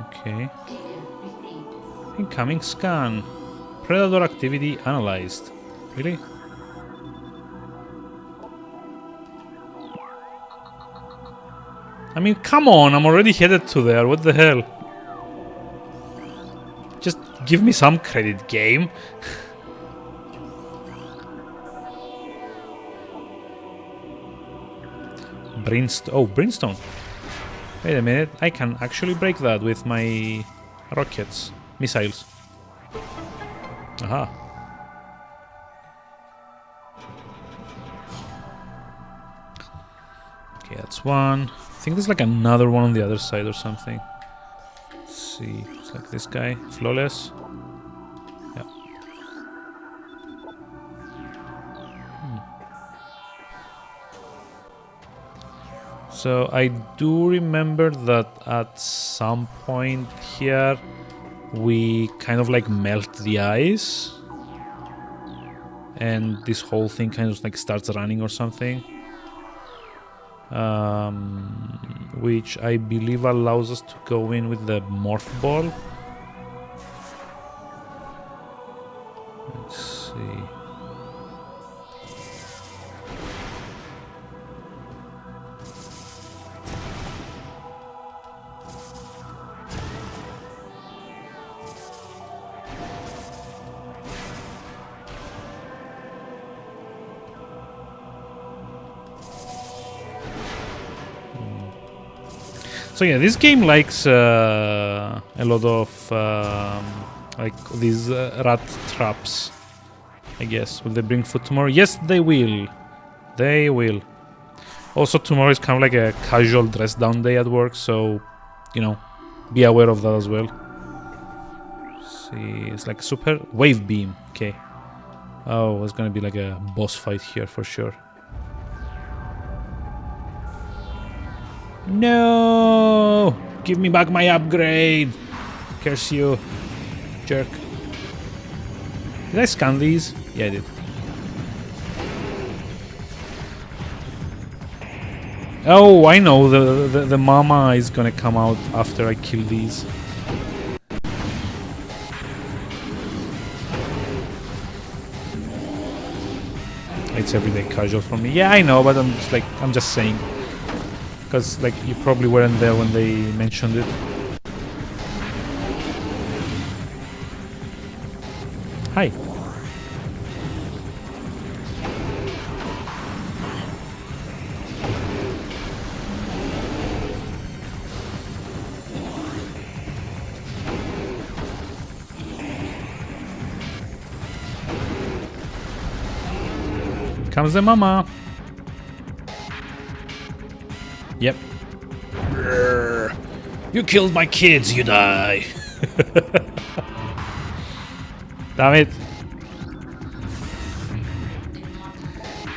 Okay. Incoming scan. Predator activity analyzed. Really? I mean, come on, I'm already headed to there. What the hell? Just give me some credit, game. Brimstone. Wait a minute, I can actually break that with my rockets, missiles. Aha. Okay, that's one. I think there's like another one on the other side or something. Let's see, it's like this guy, flawless. Yeah. So I do remember that at some point here we kind of like melt the ice and this whole thing kind of like starts running or something, which I believe allows us to go in with the morph ball. Let's see. So yeah, this game likes a lot of like these rat traps, I guess. Will they bring food tomorrow? Yes, they will. They will. Also, tomorrow is kind of like a casual dress down day at work, so, you know, be aware of that as well. Let's see, it's like super wave beam. Okay. Oh, it's gonna be like a boss fight here for sure. No! Give me back my upgrade! Curse you, jerk. Did I scan these? Yeah, I did. Oh, I know. The mama is gonna come out after I kill these. It's everyday casual for me. Yeah, I know, but I'm just saying. Because, like, you probably weren't there when they mentioned it. Hi. Comes the mama. Yep. You killed my kids, you die. Damn it.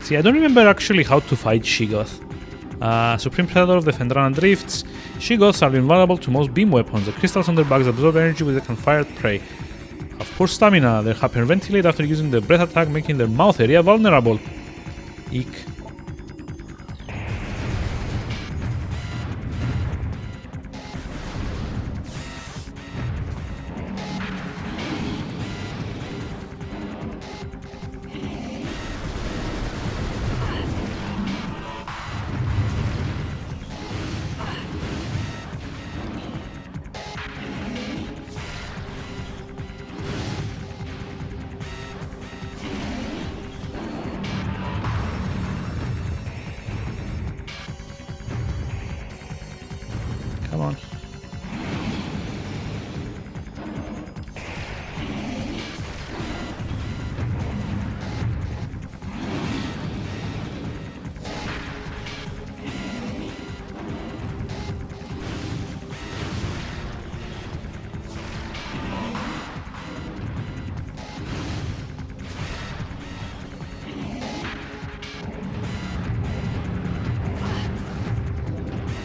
See, I don't remember actually how to fight Shiggoth. Supreme Predator of the Fendrana Drifts. Shiggoths are invulnerable to most beam weapons. The crystals on their backs absorb energy with the can fire at prey. Have poor stamina. They hyperventilate after using the breath attack, making their mouth area vulnerable. Eek. Come on.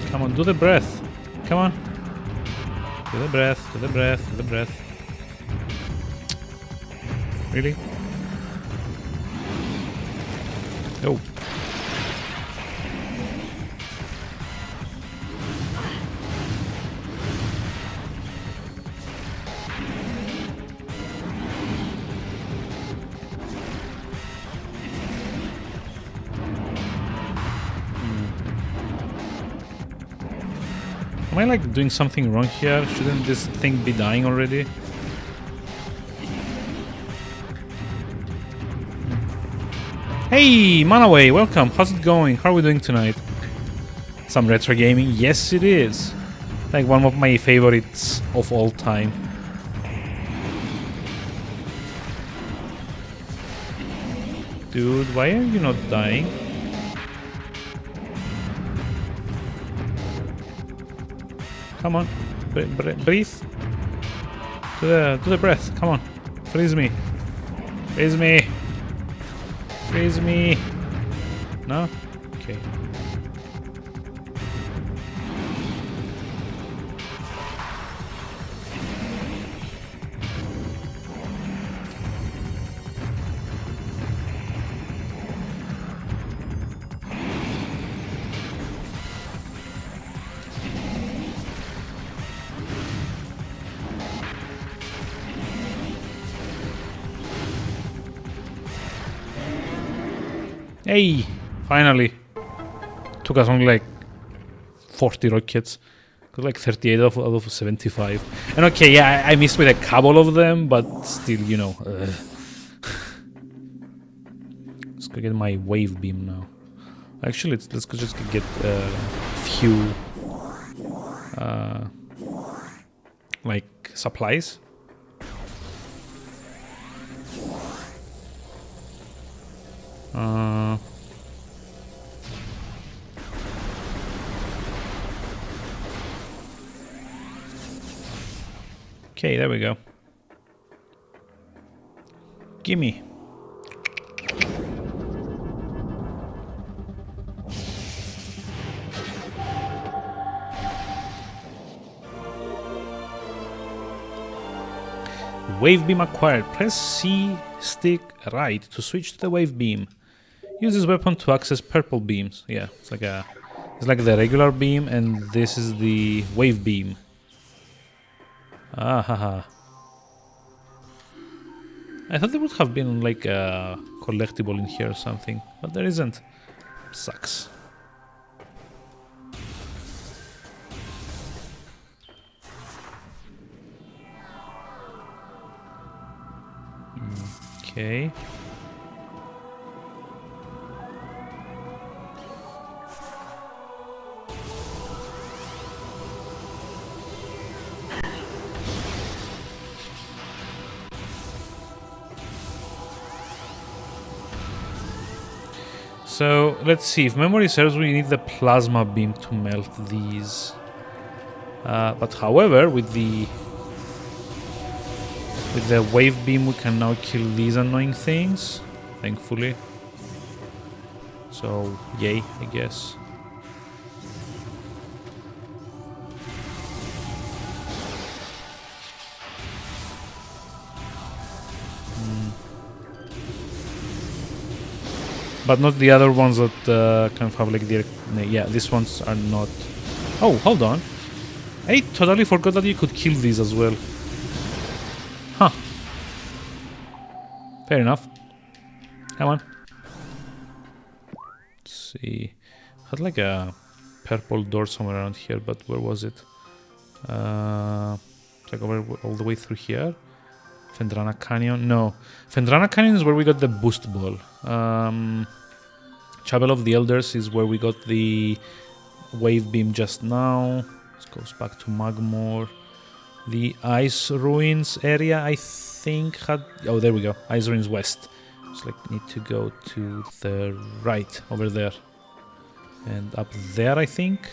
Come on, do the breath. Come on. Do the breath, do the breath, do the breath. Really? Oh. Am I like doing something wrong here? Shouldn't this thing be dying already? Hey, Manaway, welcome. How's it going? How are we doing tonight? Some retro gaming? Yes, it is. Like one of my favorites of all time. Dude, why are you not dying? Come on, breathe. To the breath. Come on, freeze me. Freeze me. Freeze me. No? Okay. Hey, finally. Took us only like 40 rockets. Got like 38 out of 75. And okay, yeah, I missed with a couple of them, but still, you know. Let's go get my wave beam now. Actually, let's go just get a few like supplies. Okay, there we go. Gimme. Wave beam acquired. Press C stick right to switch to the wave beam. Use this weapon to access purple beams. Yeah, it's like the regular beam, and this is the wave beam. Ah, haha. I thought there would have been like a collectible in here or something, but there isn't. Sucks. Okay. So let's see, if memory serves, we need the plasma beam to melt these. But however, with the wave beam, we can now kill these annoying things, thankfully. So yay, I guess. But not the other ones that kind of have like direct... Yeah, these ones are not... Oh, hold on. I totally forgot that you could kill these as well. Huh. Fair enough. Come on. Let's see. Had like a purple door somewhere around here, but where was it? It's like over all the way through here. Fendrana Canyon? No. Fendrana Canyon is where we got the boost ball. Chapel of the Elders is where we got the wave beam just now. This goes back to Magmore. The Ice Ruins area, I think, had... Oh, there we go. Ice Ruins West. Just like need to go to the right, over there. And up there, I think.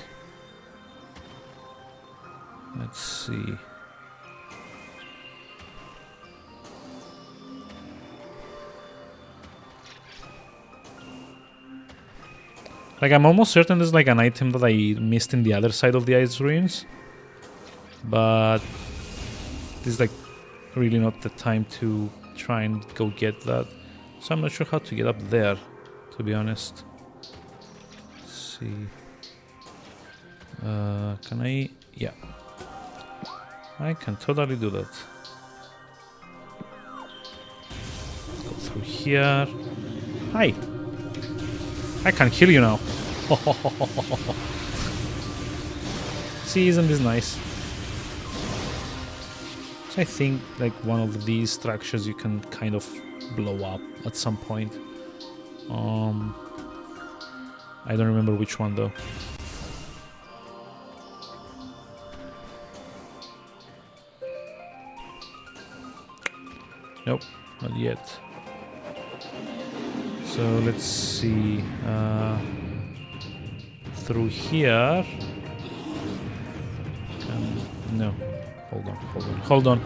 Let's see. Like, I'm almost certain there's like an item that I missed in the other side of the Ice Ruins. But this is like really not the time to try and go get that. So I'm not sure how to get up there, to be honest. Let's see. Can I? Yeah. I can totally do that. Go through here. Hi. I can kill you now. See, isn't this nice? So I think like one of these structures you can kind of blow up at some point. I don't remember which one though. Nope, not yet. So let's see. Through here. No. Hold on.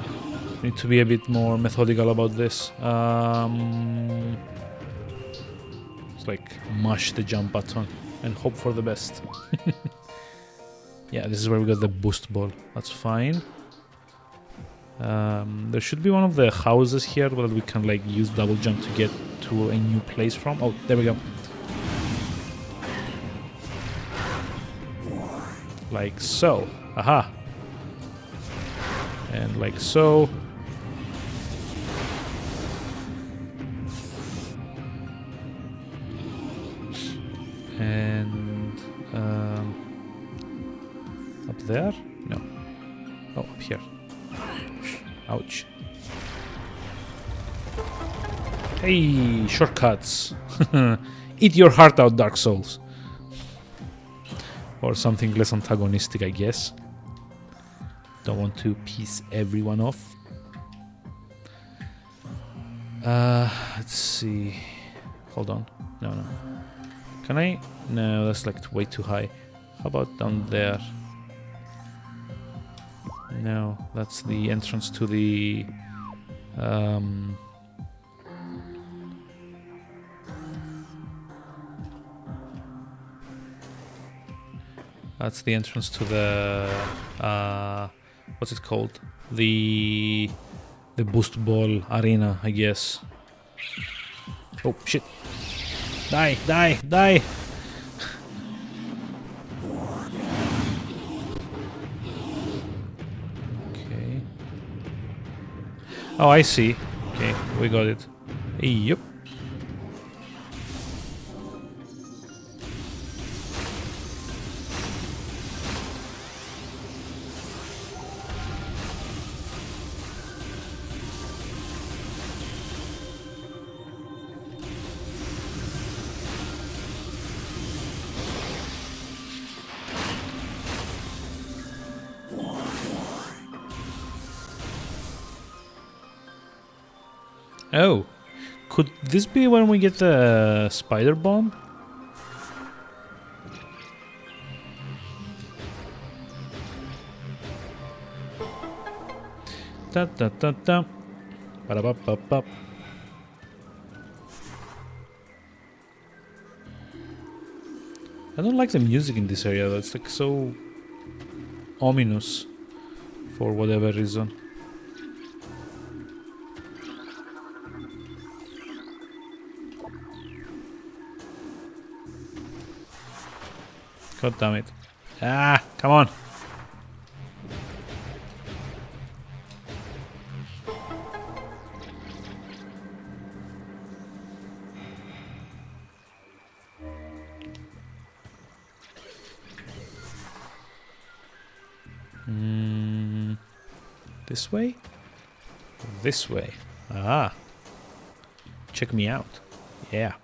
Need to be a bit more methodical about this. It's like mash the jump button and hope for the best. Yeah, this is where we got the boost ball. That's fine. There should be one of the houses here where we can like use double jump to get to a new place from. Oh, there we go. Like so. Aha. And like so. And up there? No. Oh, up here. Ouch. Hey, shortcuts. Eat your heart out, Dark Souls. Or something less antagonistic, I guess. Don't want to piss everyone off. Let's see. Hold on. No. Can I? No, that's like way too high. How about down there? No, that's the entrance to the... That's the entrance to the... what's it called? The boost ball arena, I guess. Oh, shit. Die! Okay. Oh, I see. Okay, we got it. Yep. Oh, could this be when we get the spider bomb? Da da da da. Ba-da-ba-ba-ba. I don't like the music in this area though. It's like so ominous for whatever reason. God damn it. Ah, come on. This way? This way. Ah. Check me out. Yeah.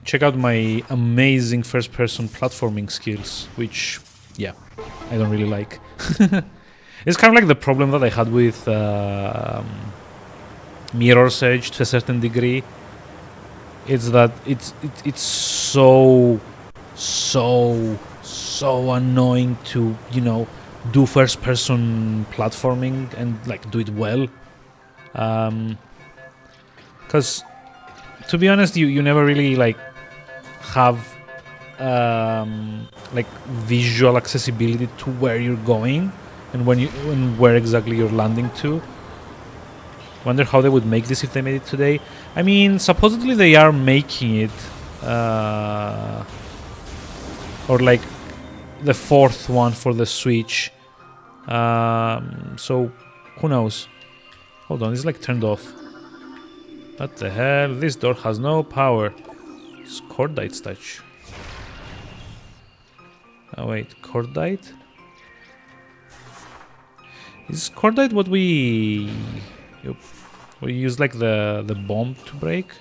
Check out my amazing first-person platforming skills, which, yeah, I don't really like. It's kind of like the problem that I had with Mirror's Edge to a certain degree. It's that it's so annoying to, you know, do first-person platforming and like do it well. Because to be honest, you never really like have like visual accessibility to where you're going and where exactly you're landing to. Wonder how they would make this if they made it today. I mean, supposedly they are making it, or like the fourth one for the Switch. So who knows? Hold on, it's like turned off. What the hell? This door has no power. Scordite touch. Oh wait, cordite? Is cordite what we... Yep. We use like the bomb to break?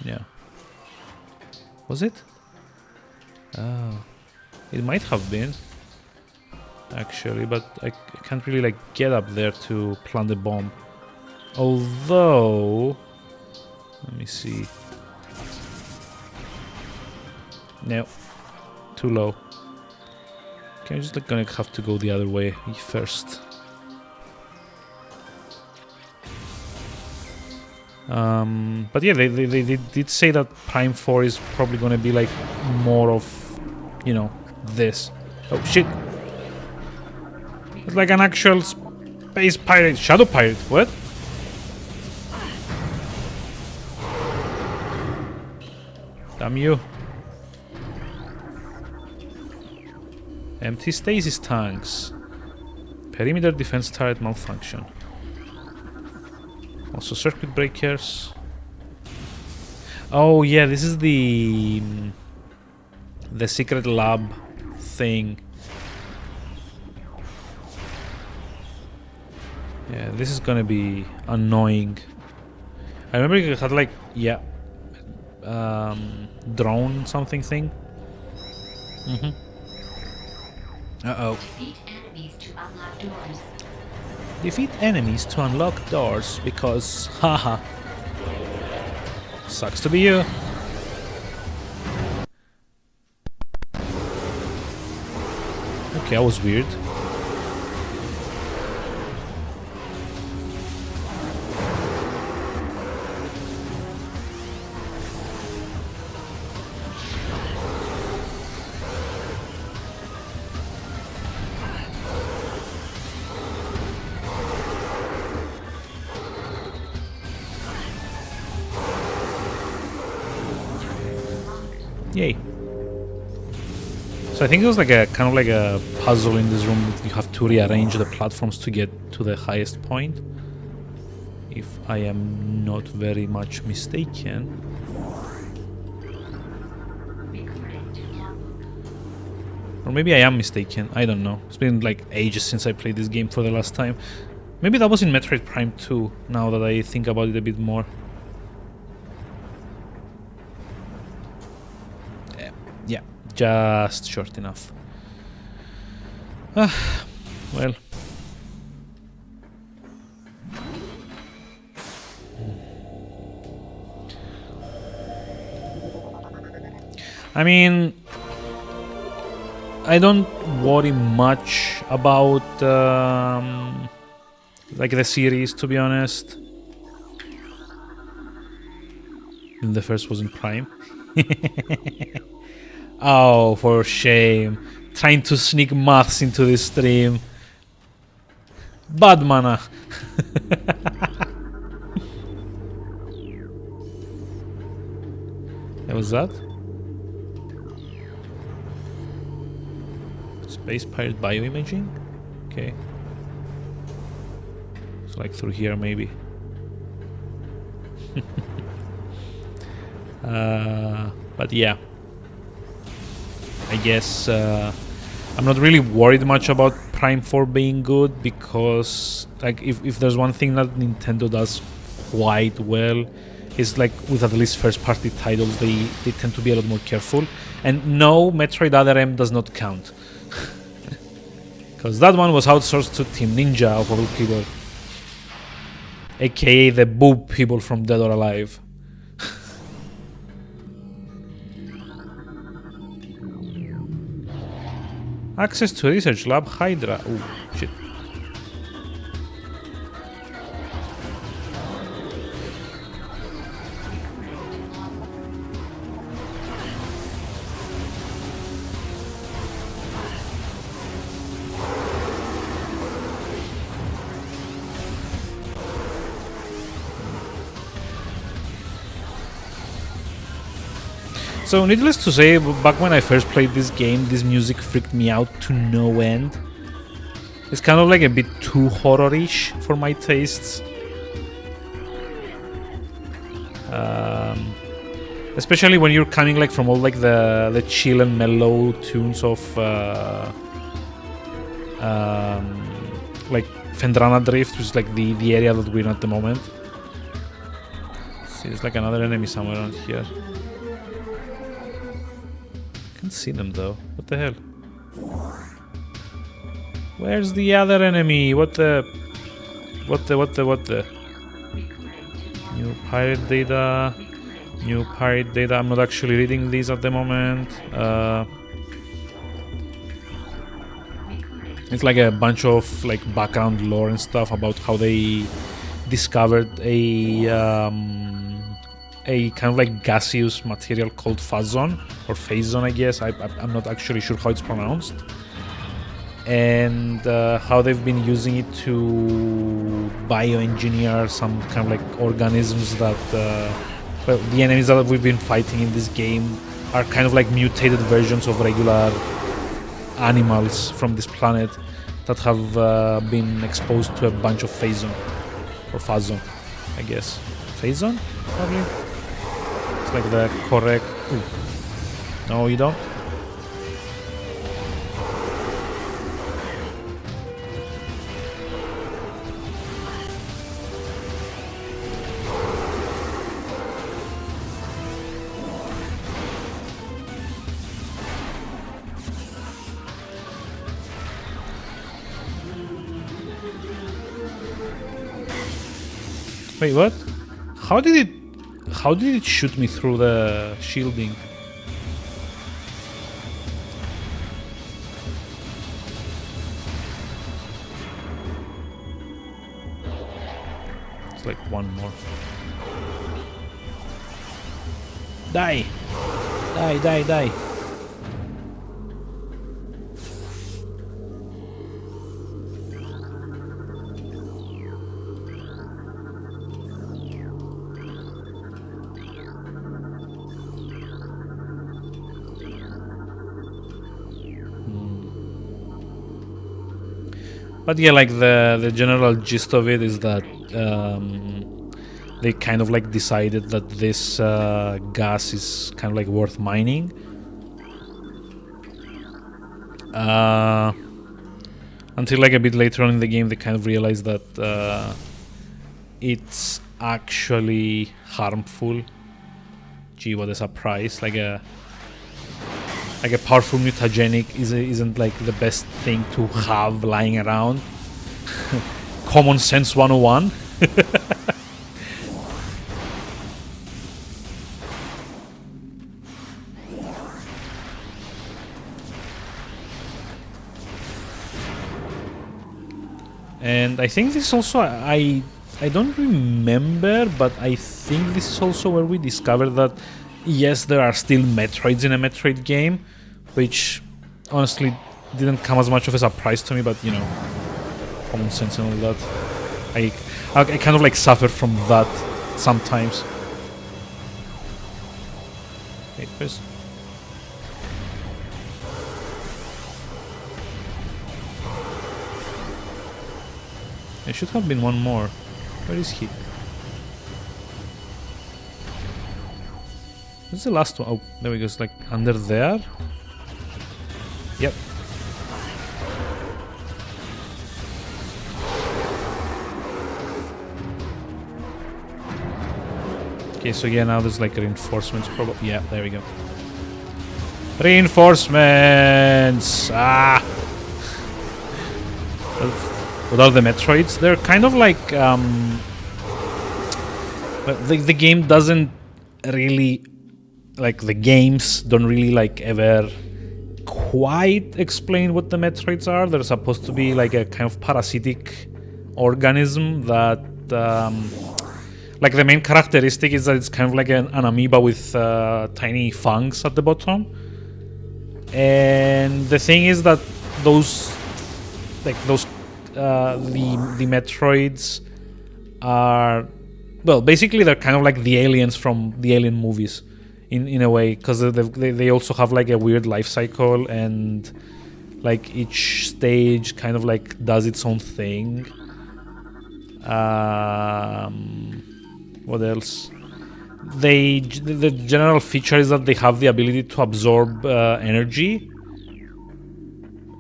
Yeah. Was it? Oh. It might have been. Actually, but I can't really like get up there to plant the bomb. Although... Let me see. No. Too low. Okay, I'm just like gonna have to go the other way first. But yeah, they did say that Prime 4 is probably gonna be like more of, you know, this. Oh shit! It's like an actual space pirate, shadow pirate. What? Damn you! Empty stasis tanks. Perimeter defense turret malfunction. Also circuit breakers. Oh yeah, this is the secret lab thing. Yeah, this is gonna be annoying. I remember it had like, yeah, drone something thing. Uh-oh. Defeat enemies to unlock doors. Defeat enemies to unlock doors because, haha. Sucks to be you. Okay, that was weird. Yay. So I think it was like a kind of like a puzzle in this room that you have to rearrange the platforms to get to the highest point. If I am not very much mistaken. Or maybe I am mistaken, I don't know. It's been like ages since I played this game for the last time. Maybe that was in Metroid Prime 2, now that I think about it a bit more. Yeah, just short enough. Well. I mean, I don't worry much about like the series, to be honest. The first was in Prime. Oh, for shame. Trying to sneak maths into this stream. Bad mana. What was that? Space pirate bioimaging? Okay. It's like through here, maybe. But yeah. I guess I'm not really worried much about Prime 4 being good, because like if there's one thing that Nintendo does quite well, is like with at least first party titles, they tend to be a lot more careful. And no, Metroid Other M does not count. Because that one was outsourced to Team Ninja of all people. AKA the boob people from Dead or Alive. Access to research lab Hydra. Oh, shit. So, needless to say, back when I first played this game, this music freaked me out to no end. It's kind of like a bit too horror-ish for my tastes. especially when you're coming like from all like the chill and mellow tunes of like Fendrana Drift, which is like the area that we're in at the moment. See, there's like another enemy somewhere around here. Can't see them though. What the hell? Where's the other enemy? What the? New pirate data. New pirate data. I'm not actually reading these at the moment. It's like a bunch of like background lore and stuff about how they discovered a kind of like gaseous material called Phazon or Phazon, I guess. I'm not actually sure how it's pronounced. And how they've been using it to bioengineer some kind of like organisms that well, the enemies that we've been fighting in this game are kind of like mutated versions of regular animals from this planet that have been exposed to a bunch of Phazon or Phazon, I guess. Phazon, probably. It's like the correct. Ooh. No, you don't. Wait, what? How did it shoot me through the shielding? It's like one more. Die! Die, die, die. But yeah, like the general gist of it is that they kind of like decided that this gas is kind of like worth mining. Until like a bit later on in the game, they kind of realized that it's actually harmful. Gee, what a surprise! Like a powerful mutagenic isn't like the best thing to have lying around. Common sense 101. And I think this also, I don't remember, but I think this is also where we discovered that yes, there are still Metroids in a Metroid game, which honestly didn't come as much of a surprise to me, but you know, common sense and all that. I kind of like suffer from that sometimes. Wait, where's... There should have been one more. Where is he? What's the last one? Oh, there we go. It's like under there. Yep. Okay, so yeah, now there's like reinforcements probably. Yeah, there we go. Reinforcements! Ah! What are the Metroids? They're kind of like... the game doesn't really... Like, the games don't really, like, ever quite explain what the Metroids are. They're supposed to be, like, a kind of parasitic organism that... like, the main characteristic is that it's kind of like an amoeba with tiny fangs at the bottom. And the thing is that those... Like, those... the Metroids are... Well, basically they're kind of like the aliens from the Alien movies. In a way, because they also have like a weird life cycle, and like each stage kind of like does its own thing. What else? the general feature is that they have the ability to absorb energy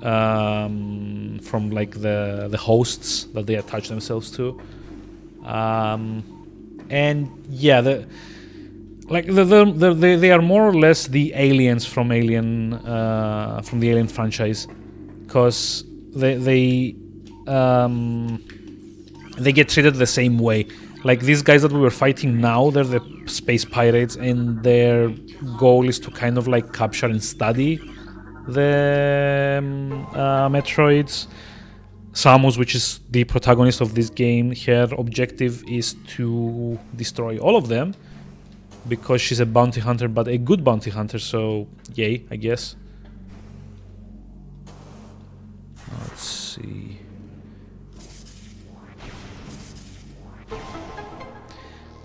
from like the hosts that they attach themselves to, and yeah, they are more or less the aliens from from the Alien franchise, because they get treated the same way. Like these guys that we were fighting now, they're the space pirates, and their goal is to kind of like capture and study the Metroids. Samus, which is the protagonist of this game, her objective is to destroy all of them, because she's a bounty hunter, but a good bounty hunter, so yay, I guess. Let's see.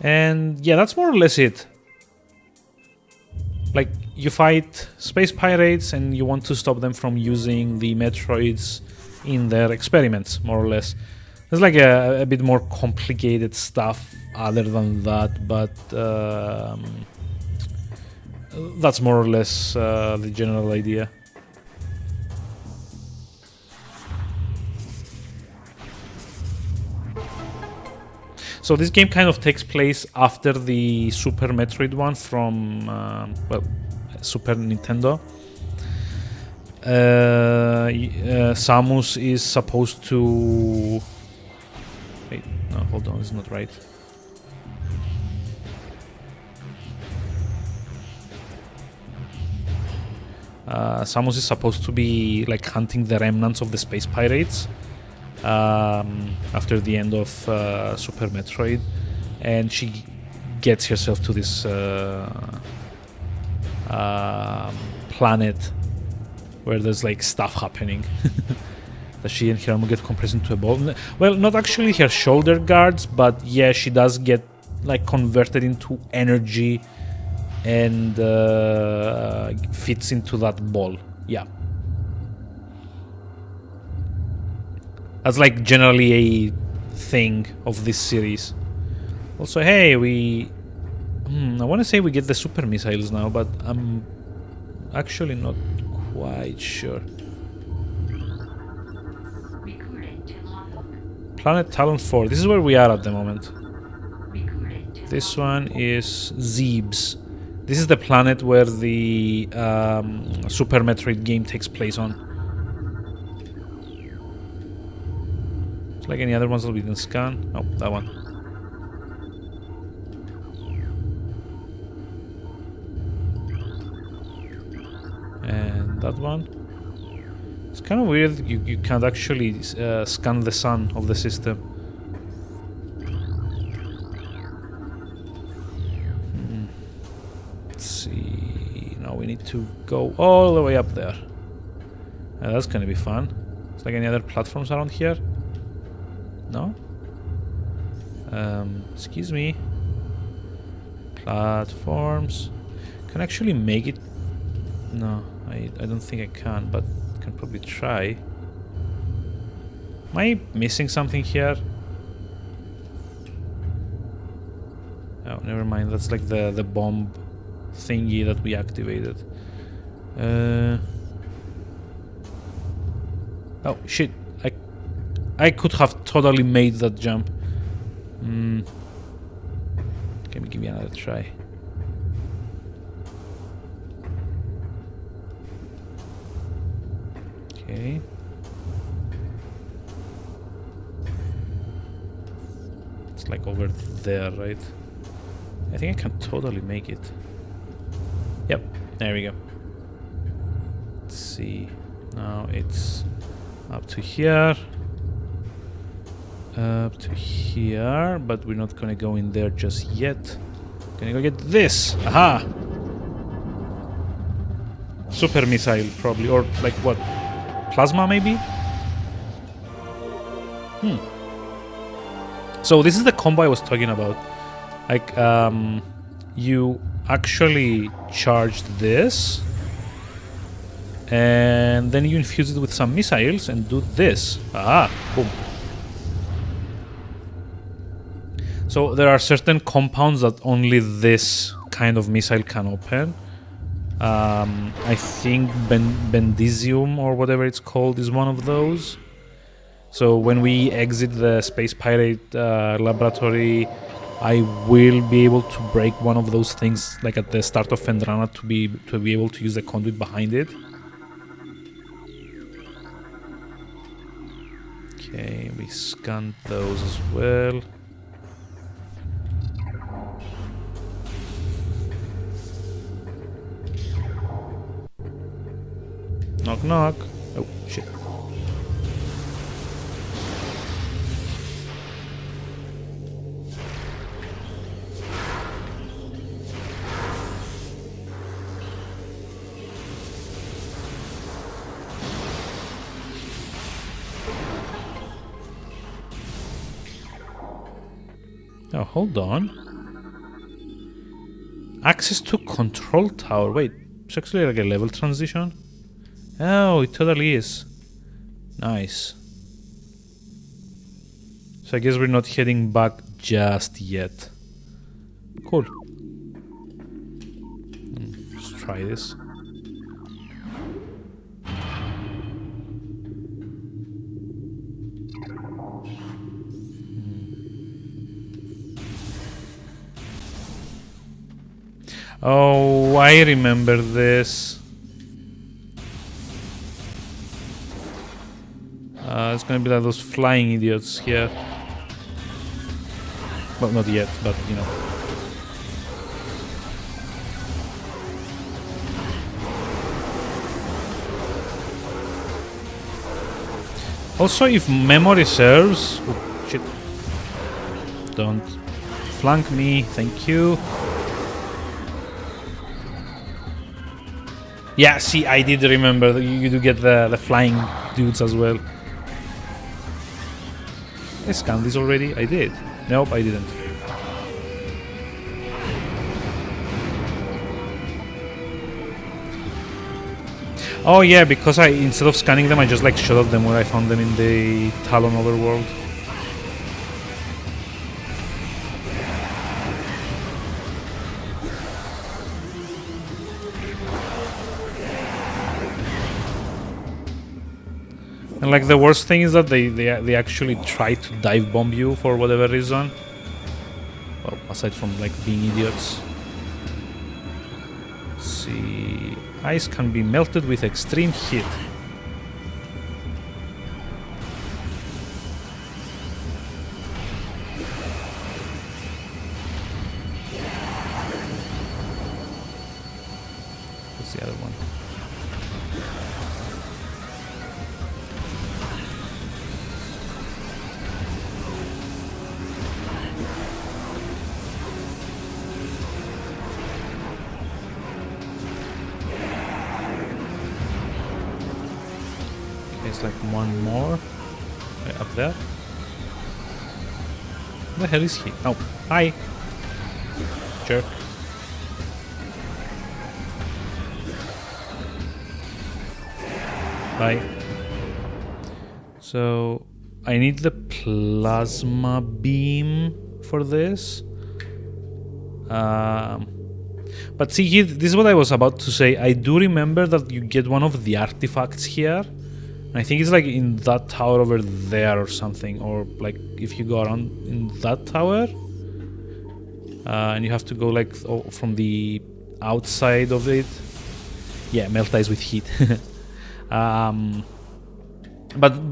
And yeah, that's more or less it. Like, you fight space pirates and you want to stop them from using the Metroids in their experiments, more or less. There's like a bit more complicated stuff other than that, but that's more or less the general idea. So this game kind of takes place after the Super Metroid one from, Super Nintendo. Samus is supposed to... Wait, no, hold on, it's not right. Samus is supposed to be like hunting the remnants of the space pirates after the end of Super Metroid, and she gets herself to this planet where there's like stuff happening. That she and her armor get compressed into a ball. Well, not actually her shoulder guards, but yeah, she does get like converted into energy and fits into that ball. Yeah. That's like generally a thing of this series. Also, hey, I want to say we get the super missiles now, but I'm actually not quite sure. Planet Talon 4. This is where we are at the moment. This one is Zebes. This is the planet where the Super Metroid game takes place on. It's like any other ones that we didn't scan. Oh, that one. And that one. It's kind of weird. You can't actually scan the sun of the system. Let's see. Now we need to go all the way up there. That's gonna be fun. It's like any other platforms around here. No? Excuse me. Platforms. Can I actually make it? No, I don't think I can, but I can probably try. Am I missing something here? Oh, never mind. That's like the bomb thingy that we activated. Oh, shit. I could have totally made that jump. Can you give me another try? Okay. It's like over there, right? I think I can totally make it. Yep, there we go. Let's see. Now it's up to here. Up to here, but we're not gonna go in there just yet. Gonna go get this. Aha! Super missile, probably, or like what? Plasma, maybe? So this is the combo I was talking about. Like, you actually charge this, and then you infuse it with some missiles and do this. Ah, boom. So there are certain compounds that only this kind of missile can open. I think Bendisium or whatever it's called is one of those. So when we exit the Space Pirate laboratory, I will be able to break one of those things, like at the start of Fendrana, to be able to use the conduit behind it. Okay, we scanned those as well. Knock knock. Oh shit. Oh, hold on. Access to control tower. Wait, it's actually like a level transition? Oh, it totally is. Nice. So I guess we're not heading back just yet. Cool. Let's try this. Oh, I remember this. It's gonna be like those flying idiots here. Well, not yet, but you know. Also, if memory serves... Oh, shit. Don't flank me, thank you. Yeah, see, I did remember that you do get the flying dudes as well. I scanned this already? I did. Nope, I didn't. Oh yeah, because instead of scanning them, I just like shot at them where I found them in the Talon overworld. And like the worst thing is that they actually try to dive bomb you for whatever reason. Well, aside from like being idiots. Let's see. Ice can be melted with extreme heat. What's the other one? It's like one more. Right up there. Where the hell is he? Oh, hi. Jerk. Bye. So I need the plasma beam for this. But see, this is what I was about to say. I do remember that you get one of the artifacts here. I think it's like in that tower over there or something, or like if you go around in that tower, and you have to go like from the outside of it. Yeah, melt ice with heat. But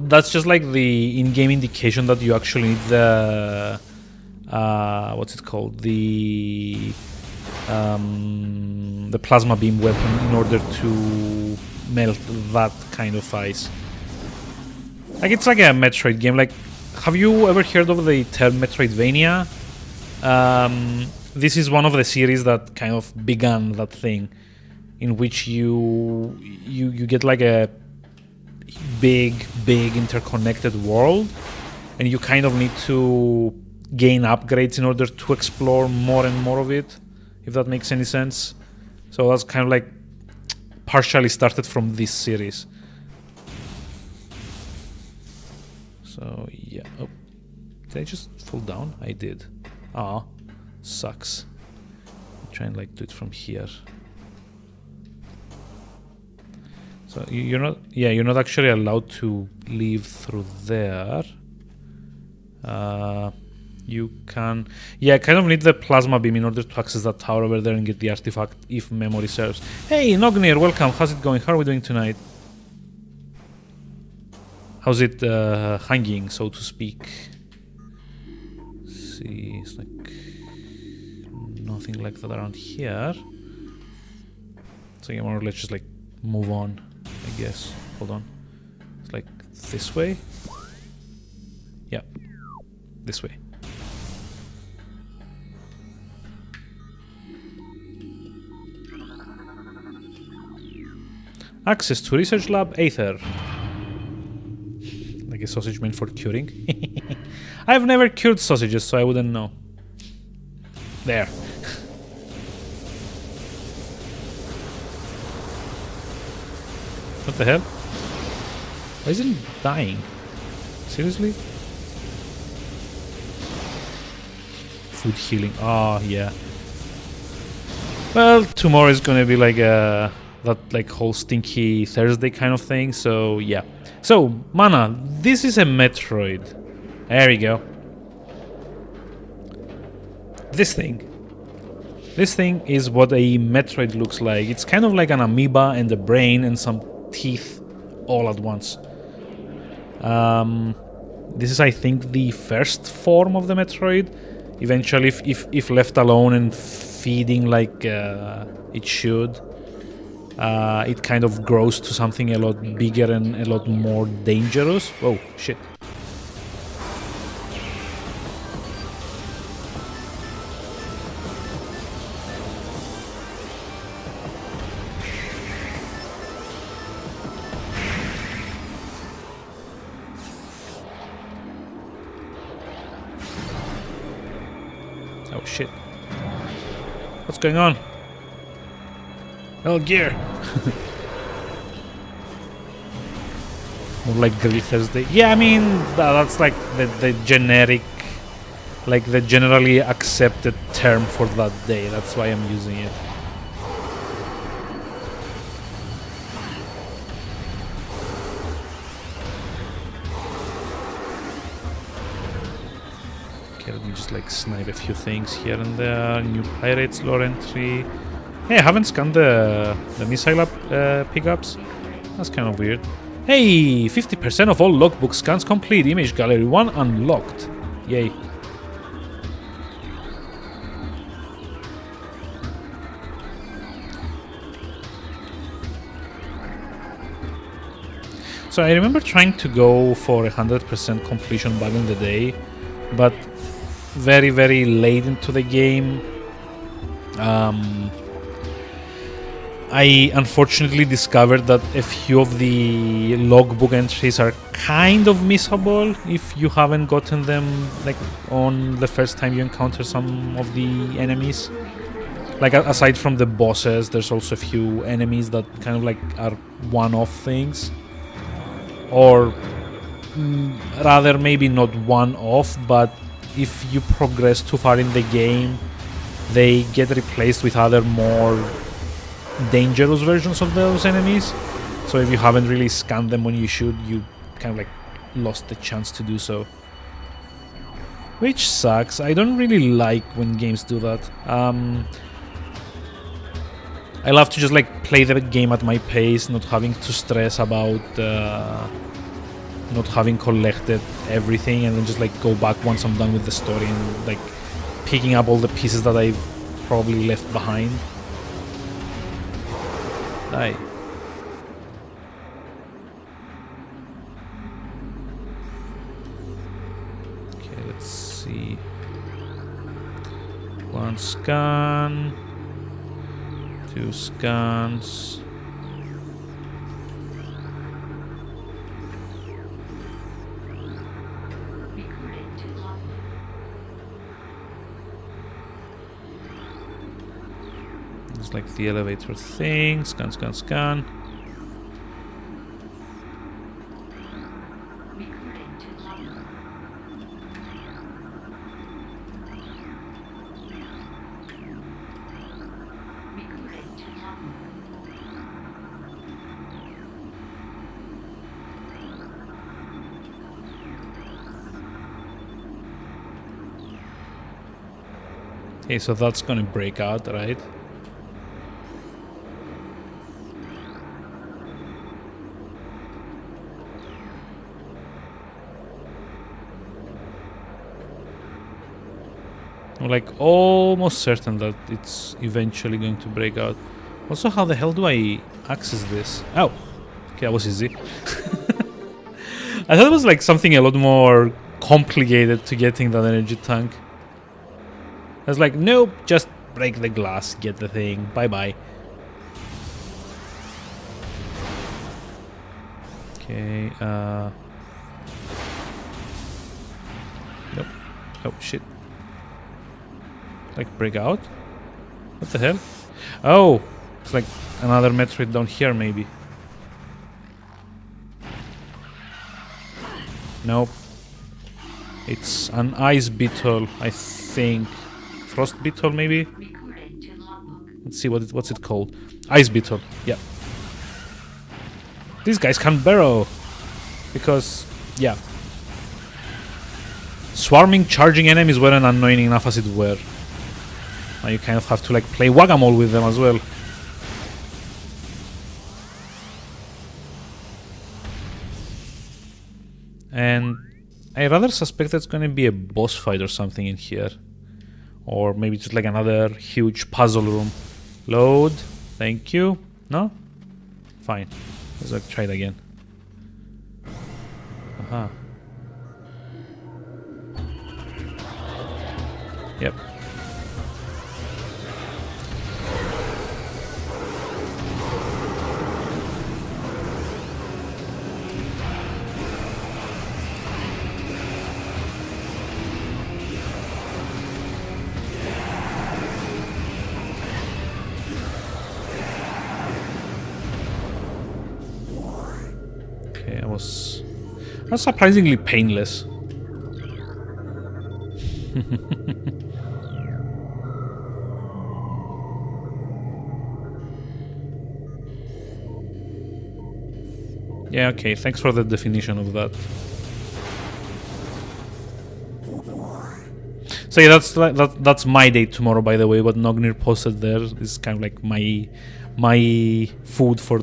that's just like the in-game indication that you actually need the what's it called, the plasma beam weapon in order to melt that kind of ice. Like it's like a Metroid game. Like, have you ever heard of the term Metroidvania? This is one of the series that kind of began that thing, in which you get like a big interconnected world, and you kind of need to gain upgrades in order to explore more and more of it, if that makes any sense. So that's kind of like partially started from this series. So yeah. Oh, did I just fall down? I did. Aw, sucks. Try and like do it from here. So you're not, yeah, you're not actually allowed to leave through there. You can, yeah, I kind of need the plasma beam in order to access that tower over there and get the artifact if memory serves. Hey, Nognir, welcome. How's it going? How are we doing tonight? How's it hanging, so to speak? Let's see, it's like nothing like that around here. So yeah, more or less just like move on, I guess. Hold on. It's like this way. Yeah, this way. Access to research lab Aether. Like a sausage meant for curing. I've never cured sausages, so I wouldn't know. There. What the hell? Why isn't it dying? Seriously? Food healing. Oh, yeah. Well, tomorrow is gonna be like that like whole stinky Thursday kind of thing, so yeah. So, Mana, this is a Metroid. There we go. This thing. This thing is what a Metroid looks like. It's kind of like an amoeba and a brain and some teeth all at once. This is, I think, the first form of the Metroid. Eventually, if left alone and feeding like it should, it kind of grows to something a lot bigger and a lot more dangerous. Whoa, shit. Oh shit. What's going on? Oh, gear. More like Grill Thursday. Yeah, I mean, that's like the generic, like the generally accepted term for that day. That's why I'm using it. Okay, let me just like snipe a few things here and there. New pirates lore entry. Hey, I haven't scanned the missile pickups. That's kind of weird. Hey, 50% of all logbook scans complete. Image gallery 1 unlocked. Yay. So I remember trying to go for 100% completion back in the day, but very, very late into the game, I unfortunately discovered that a few of the logbook entries are kind of missable if you haven't gotten them like on the first time you encounter some of the enemies. Like aside from the bosses, there's also a few enemies that kind of like are one-off things, or rather maybe not one-off, but if you progress too far in the game, they get replaced with other more dangerous versions of those enemies. So if you haven't really scanned them when you should, you kind of like lost the chance to do so, which sucks. I don't really like when games do that. I love to just like play the game at my pace, not having to stress about not having collected everything, and then just like go back once I'm done with the story and like picking up all the pieces that I've probably left behind. Die. Okay, let's see. One scan. Two scans. It's like the elevator thing. Scan, scan, scan. Okay, so that's gonna break out, right? I'm like almost certain that it's eventually going to break out. Also, how the hell do I access this? Oh, okay, that was easy. I thought it was like something a lot more complicated to getting that energy tank. I was like, nope, just break the glass, get the thing, bye-bye. Okay, Nope. Oh, shit. Like, break out? What the hell? Oh! It's like another Metroid down here, maybe. Nope. It's an ice beetle, I think. Frost beetle, maybe? Recorded to logbook. Let's see what's it called. Ice beetle. Yeah. These guys can burrow. Because, yeah. Swarming, charging enemies weren't annoying enough as it were. Now you kind of have to like play whack-a-mole with them as well. And I rather suspect that's going to be a boss fight or something in here. Or maybe just like another huge puzzle room. Load. Thank you. No? Fine. Let's like try it again. Aha. Yep. Okay, that's surprisingly painless. Yeah, okay, thanks for the definition of that. So yeah, that's my day tomorrow, by the way. What Nognir posted there is kind of like my food for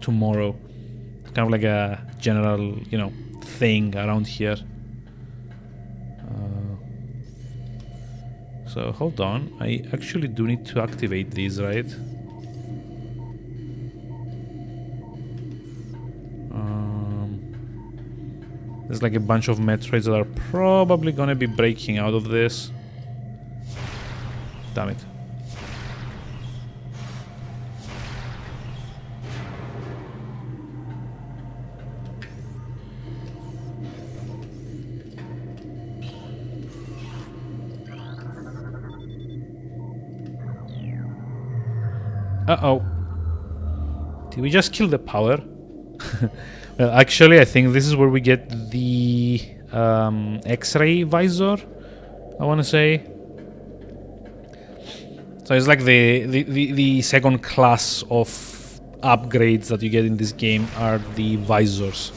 tomorrow. It's kind of like a general, thing around here. So hold on, I actually do need to activate these, right? There's like a bunch of Metroids that are probably gonna be breaking out of this. Damn it. Uh-oh. Did we just kill the power? Well, actually, I think this is where we get the X-ray visor, I want to say. So it's like the second class of upgrades that you get in this game are the visors.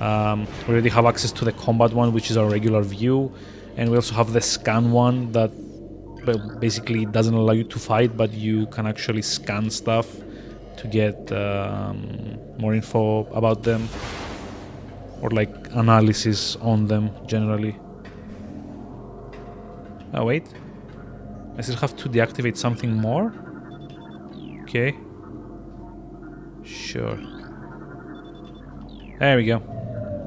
We already have access to the combat one, which is our regular view, and we also have the scan one that basically doesn't allow you to fight, but you can actually scan stuff to get more info about them, or like analysis on them generally. Oh wait, I still have to deactivate something more? Okay. Sure. There we go.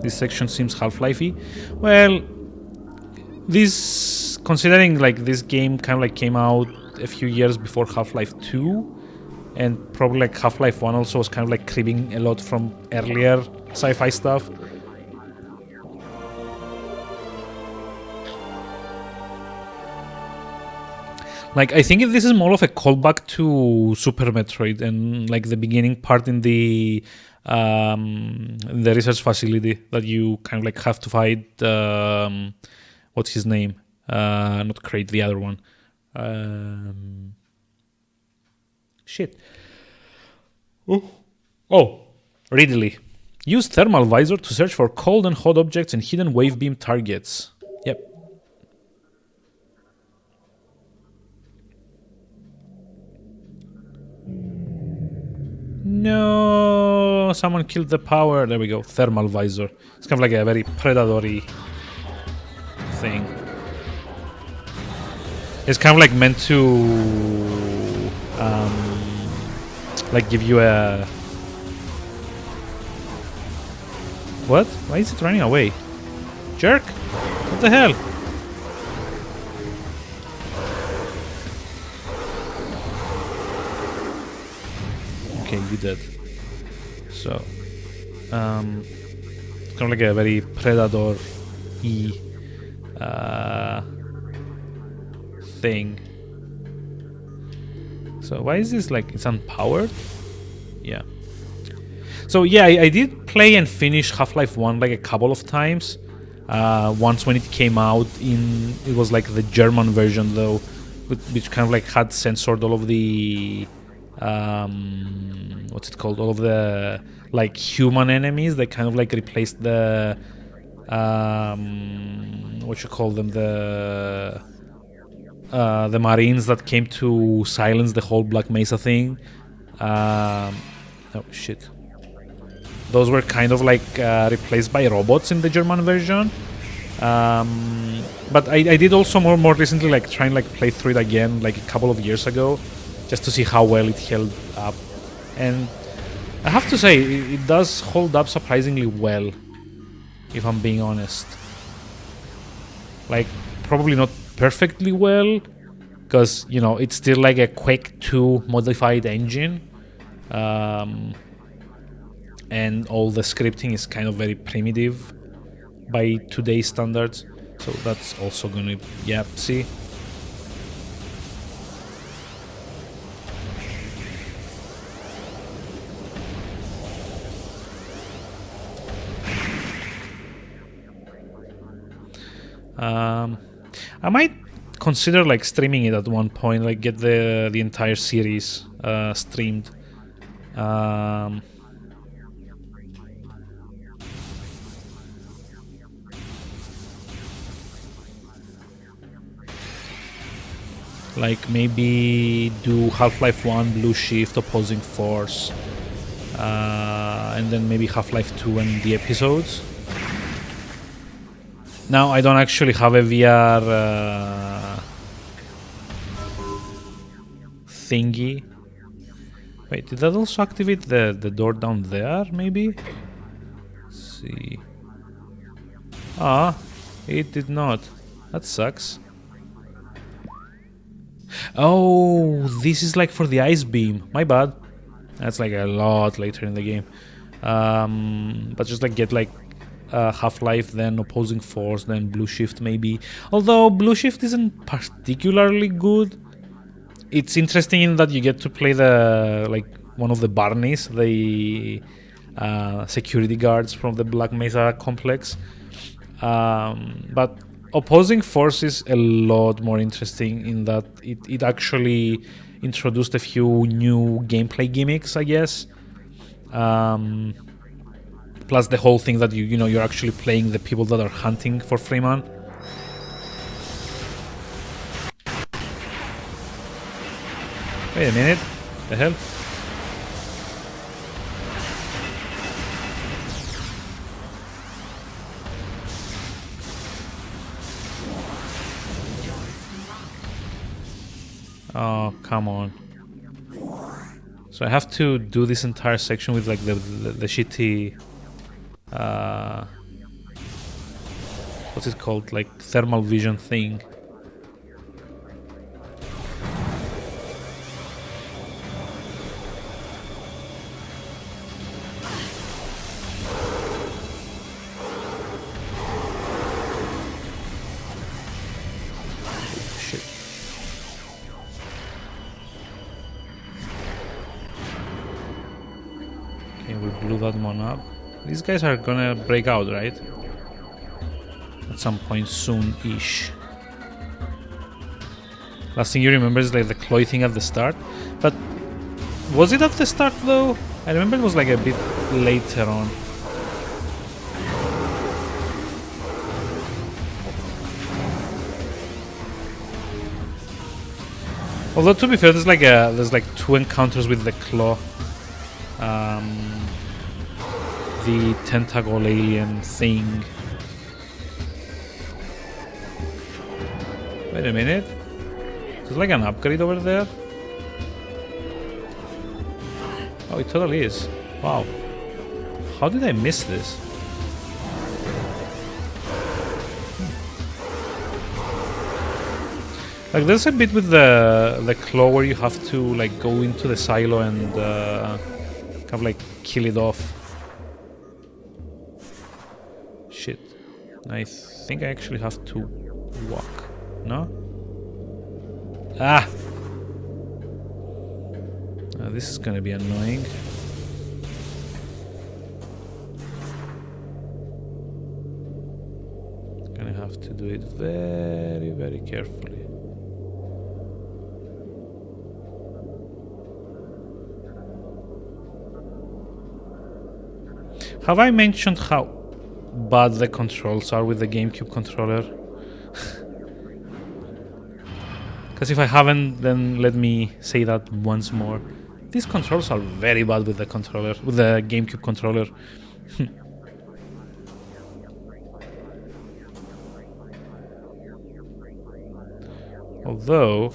This section seems Half-Life-y. Well, this, considering like this game kind of like came out a few years before Half-Life 2, and probably like Half-Life 1 also was kind of like cribbing a lot from earlier sci-fi stuff. Like, I think this is more of a callback to Super Metroid and like the beginning part in the research facility that you kind of like have to fight. What's his name? Not Crate, the other one. Shit. Oh, Ridley. Use thermal visor to search for cold and hot objects and hidden wave beam targets. Yep. No, someone killed the power. There we go. Thermal visor. It's kind of like a very predatory thing. It's kind of like meant to like give you a... What? Why is it running away? Jerk! What the hell? Okay, you did. So, it's kind of like a very predator-y thing. So why is this like it's unpowered? Yeah. So yeah, I did play and finish Half-Life 1 like a couple of times. Once when it came out it was like the German version though, which kind of like had censored all of the what's it called? All of the like human enemies. They kind of like replaced the what you call them, the Marines that came to silence the whole Black Mesa thing. Oh shit. Those were kind of like replaced by robots in the German version. But I did also more recently like try and like play through it again like a couple of years ago, just to see how well it held up. And I have to say it does hold up surprisingly well, if I'm being honest. Like probably not perfectly well, because you know it's still like a Quake 2 modified engine. And all the scripting is kind of very primitive by today's standards, so that's also gonna, yeah, see. I might consider like streaming it at one point, like get the entire series streamed. Like maybe do Half-Life 1, Blue Shift, Opposing Force, and then maybe Half-Life 2 and the episodes. Now I don't actually have a VR thingy. Wait, did that also activate the door down there, maybe? Let's see. Ah, it did not. That sucks. Oh, this is like for the ice beam. My bad. That's like a lot later in the game. But just like get like Half-Life, then Opposing Force, then Blue Shift maybe. Although Blue Shift isn't particularly good. It's interesting in that you get to play the like one of the Barneys, the security guards from the Black Mesa complex. But Opposing Force is a lot more interesting in that it actually introduced a few new gameplay gimmicks, I guess. Plus the whole thing that you know you're actually playing the people that are hunting for Freeman. Wait a minute, the hell? Oh, come on. So I have to do this entire section with like the shitty what's it called? Like thermal vision thing. That one up. These guys are gonna break out, right? At some point soon-ish. Last thing you remember is like the Chloe thing at the start. But was it at the start though? I remember it was like a bit later on. Although to be fair, there's like two encounters with the claw. the tentacle alien thing. Wait a minute. There's like an upgrade over there. Oh, it totally is. Wow. How did I miss this? Like there's a bit with the claw where you have to like go into the silo and kind of like kill it off. Shit. I think I actually have to walk. No? Ah! This is gonna be annoying. Gonna have to do it very, very carefully. Have I mentioned how bad the controls are with the GameCube controller? Because if I haven't, then let me say that once more. These controls are very bad with the controller, with the GameCube controller. Although...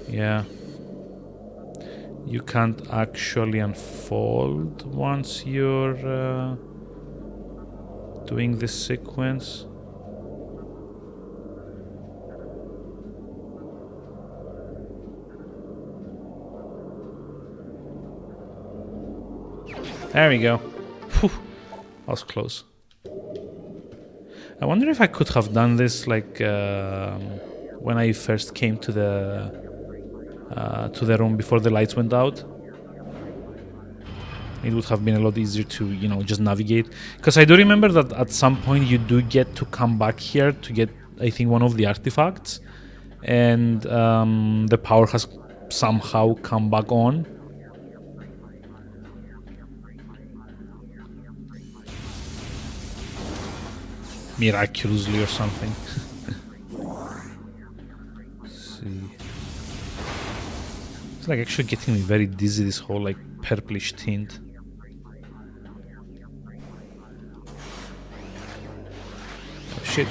yeah. You can't actually unfold once you're doing this sequence. There we go. Whew. That was close. I wonder if I could have done this like when I first came to the room before the lights went out. It would have been a lot easier to, you know, just navigate. Because I do remember that at some point you do get to come back here to get, I think, one of the artifacts. And the power has somehow come back on. Miraculously or something. Let's see. It's like actually getting me very dizzy, this whole like purplish tint. Oh, shit.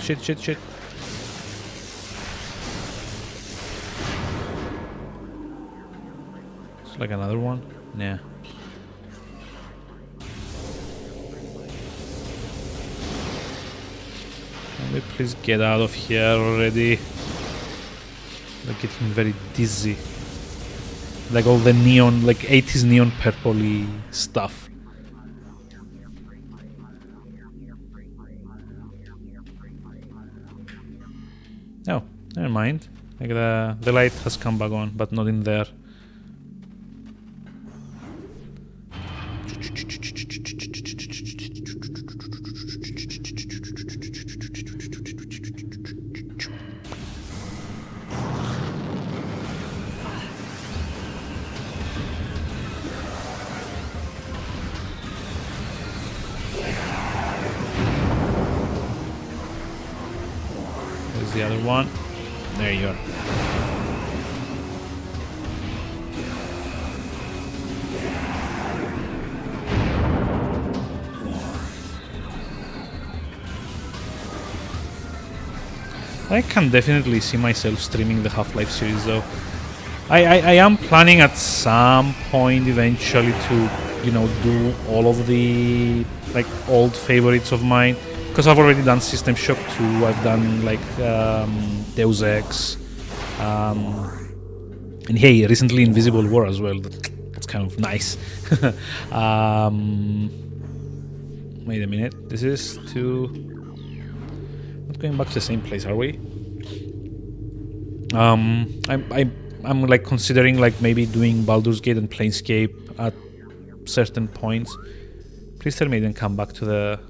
It's like another one. Nah. Can we please get out of here already? I'm getting very dizzy. Like all the neon, like 80s neon purpley stuff. Oh, never mind. Like the light has come back on, but not in there. There's the other one. There you are. I can definitely see myself streaming the Half-Life series though. I am planning at some point eventually to, you know, do all of the like old favorites of mine. Because I've already done System Shock 2, I've done like Deus Ex, and hey, recently Invisible War as well. That's kind of nice. Wait a minute, this is to... not going back to the same place, are we? I'm like considering like maybe doing Baldur's Gate and Planescape at certain points. Please tell me I didn't come back to the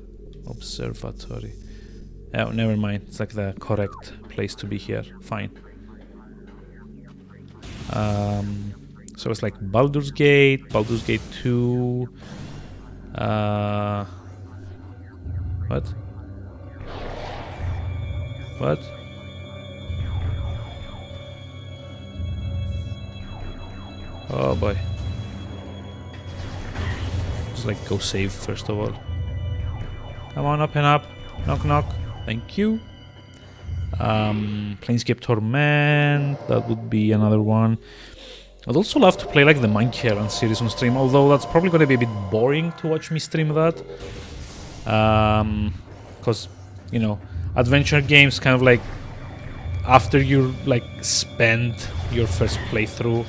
observatory. Oh, never mind. It's like the correct place to be here. Fine. So it's like Baldur's Gate 2. What? Oh boy. Just like go save first of all. Come on, open up. Knock knock. Thank you. Planescape Torment, that would be another one. I'd also love to play like the Monkey Island series on stream, although that's probably going to be a bit boring to watch me stream that. Because, you know, adventure games kind of like, after you like spend your first playthrough,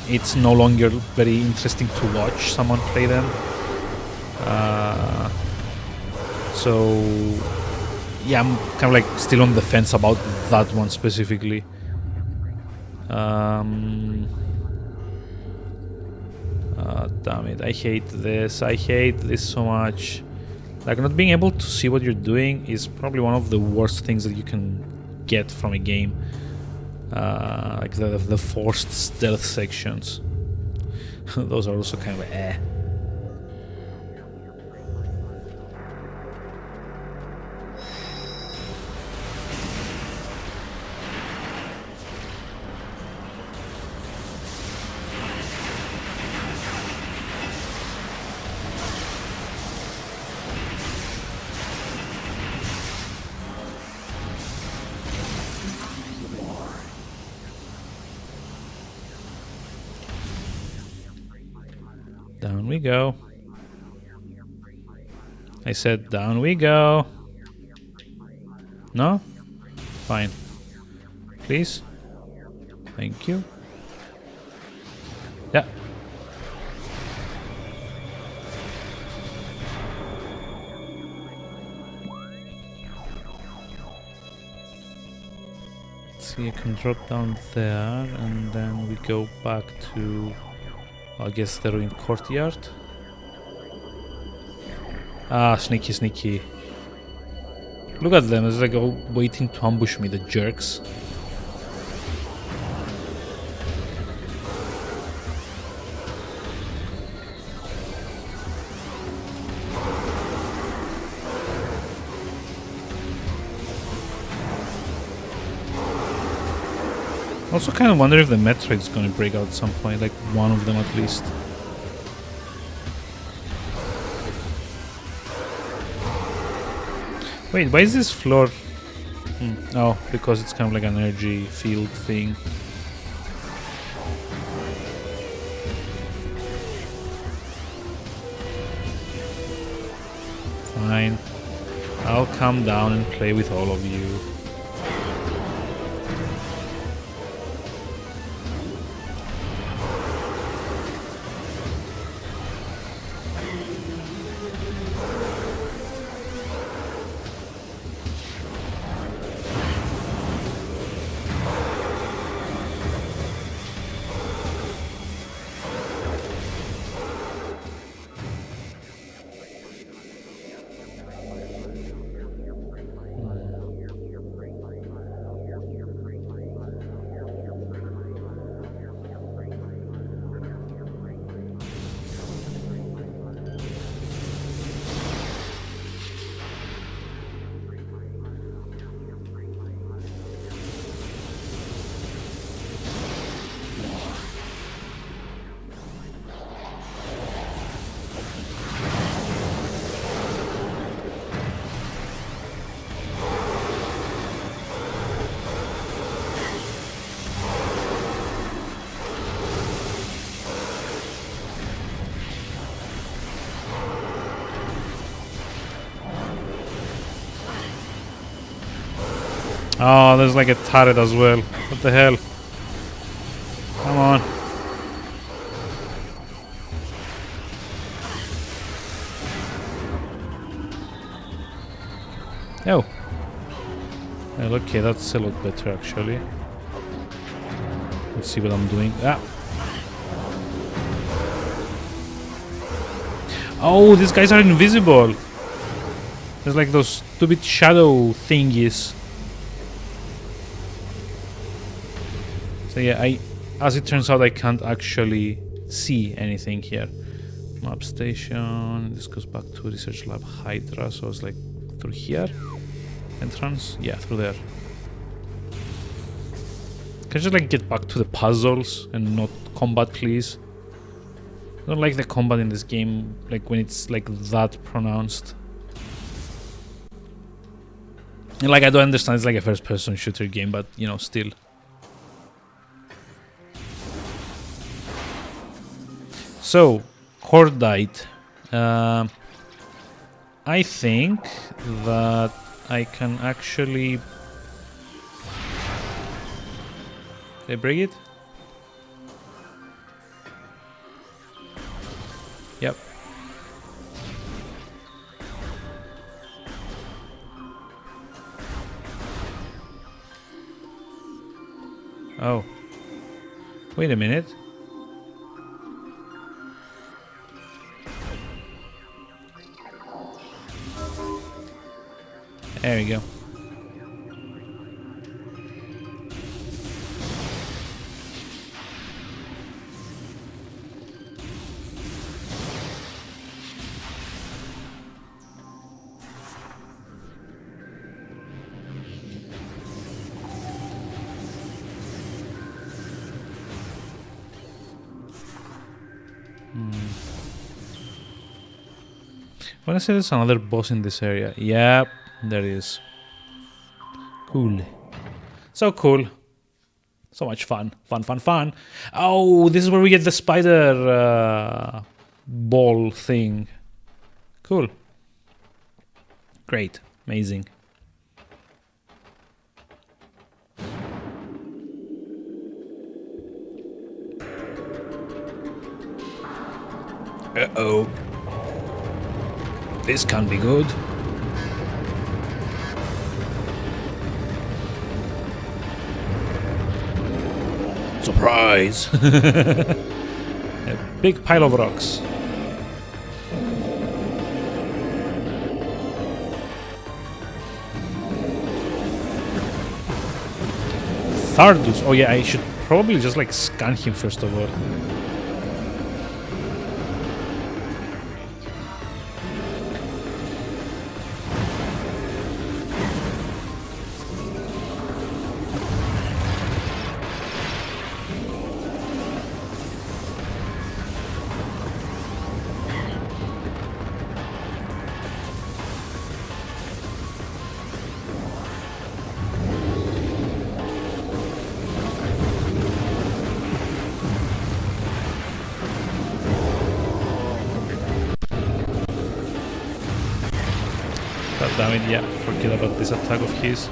it's no longer very interesting to watch someone play them. So yeah, I'm kind of like still on the fence about that one specifically. Damn it, I hate this. I hate this so much. Like, not being able to see what you're doing is probably one of the worst things that you can get from a game. Like the forced stealth sections. Those are also kind of eh. Down we go. I said down we go. No? Fine. Please? Thank you. Yeah. Let's see, I can drop down there and then we go back to, I guess, the ruined courtyard. Ah, sneaky, sneaky. Look at them, it's like all waiting to ambush me, the jerks. Also kind of wonder if the Metroid's gonna break out at some point, like one of them at least. Wait, why is this floor... Oh, because it's kind of like an energy field thing. Fine. I'll come down and play with all of you. Oh, there's like a turret as well. What the hell? Come on. Oh. Well, okay, that's a lot better actually. Let's see what I'm doing. Ah. Oh, these guys are invisible. There's like those stupid shadow thingies. So yeah, as it turns out, I can't actually see anything here. Map station. This goes back to Research Lab Hydra. So it's like through here. Entrance? Yeah, through there. Can I just like get back to the puzzles and not combat, please? I don't like the combat in this game, like when it's like that pronounced. And like I don't understand, it's like a first-person shooter game, but you know, still. So, Cordite. I think that I can actually... Did I break it? Yep. Oh. Wait a minute. There we go. I want to say there's another boss in this area. Yep, there is. Cool. So cool. So much fun. Fun. Oh, this is where we get the spider ball thing. Cool. Great. Amazing. Uh-oh. This can't be good. Surprise! A big pile of rocks. Thardus. Oh yeah, I should probably just like scan him first of all. God damn it, yeah, forget about this attack of his.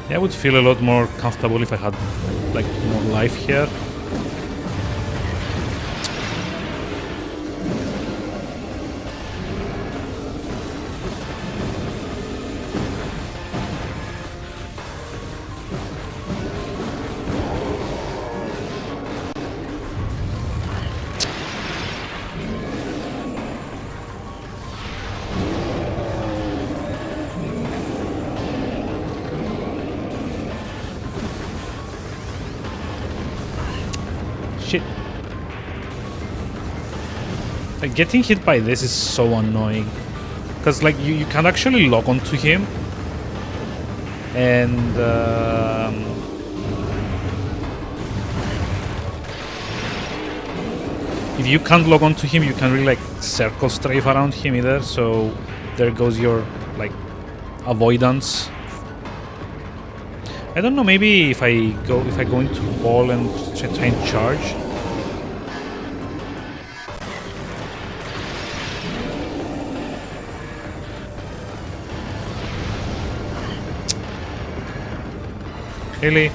Yeah, I would feel a lot more comfortable if I had like more life here. Shit. Like getting hit by this is so annoying. Because like you can actually log onto him. And if you can't log onto him, you can't really like circle strafe around him either. So there goes your like avoidance. I don't know, maybe if I go into wall and try and charge. Really?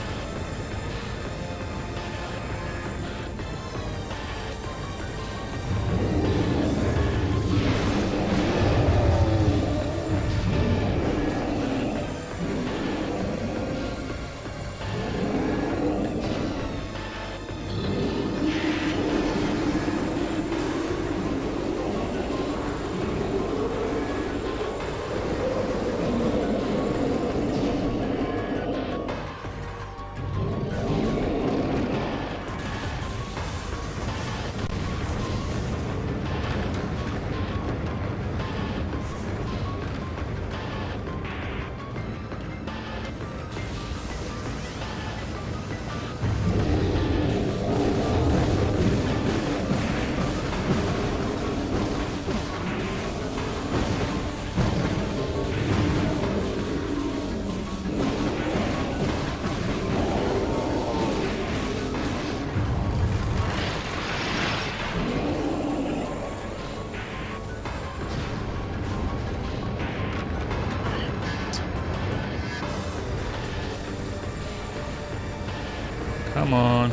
Come on.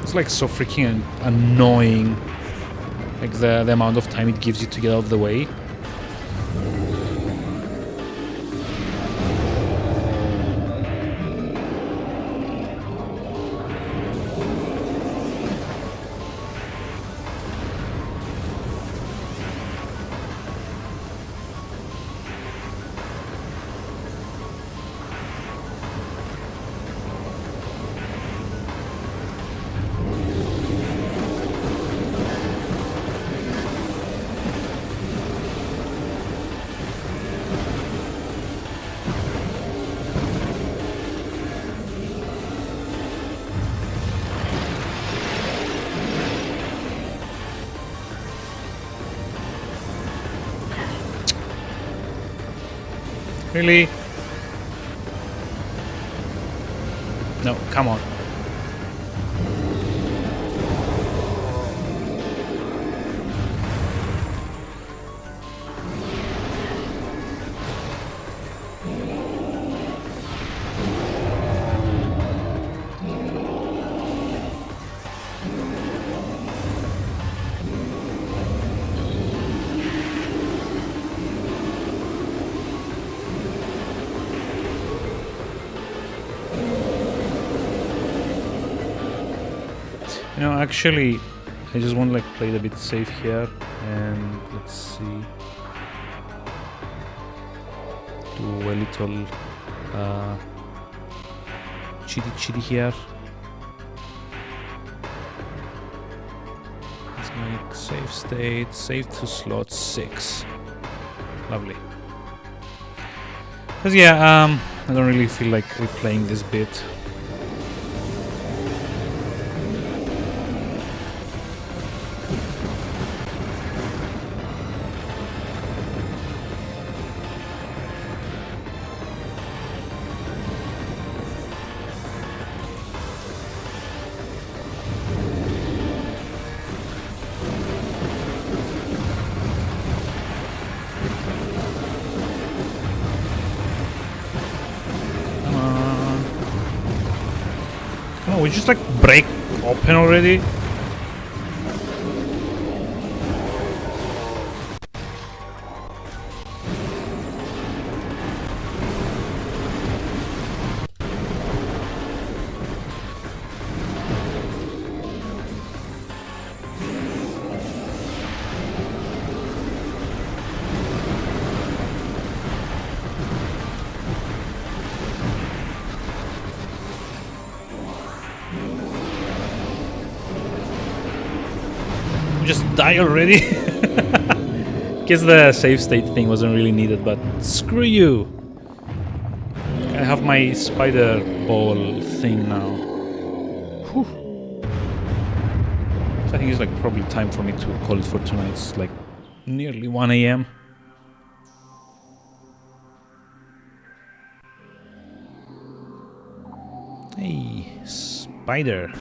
It's like so freaking annoying, like the amount of time it gives you to get out of the way. Really? No, come on. You know, actually, I just want to like play it a bit safe here, and let's see, do a little chitty here. Let's make save state, save to slot 6. Lovely. Cause yeah, I don't really feel like replaying this bit. Oh, we just like break open already? Just die already? Guess the save state thing wasn't really needed, but screw you! I have my spider ball thing now. Whew. So I think it's like probably time for me to call it for tonight. It's like nearly 1 AM. Hey, spider.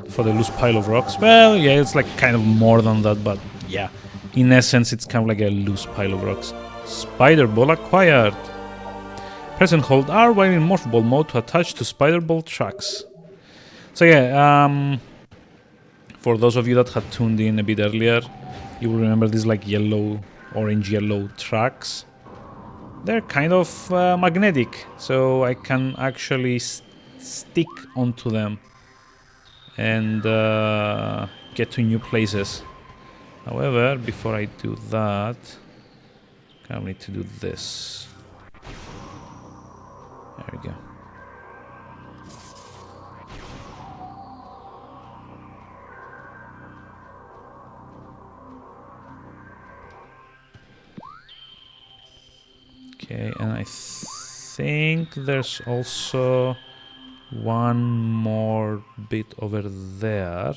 For the loose pile of rocks. Well, yeah, it's like kind of more than that, but yeah. In essence, it's kind of like a loose pile of rocks. Spider ball acquired. Press and hold R while in morph ball mode to attach to spider ball tracks. So yeah, for those of you that had tuned in a bit earlier, you will remember these like yellow, orange-yellow tracks. They're kind of magnetic, so I can actually stick onto them and get to new places. However, before I do that, I need to do this. There we go. Okay, and I think there's also one more bit over there.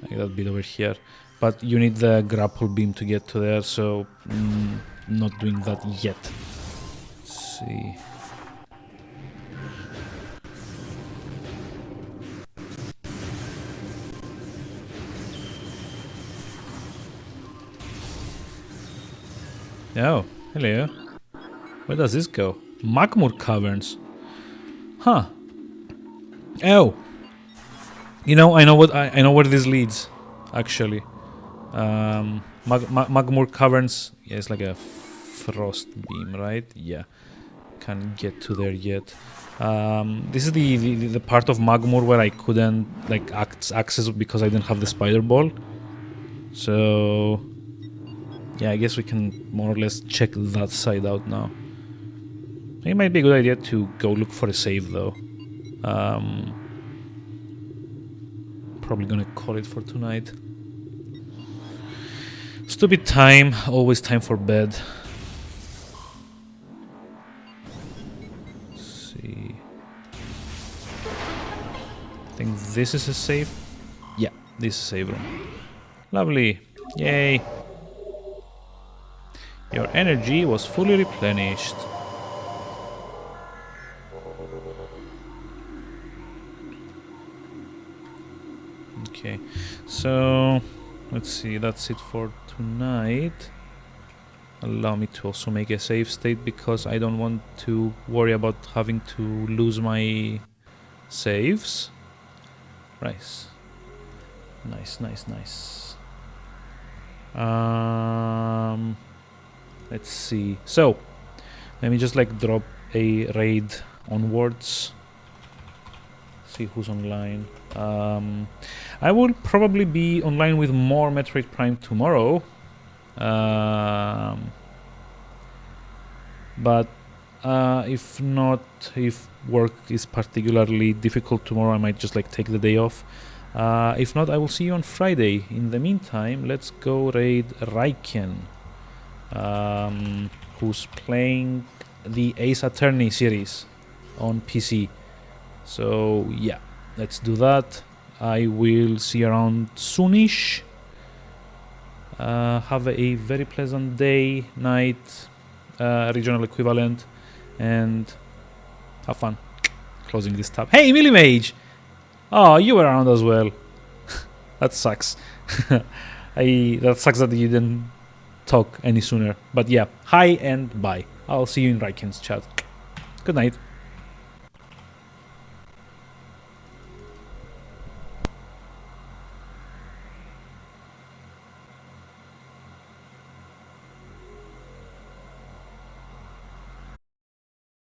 Like that bit over here. But you need the grapple beam to get to there, so not doing that yet. Let's see. Oh, hello. Where does this go? Magmur Caverns. Huh. Oh. You know, I know what I know where this leads, actually. Magmur Caverns. Yeah, it's like a frost beam, right? Yeah. Can't get to there yet. This is the part of Magmur where I couldn't like access because I didn't have the spider ball. So yeah, I guess we can more or less check that side out now. It might be a good idea to go look for a save though. Probably gonna call it for tonight. Stupid time, always time for bed. Let's see. I think this is a save. Yeah, this is a save room. Lovely. Yay. Your energy was fully replenished. Okay, so let's see, that's it for tonight. Allow me to also make a save state because I don't want to worry about having to lose my saves. Nice. Nice. Let's see. So, let me just like drop a raid onwards. See who's online. I will probably be online with more Metroid Prime tomorrow. But if not, if work is particularly difficult tomorrow, I might just like take the day off. If not, I will see you on Friday. In the meantime, let's go raid Raiken, who's playing the Ace Attorney series on PC. So yeah, let's do that. I will see you around soonish. Have a very pleasant day, night, regional equivalent, and have fun. Closing this tab. Hey, Millimage! Oh, you were around as well. That sucks. That sucks that you didn't talk any sooner. But yeah, hi and bye. I'll see you in Raiken's chat. Good night.